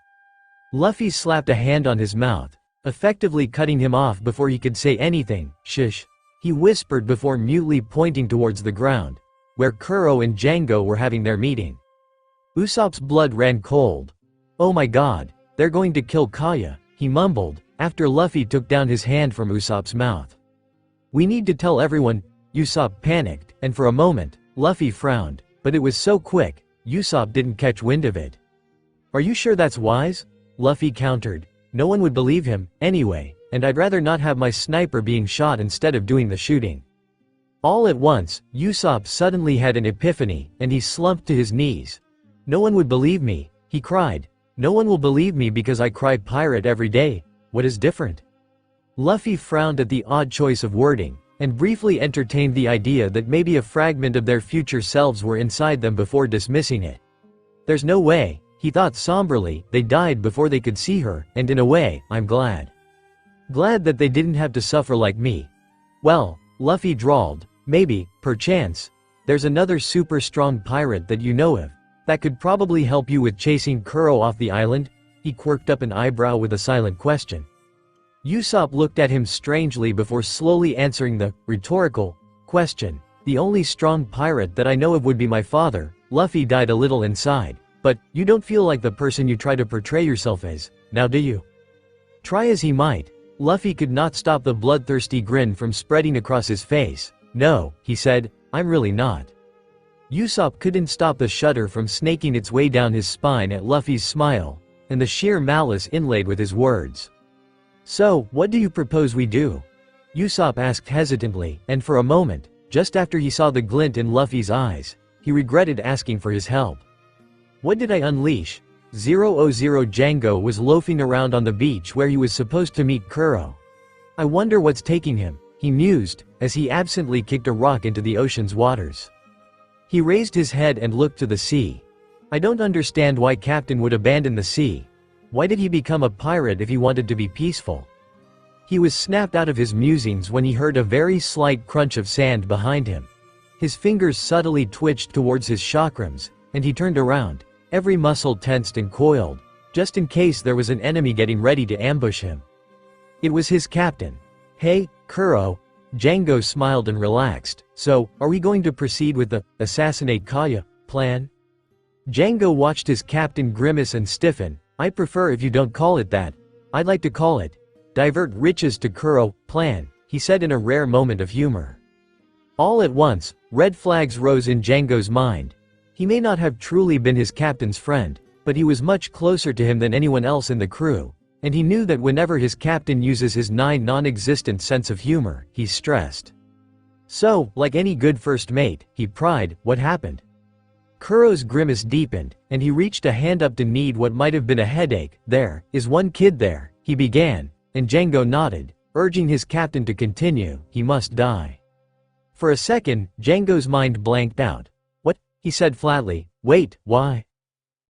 Luffy slapped a hand on his mouth, effectively cutting him off before he could say anything. Shush. He whispered before mutely pointing towards the ground, where Kuro and Django were having their meeting. Usopp's blood ran cold. Oh my god, they're going to kill Kaya, he mumbled, after Luffy took down his hand from Usopp's mouth. We need to tell everyone. Usopp panicked, and for a moment, Luffy frowned, but it was so quick, Usopp didn't catch wind of it. Are you sure that's wise? Luffy countered. No one would believe him, anyway, and I'd rather not have my sniper being shot instead of doing the shooting. All at once, Usopp suddenly had an epiphany, and he slumped to his knees. No one would believe me, he cried. No one will believe me because I cry pirate every day. What is different? Luffy frowned at the odd choice of wording, and briefly entertained the idea that maybe a fragment of their future selves were inside them before dismissing it. There's no way, he thought somberly, they died before they could see her, and in a way, I'm glad. Glad that they didn't have to suffer like me. Well, Luffy drawled, maybe, perchance. There's another super strong pirate that you know of, that could probably help you with chasing Kuro off the island? He quirked up an eyebrow with a silent question. Usopp looked at him strangely before slowly answering the rhetorical question. The only strong pirate that I know of would be my father. Luffy died a little inside. But, you don't feel like the person you try to portray yourself as, now do you? Try as he might, Luffy could not stop the bloodthirsty grin from spreading across his face. No, he said, I'm really not. Usopp couldn't stop the shudder from snaking its way down his spine at Luffy's smile, and the sheer malice inlaid with his words. So, what do you propose we do? Usopp asked hesitantly, and for a moment, just after he saw the glint in Luffy's eyes, he regretted asking for his help. What did I unleash? 000 Django was loafing around on the beach where he was supposed to meet Kuro. I wonder what's taking him, he mused, as he absently kicked a rock into the ocean's waters. He raised his head and looked to the sea. I don't understand why Captain would abandon the sea. Why did he become a pirate if he wanted to be peaceful? He was snapped out of his musings when he heard a very slight crunch of sand behind him. His fingers subtly twitched towards his chakrams, and he turned around, every muscle tensed and coiled, just in case there was an enemy getting ready to ambush him. It was his captain. Hey, Kuro. Django smiled and relaxed. So, are we going to proceed with the assassinate Kaya plan? Django watched his captain grimace and stiffen. I prefer if you don't call it that. I'd like to call it divert riches to Kuro plan, he said in a rare moment of humor. All at once, red flags rose in Django's mind. He may not have truly been his captain's friend, but he was much closer to him than anyone else in the crew, and he knew that whenever his captain uses his non-existent sense of humor, he's stressed. So, like any good first mate, he pried, what happened? Kuro's grimace deepened, and he reached a hand up to knead what might have been a headache. There, is one kid there, he began, and Django nodded, urging his captain to continue, he must die. For a second, Django's mind blanked out. What? He said flatly, wait, why?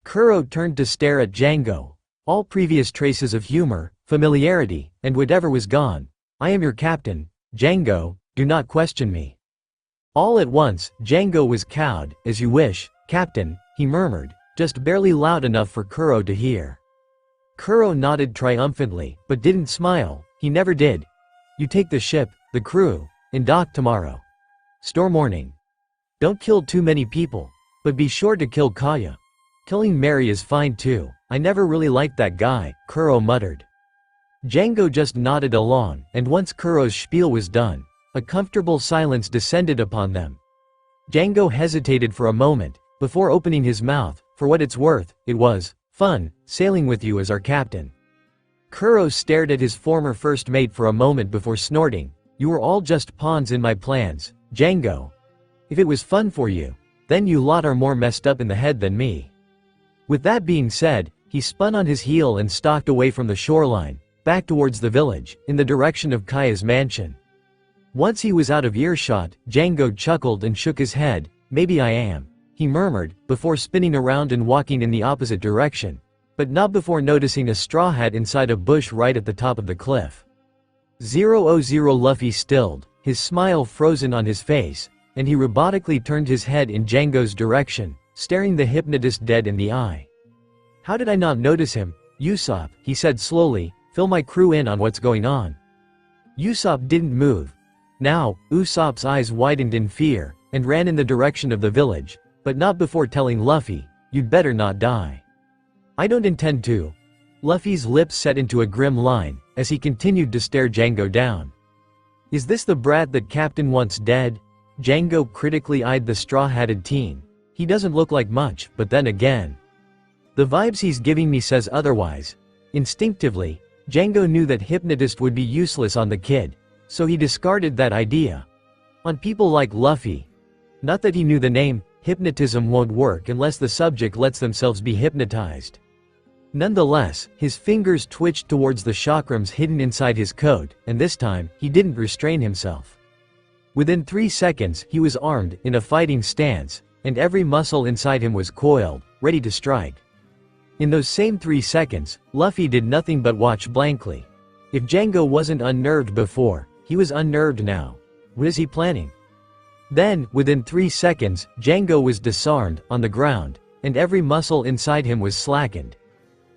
Kuro turned to stare at Django. All previous traces of humor, familiarity, and whatever was gone. I am your captain, Django, do not question me. All at once, Django was cowed. As you wish, captain, he murmured, just barely loud enough for Kuro to hear. Kuro nodded triumphantly, but didn't smile. He never did. You take the ship, the crew, and dock tomorrow. Storm warning. Don't kill too many people, but be sure to kill Kaya. Killing Mary is fine too. I never really liked that guy, Kuro muttered. Django just nodded along, and once Kuro's spiel was done, a comfortable silence descended upon them. Django hesitated for a moment, before opening his mouth. For what it's worth, it was fun sailing with you as our captain. Kuro stared at his former first mate for a moment before snorting. You were all just pawns in my plans, Django. If it was fun for you, then you lot are more messed up in the head than me. With that being said, he spun on his heel and stalked away from the shoreline, back towards the village, in the direction of Kaya's mansion. Once he was out of earshot, Django chuckled and shook his head. Maybe I am, he murmured, before spinning around and walking in the opposite direction, but not before noticing a straw hat inside a bush right at the top of the cliff. 000 Luffy stilled, his smile frozen on his face, and he robotically turned his head in Django's direction, staring the hypnotist dead in the eye. How did I not notice him? Usopp, he said slowly, fill my crew in on what's going on. Usopp didn't move. Now, Usopp's eyes widened in fear, and ran in the direction of the village, but not before telling Luffy, you'd better not die. I don't intend to. Luffy's lips set into a grim line, as he continued to stare Django down. Is this the brat that Captain wants dead? Django critically eyed the straw-hatted teen. He doesn't look like much, but then again. The vibes he's giving me says otherwise. Instinctively, Django knew that hypnotist would be useless on the kid, so he discarded that idea. On people like Luffy. Not that he knew the name, hypnotism won't work unless the subject lets themselves be hypnotized. Nonetheless, his fingers twitched towards the chakrams hidden inside his coat, and this time, he didn't restrain himself. Within 3 seconds, he was armed, in a fighting stance, and every muscle inside him was coiled, ready to strike. In those same 3 seconds, Luffy did nothing but watch blankly. If Django wasn't unnerved before, he was unnerved now. What is he planning? Then, within 3 seconds, Django was disarmed, on the ground, and every muscle inside him was slackened.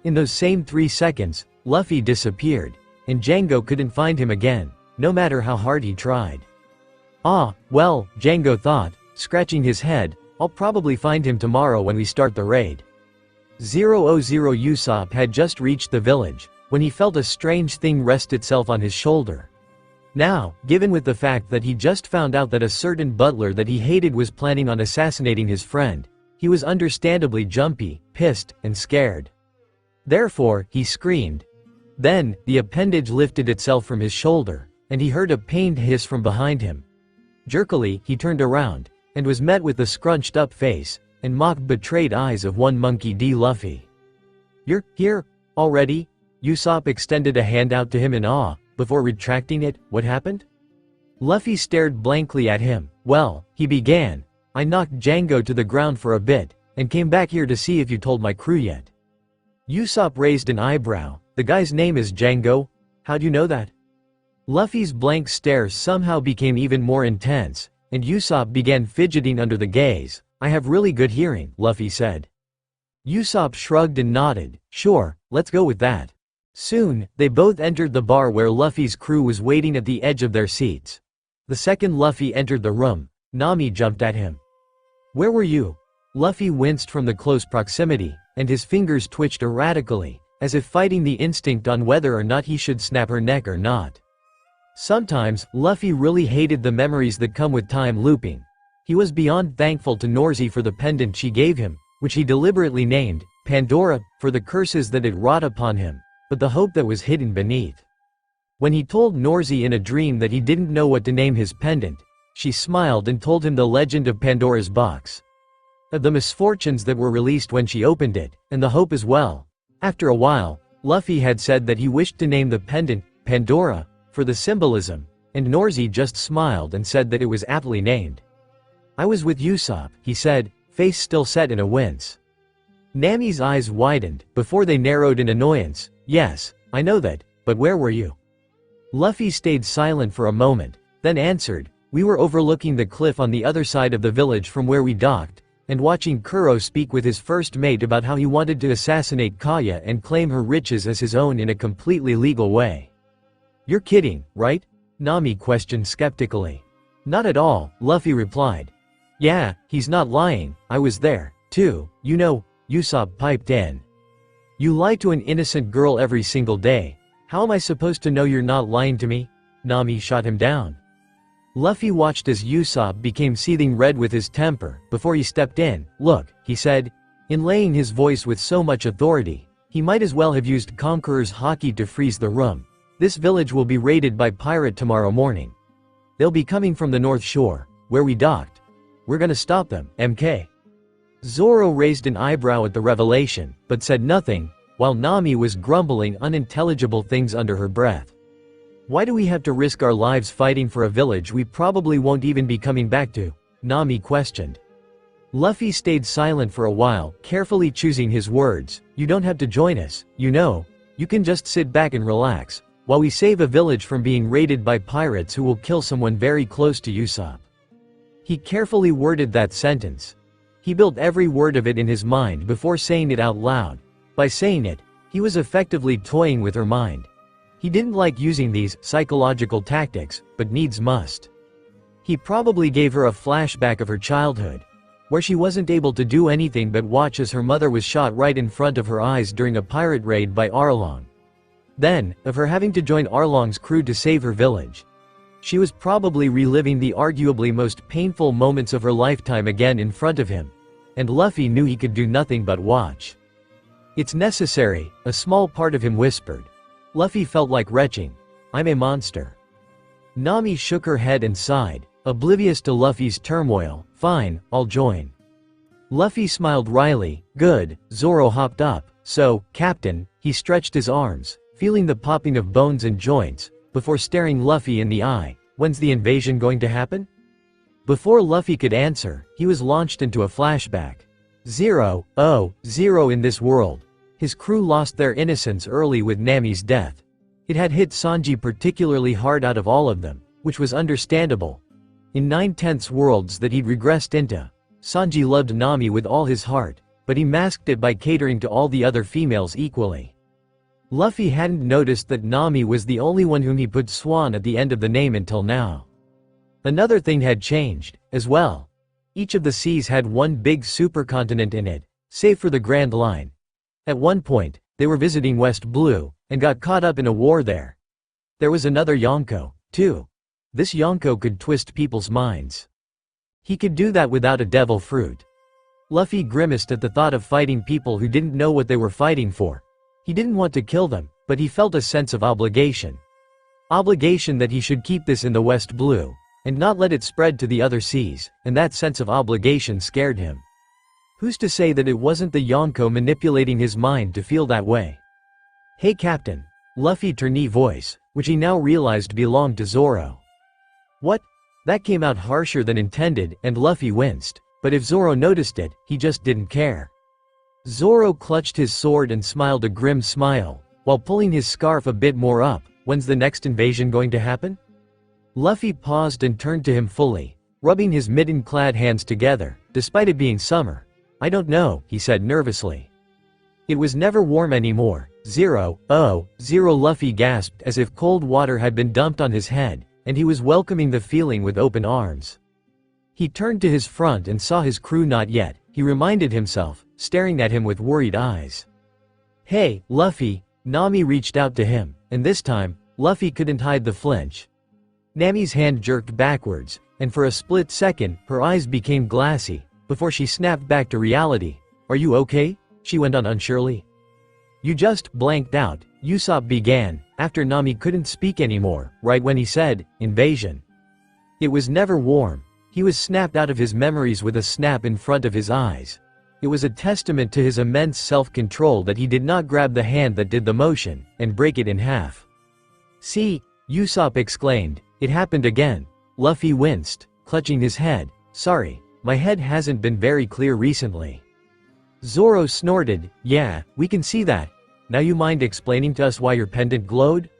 In those same 3 seconds, Luffy disappeared, and Django couldn't find him again, no matter how hard he tried. Ah, well, Django thought, scratching his head, I'll probably find him tomorrow when we start the raid. 000 Usopp had just reached the village, when he felt a strange thing rest itself on his shoulder. Now, given with the fact that he just found out that a certain butler that he hated was planning on assassinating his friend, he was understandably jumpy, pissed, and scared. Therefore, he screamed. Then, the appendage lifted itself from his shoulder, and he heard a pained hiss from behind him. Jerkily, he turned around, and was met with the scrunched-up face, and mock betrayed eyes of one Monkey D. Luffy. "You're here? Already?" Usopp extended a hand out to him in awe, before retracting it. "What happened?" Luffy stared blankly at him. "Well," he began, "I knocked Django to the ground for a bit, and came back here to see if you told my crew yet." Usopp raised an eyebrow. "The guy's name is Django? How'd you know that?" Luffy's blank stare somehow became even more intense, and Usopp began fidgeting under the gaze. "I have really good hearing," Luffy said. Usopp shrugged and nodded. "Sure, let's go with that." Soon, they both entered the bar where Luffy's crew was waiting at the edge of their seats. The second Luffy entered the room, Nami jumped at him. "Where were you?" Luffy winced from the close proximity, and his fingers twitched erratically, as if fighting the instinct on whether or not he should snap her neck or not. Sometimes, Luffy really hated the memories that come with time looping. He was beyond thankful to NorZi for the pendant she gave him, which he deliberately named Pandora, for the curses that it wrought upon him, but the hope that was hidden beneath. When he told NorZi in a dream that he didn't know what to name his pendant, she smiled and told him the legend of Pandora's box. Of the misfortunes that were released when she opened it, and the hope as well. After a while, Luffy had said that he wished to name the pendant Pandora, for the symbolism, and NorZi just smiled and said that it was aptly named. "I was with Usopp," he said, face still set in a wince. Nami's eyes widened, before they narrowed in annoyance. "Yes, I know that, but where were you?" Luffy stayed silent for a moment, then answered, "We were overlooking the cliff on the other side of the village from where we docked, and watching Kuro speak with his first mate about how he wanted to assassinate Kaya and claim her riches as his own in a completely legal way." "You're kidding, right?" Nami questioned skeptically. "Not at all," Luffy replied. "Yeah, he's not lying, I was there, too, you know," Usopp piped in. "You lie to an innocent girl every single day. How am I supposed to know you're not lying to me?" Nami shot him down. Luffy watched as Usopp became seething red with his temper, before he stepped in. "Look," he said, inlaying his voice with so much authority, he might as well have used Conqueror's Haki to freeze the room. "This village will be raided by pirate tomorrow morning. They'll be coming from the North Shore, where we docked. We're gonna stop them, MK." Zoro raised an eyebrow at the revelation, but said nothing, while Nami was grumbling unintelligible things under her breath. "Why do we have to risk our lives fighting for a village we probably won't even be coming back to?" Nami questioned. Luffy stayed silent for a while, carefully choosing his words. "You don't have to join us, you know. You can just sit back and relax, while we save a village from being raided by pirates who will kill someone very close to Usopp." He carefully worded that sentence. He built every word of it in his mind before saying it out loud. By saying it, he was effectively toying with her mind. He didn't like using these psychological tactics, but needs must. He probably gave her a flashback of her childhood, where she wasn't able to do anything but watch as her mother was shot right in front of her eyes during a pirate raid by Arlong. Then, of her having to join Arlong's crew to save her village. She was probably reliving the arguably most painful moments of her lifetime again in front of him. And Luffy knew he could do nothing but watch. "It's necessary," a small part of him whispered. Luffy felt like retching. "I'm a monster." Nami shook her head and sighed, oblivious to Luffy's turmoil. "Fine, I'll join." Luffy smiled wryly. "Good." Zoro hopped up. "So, Captain," he stretched his arms, feeling the popping of bones and joints, before staring Luffy in the eye. "When's the invasion going to happen?" Before Luffy could answer, he was launched into a flashback. 0 in this world. His crew lost their innocence early with Nami's death. It had hit Sanji particularly hard out of all of them, which was understandable, In 9/10 worlds that he'd regressed into, Sanji loved Nami with all his heart, but he masked it by catering to all the other females equally. Luffy hadn't noticed that Nami was the only one whom he put Swan at the end of the name until now. Another thing had changed, as well. Each of the seas had one big supercontinent in it, save for the Grand Line. At one point, they were visiting West Blue, and got caught up in a war there. There was another Yonko, too. This Yonko could twist people's minds. He could do that without a devil fruit. Luffy grimaced at the thought of fighting people who didn't know what they were fighting for. He didn't want to kill them, but he felt a sense of obligation. Obligation that he should keep this in the West Blue, and not let it spread to the other seas, and that sense of obligation scared him. Who's to say that it wasn't the Yonko manipulating his mind to feel that way? "Hey Captain." Luffy turned voice, which he now realized belonged to Zoro. "What?" That came out harsher than intended, and Luffy winced, but if Zoro noticed it, he just didn't care. Zoro clutched his sword and smiled a grim smile, while pulling his scarf a bit more up. "When's the next invasion going to happen?" Luffy paused and turned to him fully, rubbing his mitten-clad hands together, despite it being summer. "I don't know," he said nervously. It was never warm anymore. Zero, Luffy gasped as if cold water had been dumped on his head, and he was welcoming the feeling with open arms. He turned to his front and saw his crew not yet, he reminded himself, staring at him with worried eyes. "Hey, Luffy." Nami reached out to him, and this time, Luffy couldn't hide the flinch. Nami's hand jerked backwards, and for a split second, her eyes became glassy, before she snapped back to reality. "Are you okay?" she went on unsurely. "You just blanked out," Usopp began, after Nami couldn't speak anymore, right when he said, "invasion." It was never warm. He was snapped out of his memories with a snap in front of his eyes. It was a testament to his immense self-control that he did not grab the hand that did the motion, and break it in half. "See," Usopp exclaimed, "it happened again." Luffy winced, clutching his head. "Sorry, my head hasn't been very clear recently." Zoro snorted, "Yeah, we can see that. Now you mind explaining to us why your pendant glowed?"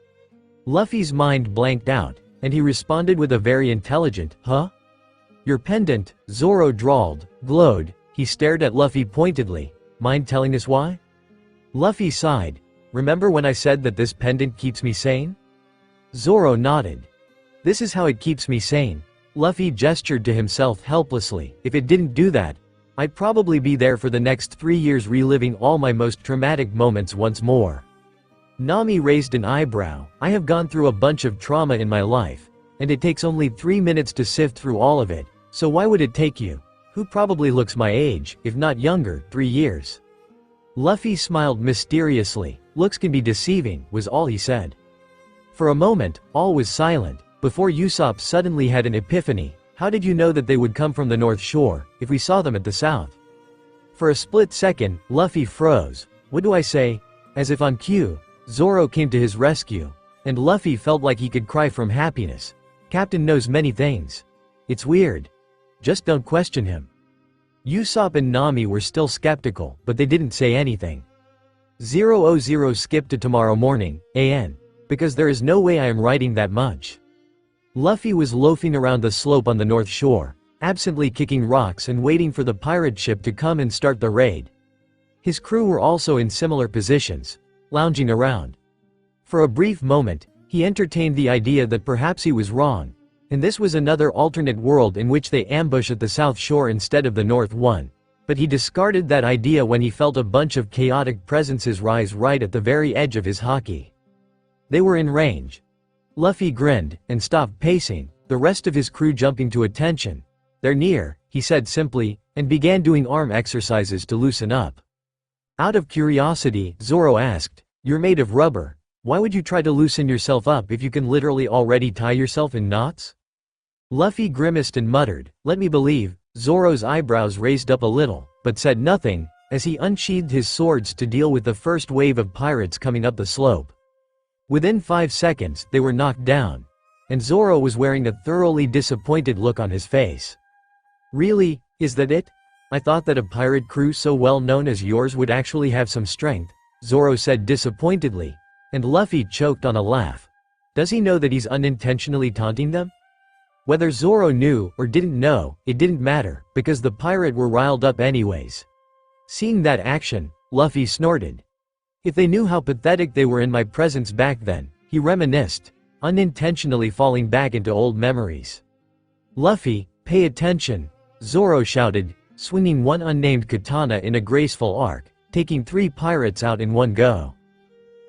Luffy's mind blanked out, and he responded with a very intelligent, "Huh?" "Your pendant," Zoro drawled, "glowed." He stared at Luffy pointedly. "Mind telling us why?" Luffy sighed. "Remember when I said that this pendant keeps me sane?" Zoro nodded. "This is how it keeps me sane." Luffy gestured to himself helplessly. "If it didn't do that, I'd probably be there for the next 3 years reliving all my most traumatic moments once more." Nami raised an eyebrow. "I have gone through a bunch of trauma in my life, and it takes only 3 minutes to sift through all of it, so why would it take you, who probably looks my age, if not younger, 3 years? Luffy smiled mysteriously. "Looks can be deceiving," was all he said. For a moment, all was silent, before Usopp suddenly had an epiphany. "How did you know that they would come from the North Shore, if we saw them at the South?" For a split second, Luffy froze. "What do I say?" As if on cue, Zoro came to his rescue, and Luffy felt like he could cry from happiness. "Captain knows many things. It's weird. Just don't question him." Usopp and Nami were still skeptical, but they didn't say anything. 000 skip to tomorrow morning, AN. Because there is no way I am writing that much. Luffy was loafing around the slope on the North Shore, absently kicking rocks and waiting for the pirate ship to come and start the raid. His crew were also in similar positions, lounging around. For a brief moment, he entertained the idea that perhaps he was wrong, and this was another alternate world in which they ambush at the South Shore instead of the North one. But he discarded that idea when he felt a bunch of chaotic presences rise right at the very edge of his haki. They were in range. Luffy grinned, and stopped pacing, the rest of his crew jumping to attention. "They're near," he said simply, and began doing arm exercises to loosen up. Out of curiosity, Zoro asked, "You're made of rubber. Why would you try to loosen yourself up if you can literally already tie yourself in knots?" Luffy grimaced and muttered, "Let me believe." Zoro's eyebrows raised up a little, but said nothing, as he unsheathed his swords to deal with the first wave of pirates coming up the slope. Within 5 seconds, they were knocked down, and Zoro was wearing a thoroughly disappointed look on his face. "Really? Is that it? I thought that a pirate crew so well known as yours would actually have some strength," Zoro said disappointedly, and Luffy choked on a laugh. Does he know that he's unintentionally taunting them? Whether Zoro knew or didn't know, it didn't matter, because the pirate were riled up anyways. Seeing that action, Luffy snorted. If they knew how pathetic they were in my presence back then, he reminisced, unintentionally falling back into old memories. Luffy, pay attention, Zoro shouted, swinging one unnamed katana in a graceful arc, taking 3 pirates out in one go.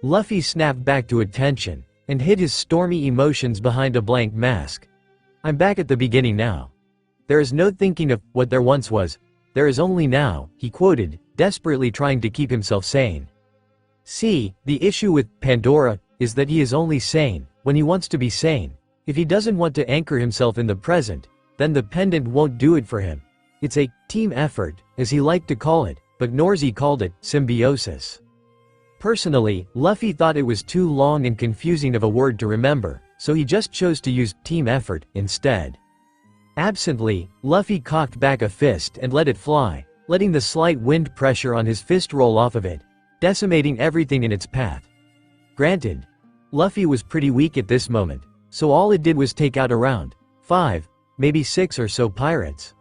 Luffy snapped back to attention, and hid his stormy emotions behind a blank mask. I'm back at the beginning now. There is no thinking of what there once was, there is only now, he quoted, desperately trying to keep himself sane. See, the issue with Pandora is that he is only sane when he wants to be sane. If he doesn't want to anchor himself in the present, then the pendant won't do it for him. It's a team effort, as he liked to call it, but NorZi called it symbiosis. Personally, Luffy thought it was too long and confusing of a word to remember, so he just chose to use team effort instead. Absently, Luffy cocked back a fist and let it fly, letting the slight wind pressure on his fist roll off of it, decimating everything in its path. Granted, Luffy was pretty weak at this moment, so all it did was take out around 5, maybe 6 or so pirates.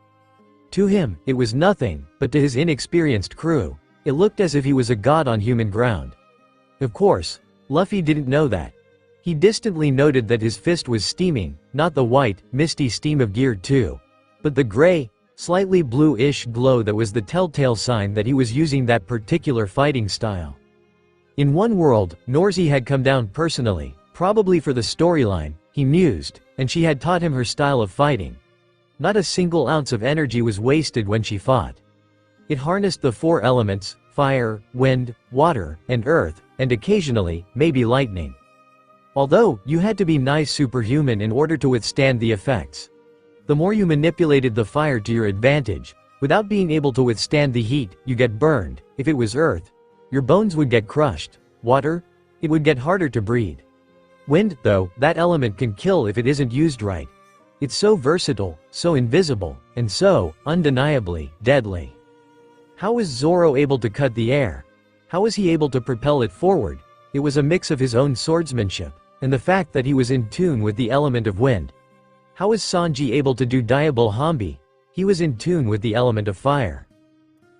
To him, it was nothing, but to his inexperienced crew, it looked as if he was a god on human ground. Of course, Luffy didn't know that. He distantly noted that his fist was steaming, not the white, misty steam of Gear 2, but the gray, slightly blue-ish glow that was the telltale sign that he was using that particular fighting style. In one world, NorZi had come down personally, probably for the storyline, he mused, and she had taught him her style of fighting. Not a single ounce of energy was wasted when she fought. It harnessed the 4 elements, fire, wind, water, and earth, and occasionally, maybe lightning. Although, you had to be nigh superhuman in order to withstand the effects. The more you manipulated the fire to your advantage, without being able to withstand the heat, you get burned. If it was earth, your bones would get crushed. Water? It would get harder to breathe. Wind, though, that element can kill if it isn't used right. It's so versatile, so invisible, and so, undeniably, deadly. How was Zoro able to cut the air? How was he able to propel it forward? It was a mix of his own swordsmanship, and the fact that he was in tune with the element of wind. How was Sanji able to do Diable Hambi? He was in tune with the element of fire.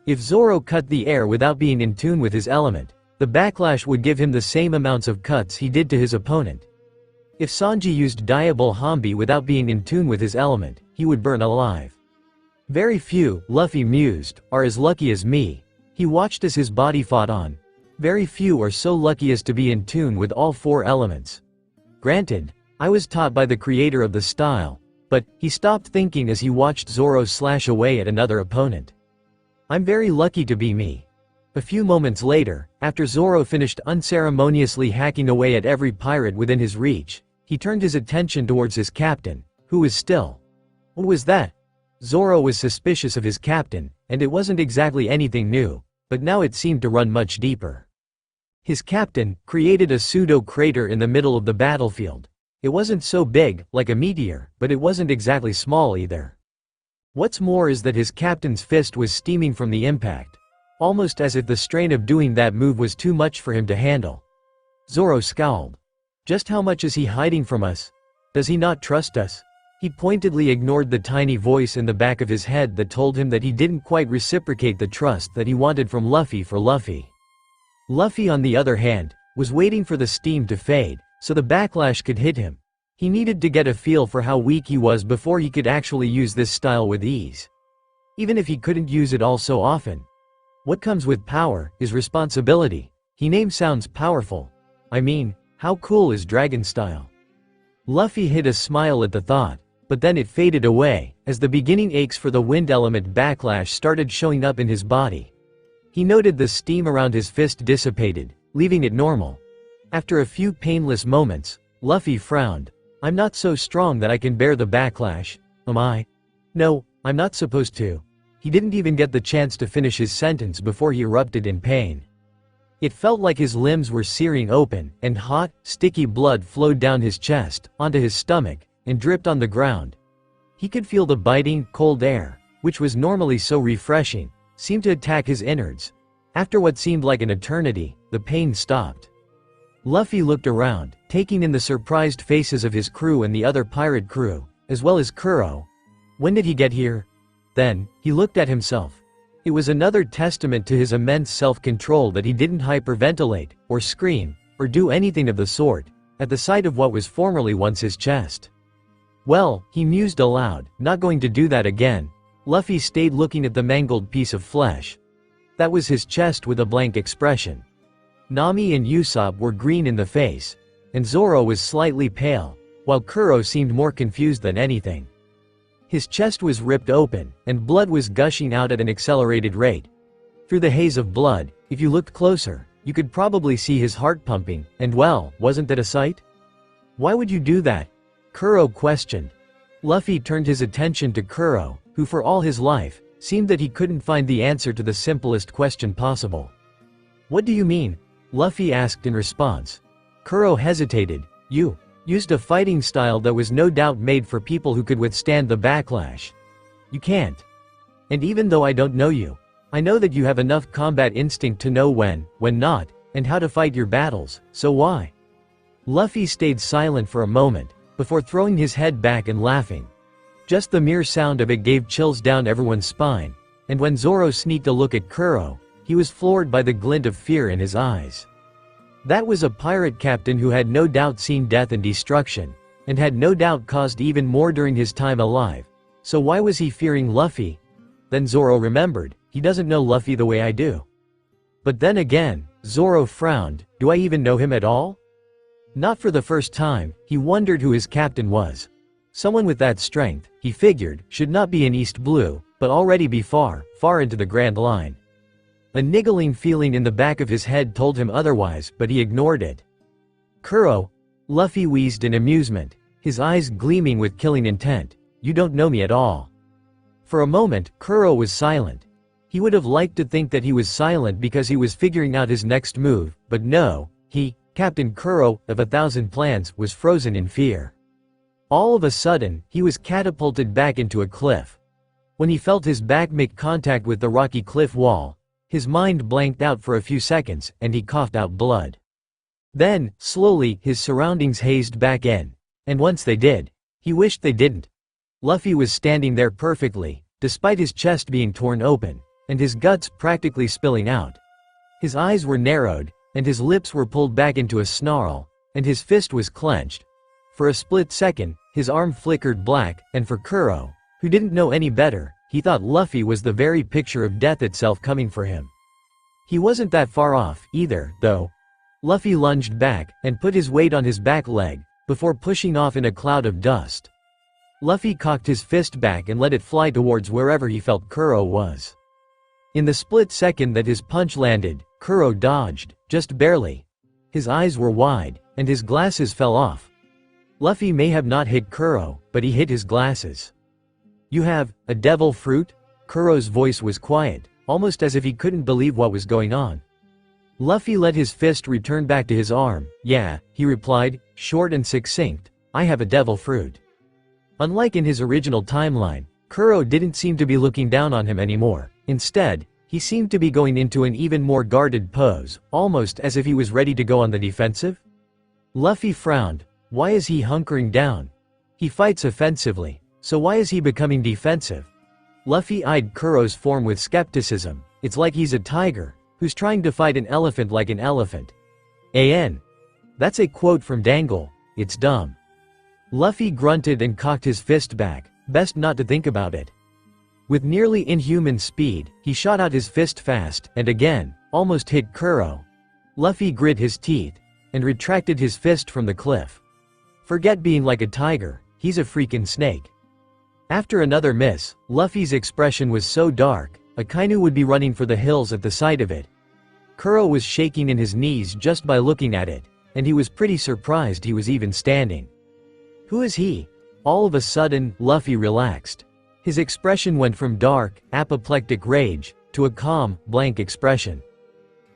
If Zoro cut the air without being in tune with his element, the backlash would give him the same amounts of cuts he did to his opponent. If Sanji used Diable Hambi without being in tune with his element, he would burn alive. Very few, Luffy mused, are as lucky as me. He watched as his body fought on. Very few are so lucky as to be in tune with all 4 elements. Granted, I was taught by the creator of the style, but he stopped thinking as he watched Zoro slash away at another opponent. I'm very lucky to be me. A few moments later, after Zoro finished unceremoniously hacking away at every pirate within his reach, he turned his attention towards his captain, who was still. What was that? Zoro was suspicious of his captain, and it wasn't exactly anything new, but now it seemed to run much deeper. His captain created a pseudo-crater in the middle of the battlefield. It wasn't so big, like a meteor, but it wasn't exactly small either. What's more is that his captain's fist was steaming from the impact, almost as if the strain of doing that move was too much for him to handle. Zoro scowled. Just how much is he hiding from us? Does he not trust us? He pointedly ignored the tiny voice in the back of his head that told him that he didn't quite reciprocate the trust that he wanted from Luffy for Luffy. Luffy, on the other hand, was waiting for the steam to fade, so the backlash could hit him. He needed to get a feel for how weak he was before he could actually use this style with ease. Even if he couldn't use it all so often. What comes with power is responsibility. His name sounds powerful. I mean, how cool is Dragon Style? Luffy hid a smile at the thought, but then it faded away, as the beginning aches for the wind element backlash started showing up in his body. He noted the steam around his fist dissipated, leaving it normal. After a few painless moments, Luffy frowned. I'm not so strong that I can bear the backlash, am I? No, I'm not supposed to. He didn't even get the chance to finish his sentence before he erupted in pain. It felt like his limbs were searing open, and hot, sticky blood flowed down his chest, onto his stomach, and dripped on the ground. He could feel the biting, cold air, which was normally so refreshing, seemed to attack his innards. After what seemed like an eternity, the pain stopped. Luffy looked around, taking in the surprised faces of his crew and the other pirate crew, as well as Kuro. When did he get here? Then, he looked at himself. It was another testament to his immense self-control that he didn't hyperventilate, or scream, or do anything of the sort, at the sight of what was formerly once his chest. Well, he mused aloud, not going to do that again. Luffy stayed looking at the mangled piece of flesh. That was his chest with a blank expression. Nami and Usopp were green in the face, and Zoro was slightly pale, while Kuro seemed more confused than anything. His chest was ripped open, and blood was gushing out at an accelerated rate. Through the haze of blood, if you looked closer, you could probably see his heart pumping, and well, wasn't that a sight? Why would you do that? Kuro questioned. Luffy turned his attention to Kuro, who for all his life, seemed that he couldn't find the answer to the simplest question possible. What do you mean? Luffy asked in response. Kuro hesitated. You used a fighting style that was no doubt made for people who could withstand the backlash. You can't. And even though I don't know you, I know that you have enough combat instinct to know when not, and how to fight your battles, so why? Luffy stayed silent for a moment, before throwing his head back and laughing. Just the mere sound of it gave chills down everyone's spine, and when Zoro sneaked a look at Kuro, he was floored by the glint of fear in his eyes. That was a pirate captain who had no doubt seen death and destruction, and had no doubt caused even more during his time alive. So why was he fearing Luffy? Then Zoro remembered, he doesn't know Luffy the way I do. But then again, Zoro frowned, do I even know him at all? Not for the first time, he wondered who his captain was. Someone with that strength, he figured, should not be in East Blue, but already be far into the Grand Line. A niggling feeling in the back of his head told him otherwise, but he ignored it. Kuro, Luffy wheezed in amusement, his eyes gleaming with killing intent. You don't know me at all. For a moment, Kuro was silent. He would have liked to think that he was silent because he was figuring out his next move, but no, Captain Kuro, of 1,000 plans, was frozen in fear. All of a sudden, he was catapulted back into a cliff. When he felt his back make contact with the rocky cliff wall, his mind blanked out for a few seconds, and he coughed out blood. Then, slowly, his surroundings hazed back in. And once they did, he wished they didn't. Luffy was standing there perfectly, despite his chest being torn open, and his guts practically spilling out. His eyes were narrowed, and his lips were pulled back into a snarl, and his fist was clenched. For a split second, his arm flickered black, and for Kuro, who didn't know any better, he thought Luffy was the very picture of death itself coming for him. He wasn't that far off, either, though. Luffy lunged back, and put his weight on his back leg, before pushing off in a cloud of dust. Luffy cocked his fist back and let it fly towards wherever he felt Kuro was. In the split second that his punch landed, Kuro dodged, just barely. His eyes were wide, and his glasses fell off. Luffy may have not hit Kuro, but he hit his glasses. You have a devil fruit? Kuro's voice was quiet, almost as if he couldn't believe what was going on. Luffy let his fist return back to his arm. Yeah, he replied, short and succinct, I have a devil fruit. Unlike in his original timeline, Kuro didn't seem to be looking down on him anymore. Instead, he seemed to be going into an even more guarded pose, almost as if he was ready to go on the defensive. Luffy frowned. Why is he hunkering down? He fights offensively, so why is he becoming defensive? Luffy eyed Kuro's form with skepticism. It's like he's a tiger, who's trying to fight an elephant like an elephant. That's a quote from Dangle. It's dumb. Luffy grunted and cocked his fist back, best not to think about it. With nearly inhuman speed, he shot out his fist fast, and again, almost hit Kuro. Luffy grit his teeth, and retracted his fist from the cliff. Forget being like a tiger, he's a freaking snake. After another miss, Luffy's expression was so dark, Akainu would be running for the hills at the sight of it. Kuro was shaking in his knees just by looking at it, and he was pretty surprised he was even standing. Who is he? All of a sudden, Luffy relaxed. His expression went from dark, apoplectic rage, to a calm, blank expression.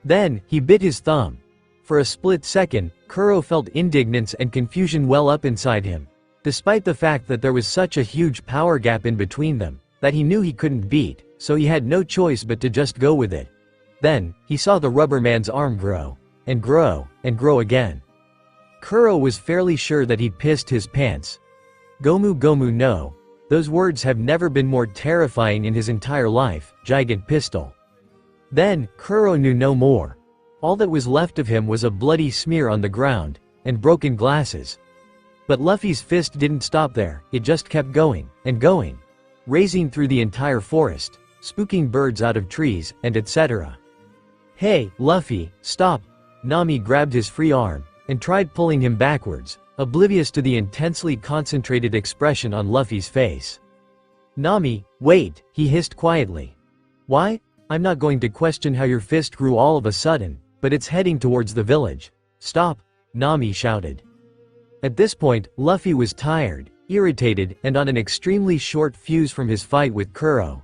Then, he bit his thumb. For a split second, Kuro felt indignance and confusion well up inside him. Despite the fact that there was such a huge power gap in between them, that he knew he couldn't beat, so he had no choice but to just go with it. Then, he saw the rubber man's arm grow, and grow, and grow again. Kuro was fairly sure that he'd pissed his pants. Gomu Gomu no. Those words have never been more terrifying in his entire life, gigant pistol. Then, Kuro knew no more. All that was left of him was a bloody smear on the ground, and broken glasses. But Luffy's fist didn't stop there, it just kept going, and going. Racing through the entire forest, spooking birds out of trees, and etc. Hey, Luffy, stop! Nami grabbed his free arm, and tried pulling him backwards, oblivious to the intensely concentrated expression on Luffy's face. Nami, wait, he hissed quietly. Why? I'm not going to question how your fist grew all of a sudden, but it's heading towards the village. Stop, Nami shouted. At this point, Luffy was tired, irritated, and on an extremely short fuse from his fight with Kuro.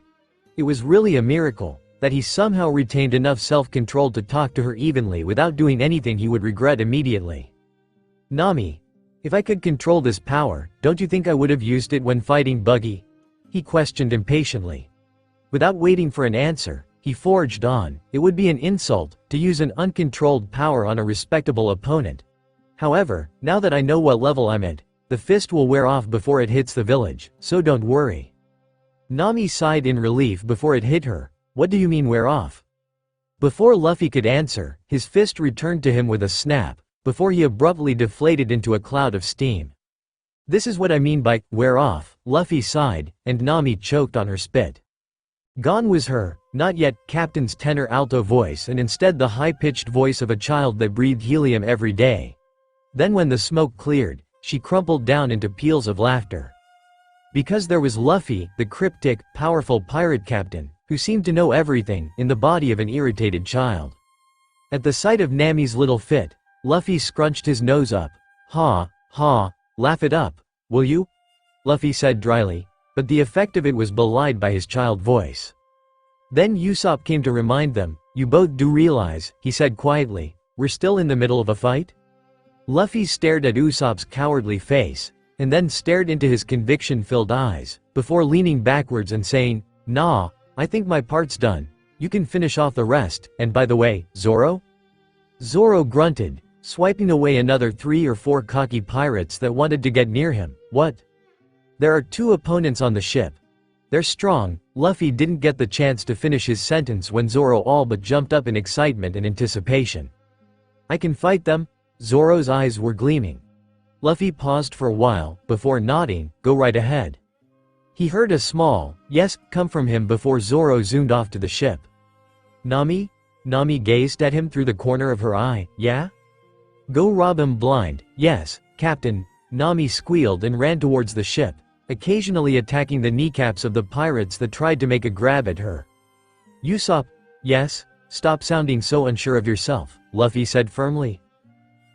It was really a miracle that he somehow retained enough self-control to talk to her evenly without doing anything he would regret immediately. Nami, if I could control this power, don't you think I would have used it when fighting Buggy? He questioned impatiently. Without waiting for an answer, he forged on. It would be an insult to use an uncontrolled power on a respectable opponent. However, now that I know what level I'm at, the fist will wear off before it hits the village, so don't worry. Nami sighed in relief before it hit her. What do you mean wear off? Before Luffy could answer, his fist returned to him with a snap, before he abruptly deflated into a cloud of steam. This is what I mean by wear off, Luffy sighed, and Nami choked on her spit. Gone was her, not yet, Captain's tenor alto voice and instead the high-pitched voice of a child that breathed helium every day. Then when the smoke cleared, she crumpled down into peals of laughter. Because there was Luffy, the cryptic, powerful pirate captain, who seemed to know everything, in the body of an irritated child. At the sight of Nami's little fit, Luffy scrunched his nose up. Ha, ha, laugh it up, will you? Luffy said dryly, but the effect of it was belied by his child voice. Then Usopp came to remind them, you both do realize, he said quietly, we're still in the middle of a fight? Luffy stared at Usopp's cowardly face, and then stared into his conviction-filled eyes, before leaning backwards and saying, nah, I think my part's done. You can finish off the rest, and by the way, Zoro? Zoro grunted, swiping away another 3 or 4 cocky pirates that wanted to get near him. What? There are 2 opponents on the ship. They're strong. Luffy didn't get the chance to finish his sentence when Zoro all but jumped up in excitement and anticipation. I can fight them? Zoro's eyes were gleaming. Luffy paused for a while, before nodding, go right ahead. He heard a small, yes, come from him before Zoro zoomed off to the ship. Nami? Nami gazed at him through the corner of her eye, yeah? Go rob him blind, yes, Captain, Nami squealed and ran towards the ship, occasionally attacking the kneecaps of the pirates that tried to make a grab at her. Usopp, yes? Stop sounding so unsure of yourself, Luffy said firmly.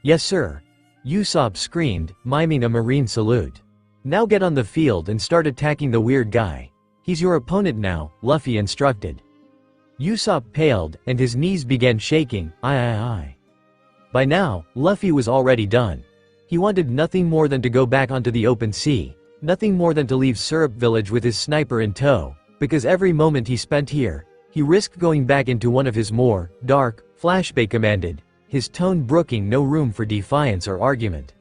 Yes sir. Usopp screamed, miming a marine salute. Now get on the field and start attacking the weird guy. He's your opponent now, Luffy instructed. Usopp paled, and his knees began shaking, aye. By now, Luffy was already done. He wanted nothing more than to go back onto the open sea, nothing more than to leave Syrup Village with his sniper in tow, because every moment he spent here, he risked going back into one of his more dark flashbacks commanded, his tone brooking no room for defiance or argument.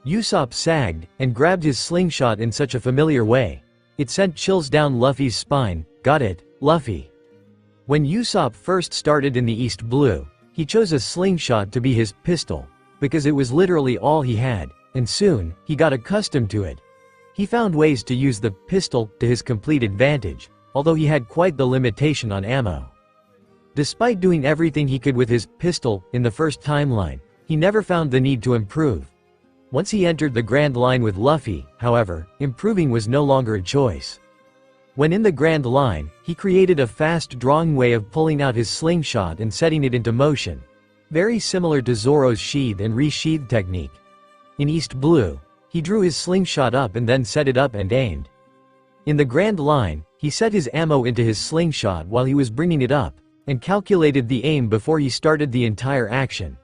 Usopp sagged, and grabbed his slingshot in such a familiar way. It sent chills down Luffy's spine. Got it, Luffy. When Usopp first started in the East Blue, he chose a slingshot to be his pistol, because it was literally all he had, and soon, he got accustomed to it. He found ways to use the pistol to his complete advantage, although he had quite the limitation on ammo. Despite doing everything he could with his pistol in the first timeline, he never found the need to improve. Once he entered the Grand Line with Luffy, however, improving was no longer a choice. When in the Grand Line, he created a fast-drawing way of pulling out his slingshot and setting it into motion, very similar to Zoro's sheath and resheath technique. In East Blue, he drew his slingshot up and then set it up and aimed. In the Grand Line, he set his ammo into his slingshot while he was bringing it up, and calculated the aim before he started the entire action.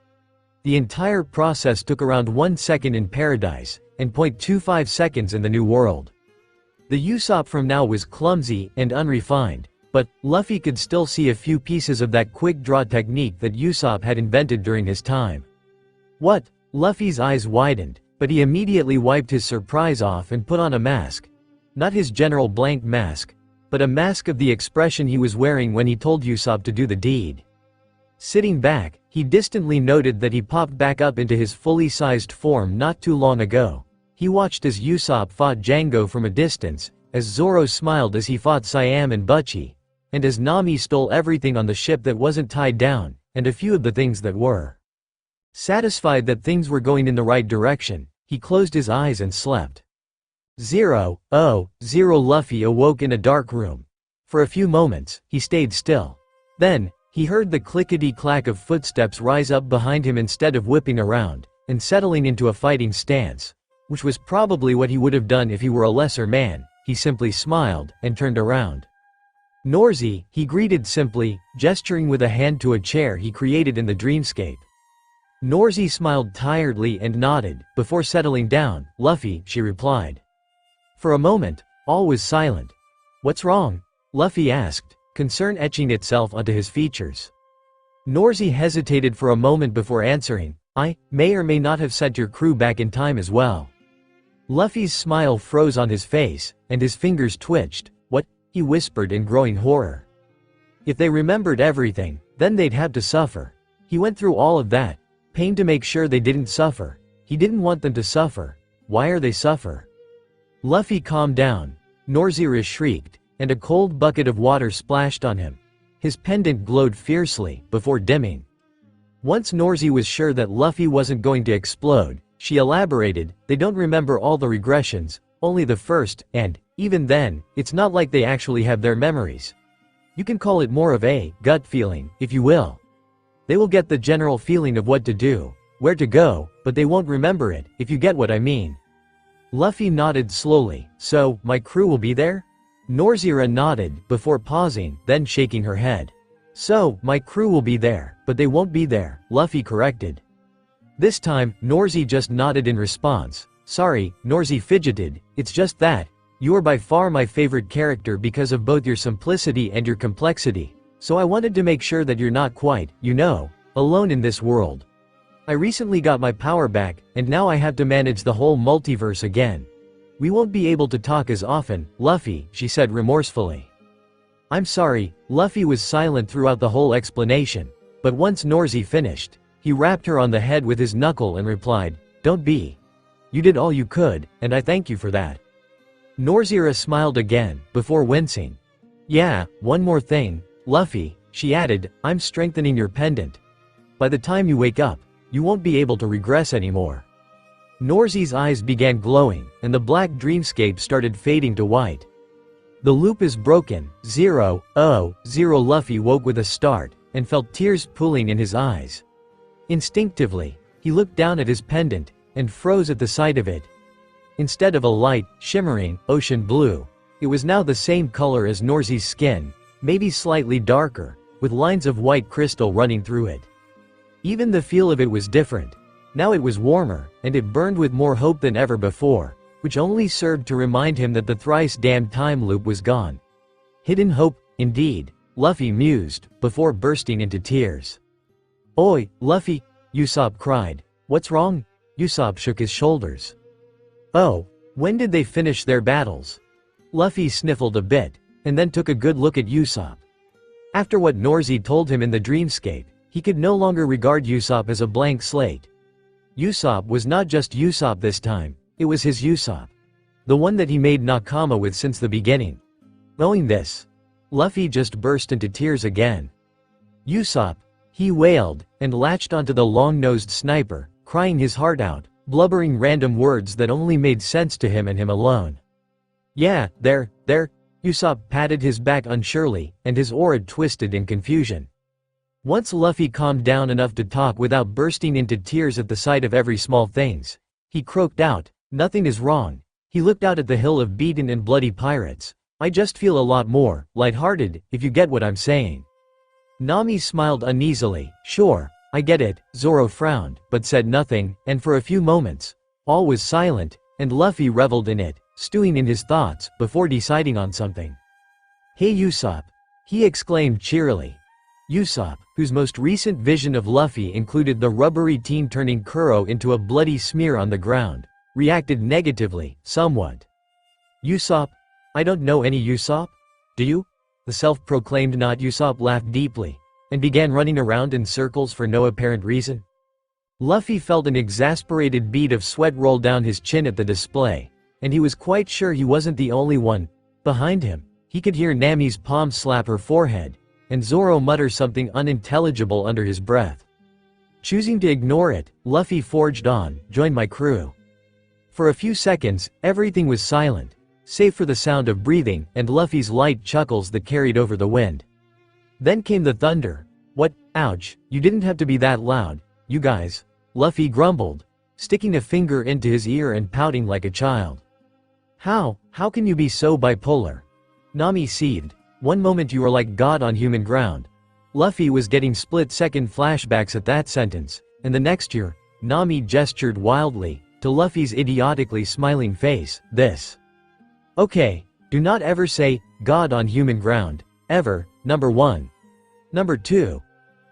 The entire process took around 1 second in Paradise, and 0.25 seconds in the New World. The Usopp from now was clumsy and unrefined, but Luffy could still see a few pieces of that quick draw technique that Usopp had invented during his time. What? Luffy's eyes widened, But he immediately wiped his surprise off and put on a mask. Not his general blank mask, but a mask of the expression he was wearing when he told Usopp to do the deed. Sitting back, he distantly noted that he popped back up into his fully sized form not too long ago. He watched as Usopp fought Django from a distance, as Zoro smiled as he fought Siam and Butchie, and as Nami stole everything on the ship that wasn't tied down, and a few of the things that were. Satisfied that things were going in the right direction, he closed his eyes and slept. 0, 0 Luffy awoke in a dark room. For a few moments, he stayed still. Then, he heard the clickety-clack of footsteps rise up behind him instead of whipping around, and settling into a fighting stance, which was probably what he would have done if he were a lesser man. He simply smiled, and turned around. "NorZi," he greeted simply, gesturing with a hand to a chair he created in the dreamscape. NorZi smiled tiredly and nodded, before settling down. "Luffy," she replied. For a moment, all was silent. "What's wrong?" Luffy asked, concern etching itself onto his features. NorZi hesitated for a moment before answering, "I may or may not have sent your crew back in time as well." Luffy's smile froze on his face, and his fingers twitched. "What?" he whispered in growing horror. "If they remembered everything, then they'd have to suffer. He went through all of that pain to make sure they didn't suffer. He didn't want them to suffer. Why are they suffer?" Luffy calmed down. NorZi shrieked, and a cold bucket of water splashed on him. His pendant glowed fiercely, before dimming. Once NorZi was sure that Luffy wasn't going to explode, she elaborated, "They don't remember all the regressions, only the first, and, even then, it's not like they actually have their memories. You can call it more of a gut feeling, if you will. They will get the general feeling of what to do, where to go, but they won't remember it, if you get what I mean." Luffy nodded slowly. "So, my crew will be there?" NorZi nodded, before pausing, then shaking her head. "So, my crew will be there, but they won't be there," Luffy corrected. This time, NorZi just nodded in response. "Sorry," NorZi fidgeted, "it's just that you are by far my favorite character because of both your simplicity and your complexity, so I wanted to make sure that you're not quite, alone in this world. I recently got my power back, and now I have to manage the whole multiverse again. We won't be able to talk as often, Luffy," she said remorsefully. "I'm sorry." Luffy was silent throughout the whole explanation, but once NorZi finished, he rapped her on the head with his knuckle and replied, "Don't be. You did all you could, and I thank you for that." NorZi smiled again, before wincing. "Yeah, one more thing, Luffy," she added, "I'm strengthening your pendant. By the time you wake up, you won't be able to regress anymore." NorZi's eyes began glowing, and the black dreamscape started fading to white. "The loop is broken." 0, 0 Luffy woke with a start, and felt tears pooling in his eyes. Instinctively, he looked down at his pendant, and froze at the sight of it. Instead of a light, shimmering, ocean blue, it was now the same color as NorZi's skin, maybe slightly darker, with lines of white crystal running through it. Even the feel of it was different. Now it was warmer, and it burned with more hope than ever before, which only served to remind him that the thrice-damned time loop was gone. Hidden hope, indeed, Luffy mused, before bursting into tears. "Oi, Luffy!" Usopp cried. "What's wrong?" Usopp shook his shoulders. "Oh, when did they finish their battles?" Luffy sniffled a bit, and then took a good look at Usopp. After what NorZi told him in the dreamscape, he could no longer regard Usopp as a blank slate. Usopp was not just Usopp this time, it was his Usopp. The one that he made Nakama with since the beginning. Knowing this, Luffy just burst into tears again. "Usopp," he wailed, and latched onto the long-nosed sniper, crying his heart out, blubbering random words that only made sense to him and him alone. "Yeah, there, Usopp patted his back unsurely, and his aura twisted in confusion. Once Luffy calmed down enough to talk without bursting into tears at the sight of every small things, he croaked out, "Nothing is wrong." He looked out at the hill of beaten and bloody pirates. "I just feel a lot more lighthearted, if you get what I'm saying." Nami smiled uneasily. "Sure, I get it." Zoro frowned, but said nothing, and for a few moments, all was silent, and Luffy reveled in it, stewing in his thoughts, before deciding on something. "Hey Usopp!" he exclaimed cheerily. Usopp, whose most recent vision of Luffy included the rubbery teen turning Kuro into a bloody smear on the ground, reacted negatively, somewhat. Usopp? I don't know any Usopp? Do you? The self-proclaimed not Usopp laughed deeply, and began running around in circles for no apparent reason. Luffy felt an exasperated bead of sweat roll down his chin at the display, and he was quite sure he wasn't the only one. Behind him, he could hear Nami's palm slap her forehead, and Zoro mutter something unintelligible under his breath. Choosing to ignore it, Luffy forged on, "Join my crew." For a few seconds, everything was silent, save for the sound of breathing and Luffy's light chuckles that carried over the wind. Then came the thunder. "What? Ouch, you didn't have to be that loud, you guys," Luffy grumbled, sticking a finger into his ear and pouting like a child. How can you be so bipolar?" Nami seethed. "One moment you are like God on human ground." Luffy was getting split-second flashbacks at that sentence, and the next year, Nami gestured wildly to Luffy's idiotically smiling face. "This. Okay, do not ever say, God on human ground, ever, number one. Number two.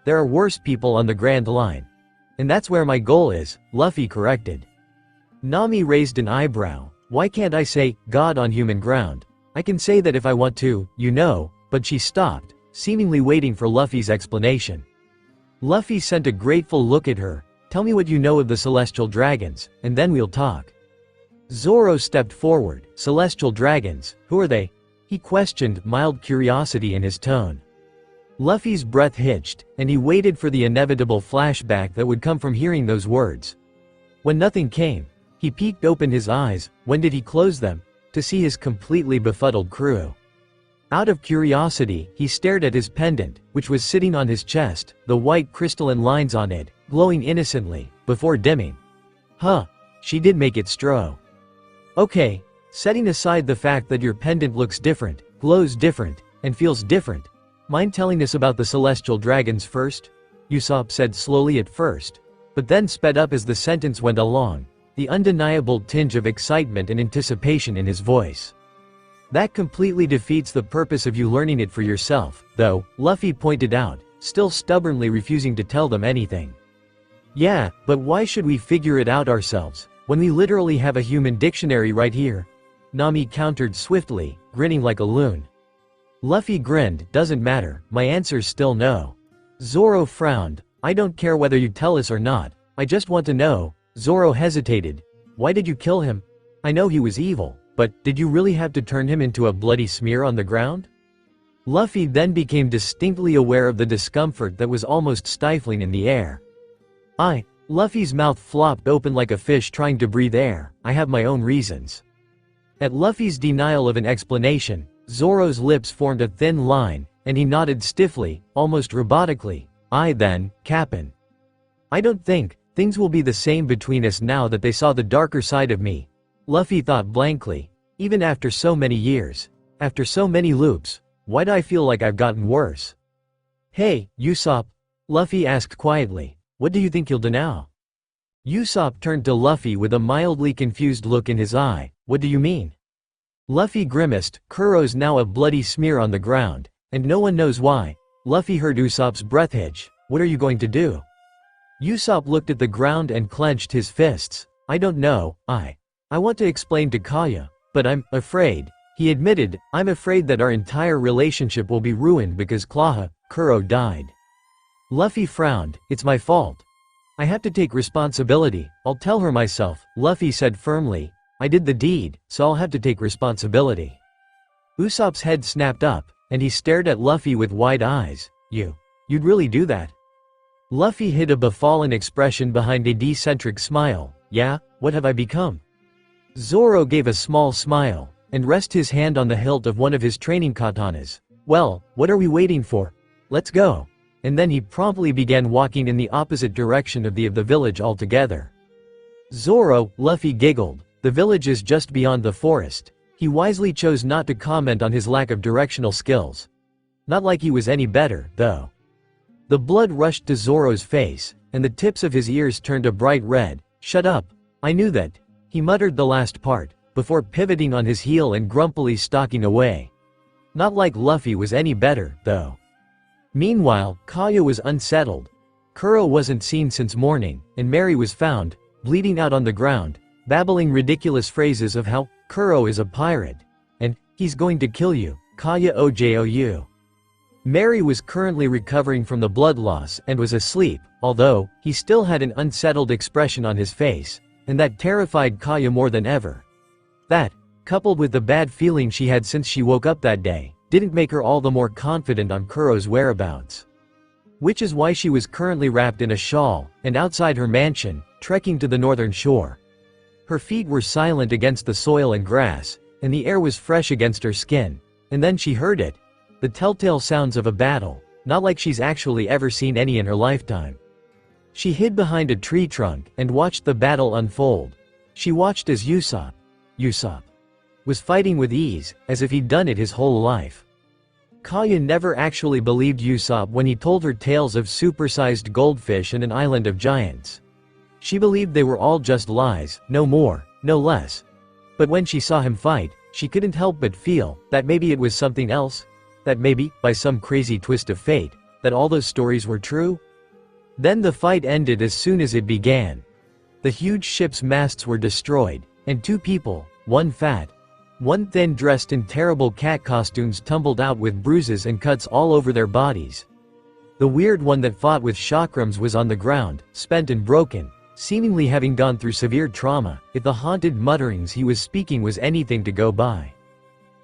There are worse people on the Grand Line. And that's where my goal is," Luffy corrected. Nami raised an eyebrow. "Why can't I say, God on human ground? I can say that if I want to, you know," but she stopped, seemingly waiting for Luffy's explanation. Luffy sent a grateful look at her. "Tell me what you know of the Celestial Dragons, and then we'll talk." Zoro stepped forward. "Celestial Dragons, who are they?" he questioned, mild curiosity in his tone. Luffy's breath hitched, and he waited for the inevitable flashback that would come from hearing those words. When nothing came, he peeked open his eyes. When did he close them? To see his completely befuddled crew. Out of curiosity, he stared at his pendant, which was sitting on his chest, the white crystalline lines on it, glowing innocently, before dimming. Huh. She did make it stro. Okay, setting aside the fact that your pendant looks different, glows different, and feels different, mind telling us about the Celestial Dragons first? Usopp said slowly at first, but then sped up as the sentence went along, the undeniable tinge of excitement and anticipation in his voice. That completely defeats the purpose of you learning it for yourself, though, Luffy pointed out, still stubbornly refusing to tell them anything. Yeah, but why should we figure it out ourselves, when we literally have a human dictionary right here? Nami countered swiftly, grinning like a loon. Luffy grinned. Doesn't matter, my answer's still no. Zoro frowned. I don't care whether you tell us or not, I just want to know. Zoro hesitated. Why did you kill him? I know he was evil, but did you really have to turn him into a bloody smear on the ground? Luffy then became distinctly aware of the discomfort that was almost stifling in the air. Luffy's mouth flopped open like a fish trying to breathe air. I have my own reasons. At Luffy's denial of an explanation, Zoro's lips formed a thin line, and he nodded stiffly, almost robotically. Then, Cap'n. I don't think things will be the same between us now that they saw the darker side of me. Luffy thought blankly. Even after so many years, after so many loops, why do I feel like I've gotten worse? Hey, Usopp, Luffy asked quietly, what do you think you'll do now? Usopp turned to Luffy with a mildly confused look in his eye. What do you mean? Luffy grimaced. Kuro's now a bloody smear on the ground, and no one knows why. Luffy heard Usopp's breath hitch. What are you going to do? Usopp looked at the ground and clenched his fists. I don't know, I want to explain to Kaya, but I'm afraid. He admitted, I'm afraid that our entire relationship will be ruined because Kuro died. Luffy frowned. It's my fault. I have to take responsibility. I'll tell her myself, Luffy said firmly. I did the deed, so I'll have to take responsibility. Usopp's head snapped up, and he stared at Luffy with wide eyes. You'd really do that? Luffy hid a befallen expression behind a decentric smile. Yeah, what have I become? Zoro gave a small smile, and rested his hand on the hilt of one of his training katanas. Well, what are we waiting for? Let's go. And then he promptly began walking in the opposite direction of the village altogether. Zoro, Luffy giggled. The village is just beyond the forest. He wisely chose not to comment on his lack of directional skills. Not like he was any better, though. The blood rushed to Zoro's face, and the tips of his ears turned a bright red. Shut up. I knew that. He muttered the last part, before pivoting on his heel and grumpily stalking away. Not like Luffy was any better, though. Meanwhile, Kaya was unsettled. Kuro wasn't seen since morning, and Mary was found, bleeding out on the ground, babbling ridiculous phrases of how Kuro is a pirate, and he's going to kill you, Kaya Ojou. Mary was currently recovering from the blood loss and was asleep, although he still had an unsettled expression on his face, and that terrified Kaya more than ever. That, coupled with the bad feeling she had since she woke up that day, didn't make her all the more confident on Kuro's whereabouts. Which is why she was currently wrapped in a shawl, and outside her mansion, trekking to the northern shore. Her feet were silent against the soil and grass, and the air was fresh against her skin, and then she heard it. The telltale sounds of a battle, not like she's actually ever seen any in her lifetime. She hid behind a tree trunk and watched the battle unfold. She watched as Usopp was fighting with ease, as if he'd done it his whole life. Kaya never actually believed Usopp when he told her tales of supersized goldfish and an island of giants. She believed they were all just lies, no more, no less. But when she saw him fight, she couldn't help but feel that maybe it was something else, that maybe, by some crazy twist of fate, that all those stories were true. Then the fight ended as soon as it began. The huge ship's masts were destroyed, and two people, one fat, one thin, dressed in terrible cat costumes, tumbled out with bruises and cuts all over their bodies. The weird one that fought with chakrams was on the ground, spent and broken, seemingly having gone through severe trauma, if the haunted mutterings he was speaking was anything to go by.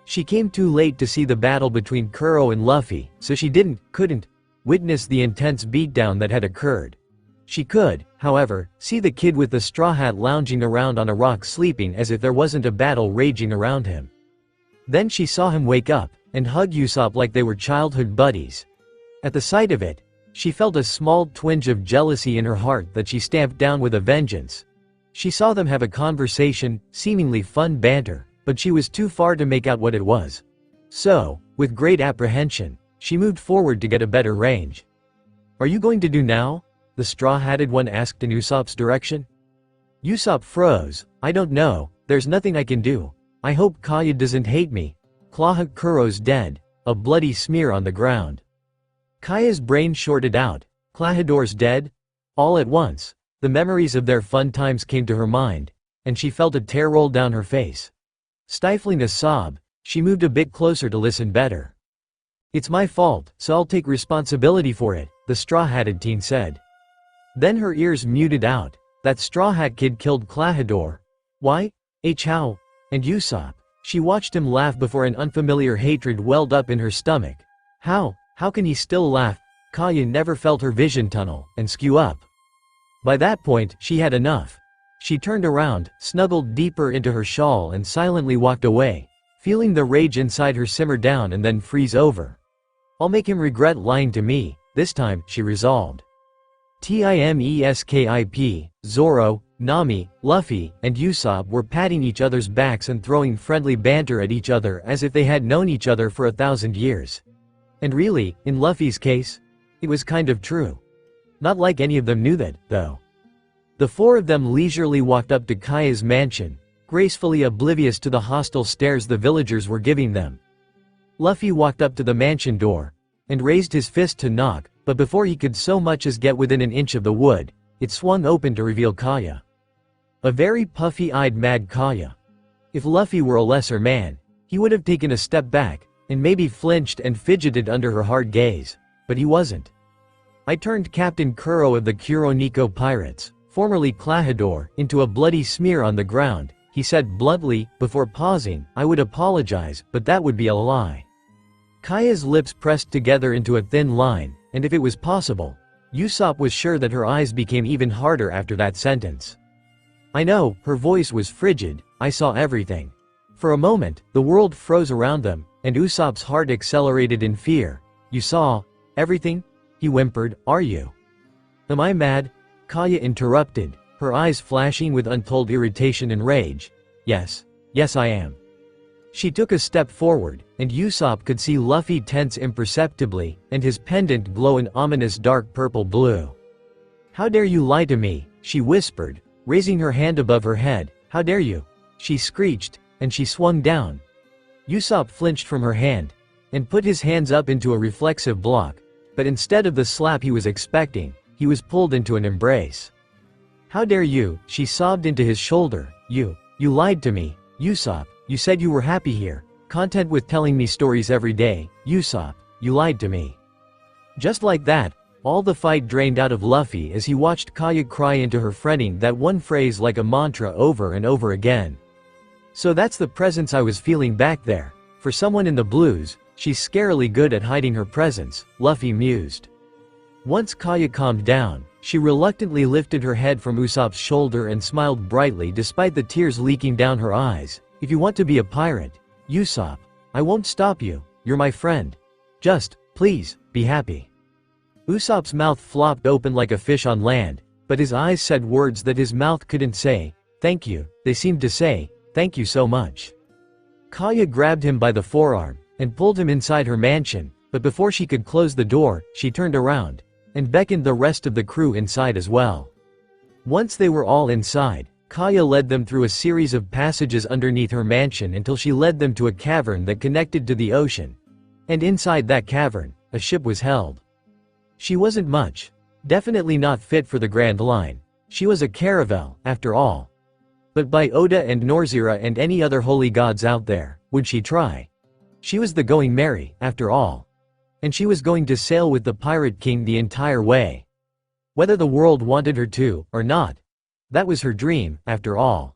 She came too late to see the battle between Kuro and Luffy, so she couldn't witness the intense beatdown that had occurred. She could, however, see the kid with the straw hat lounging around on a rock sleeping as if there wasn't a battle raging around him. Then she saw him wake up and hug Usopp like they were childhood buddies. At the sight of it, she felt a small twinge of jealousy in her heart that she stamped down with a vengeance. She saw them have a conversation, seemingly fun banter, but she was too far to make out what it was. So, with great apprehension, she moved forward to get a better range. "Are you going to do now?" the straw-hatted one asked in Usopp's direction. Usopp froze. "I don't know, there's nothing I can do. I hope Kaya doesn't hate me. Kuro's dead," a bloody smear on the ground. Kaya's brain shorted out. Klahador's dead? All at once, the memories of their fun times came to her mind, and she felt a tear roll down her face. Stifling a sob, she moved a bit closer to listen better. "It's my fault, so I'll take responsibility for it," the straw-hatted teen said. Then her ears muted out. That Straw Hat kid killed Klahadore. Why? How? And Usopp. She watched him laugh before an unfamiliar hatred welled up in her stomach. How can he still laugh? Kaya never felt her vision tunnel and skew up. By that point, she had enough. She turned around, snuggled deeper into her shawl and silently walked away, feeling the rage inside her simmer down and then freeze over. "I'll make him regret lying to me, this time," she resolved. Timeskip, Zoro, Nami, Luffy, and Usopp were patting each other's backs and throwing friendly banter at each other as if they had known each other for 1,000 years. And really, in Luffy's case, it was kind of true. Not like any of them knew that, though. The four of them leisurely walked up to Kaya's mansion, gracefully oblivious to the hostile stares the villagers were giving them. Luffy walked up to the mansion door and raised his fist to knock, but before he could so much as get within an inch of the wood, it swung open to reveal Kaya. A very puffy-eyed Mad Kaya. If Luffy were a lesser man, he would have taken a step back, and maybe flinched and fidgeted under her hard gaze, but he wasn't. "I turned Captain Kuro of the Kuroniko Pirates, formerly Klahadore, into a bloody smear on the ground," he said bluntly, before pausing. "I would apologize, but that would be a lie." Kaya's lips pressed together into a thin line, and if it was possible, Usopp was sure that her eyes became even harder after that sentence. "I know," her voice was frigid, "I saw everything." For a moment, the world froze around them, and Usopp's heart accelerated in fear. "You saw everything?" he whimpered. "Are you? Am I mad?" Kaya interrupted, her eyes flashing with untold irritation and rage. Yes, I am." She took a step forward, and Usopp could see Luffy tense imperceptibly, and his pendant glow an ominous dark purple-blue. "How dare you lie to me?" she whispered, raising her hand above her head. "How dare you?" she screeched, and she swung down. Usopp flinched from her hand, and put his hands up into a reflexive block, but instead of the slap he was expecting, he was pulled into an embrace. "How dare you?" she sobbed into his shoulder, You lied to me, Usopp. You said you were happy here, content with telling me stories every day. Usopp, you lied to me. Just like that, all the fight drained out of Luffy as he watched Kaya cry into her, fretting that one phrase like a mantra over and over again. So that's the presence I was feeling back there. For someone in the blues, she's scarily good at hiding her presence, Luffy mused. Once Kaya calmed down, she reluctantly lifted her head from Usopp's shoulder and smiled brightly despite the tears leaking down her eyes. If you want to be a pirate, Usopp, I won't stop you, you're my friend. Just, please, be happy. Usopp's mouth flopped open like a fish on land, but his eyes said words that his mouth couldn't say. Thank you, they seemed to say, thank you so much. Kaya grabbed him by the forearm and pulled him inside her mansion, but before she could close the door, she turned around and beckoned the rest of the crew inside as well. Once they were all inside, Kaya led them through a series of passages underneath her mansion until she led them to a cavern that connected to the ocean. And inside that cavern, a ship was held. She wasn't much. Definitely not fit for the Grand Line. She was a caravel, after all. But by Oda and Norzira and any other holy gods out there, would she try? She was the Going Merry, after all. And she was going to sail with the Pirate King the entire way. Whether the world wanted her to, or not. That was her dream, after all.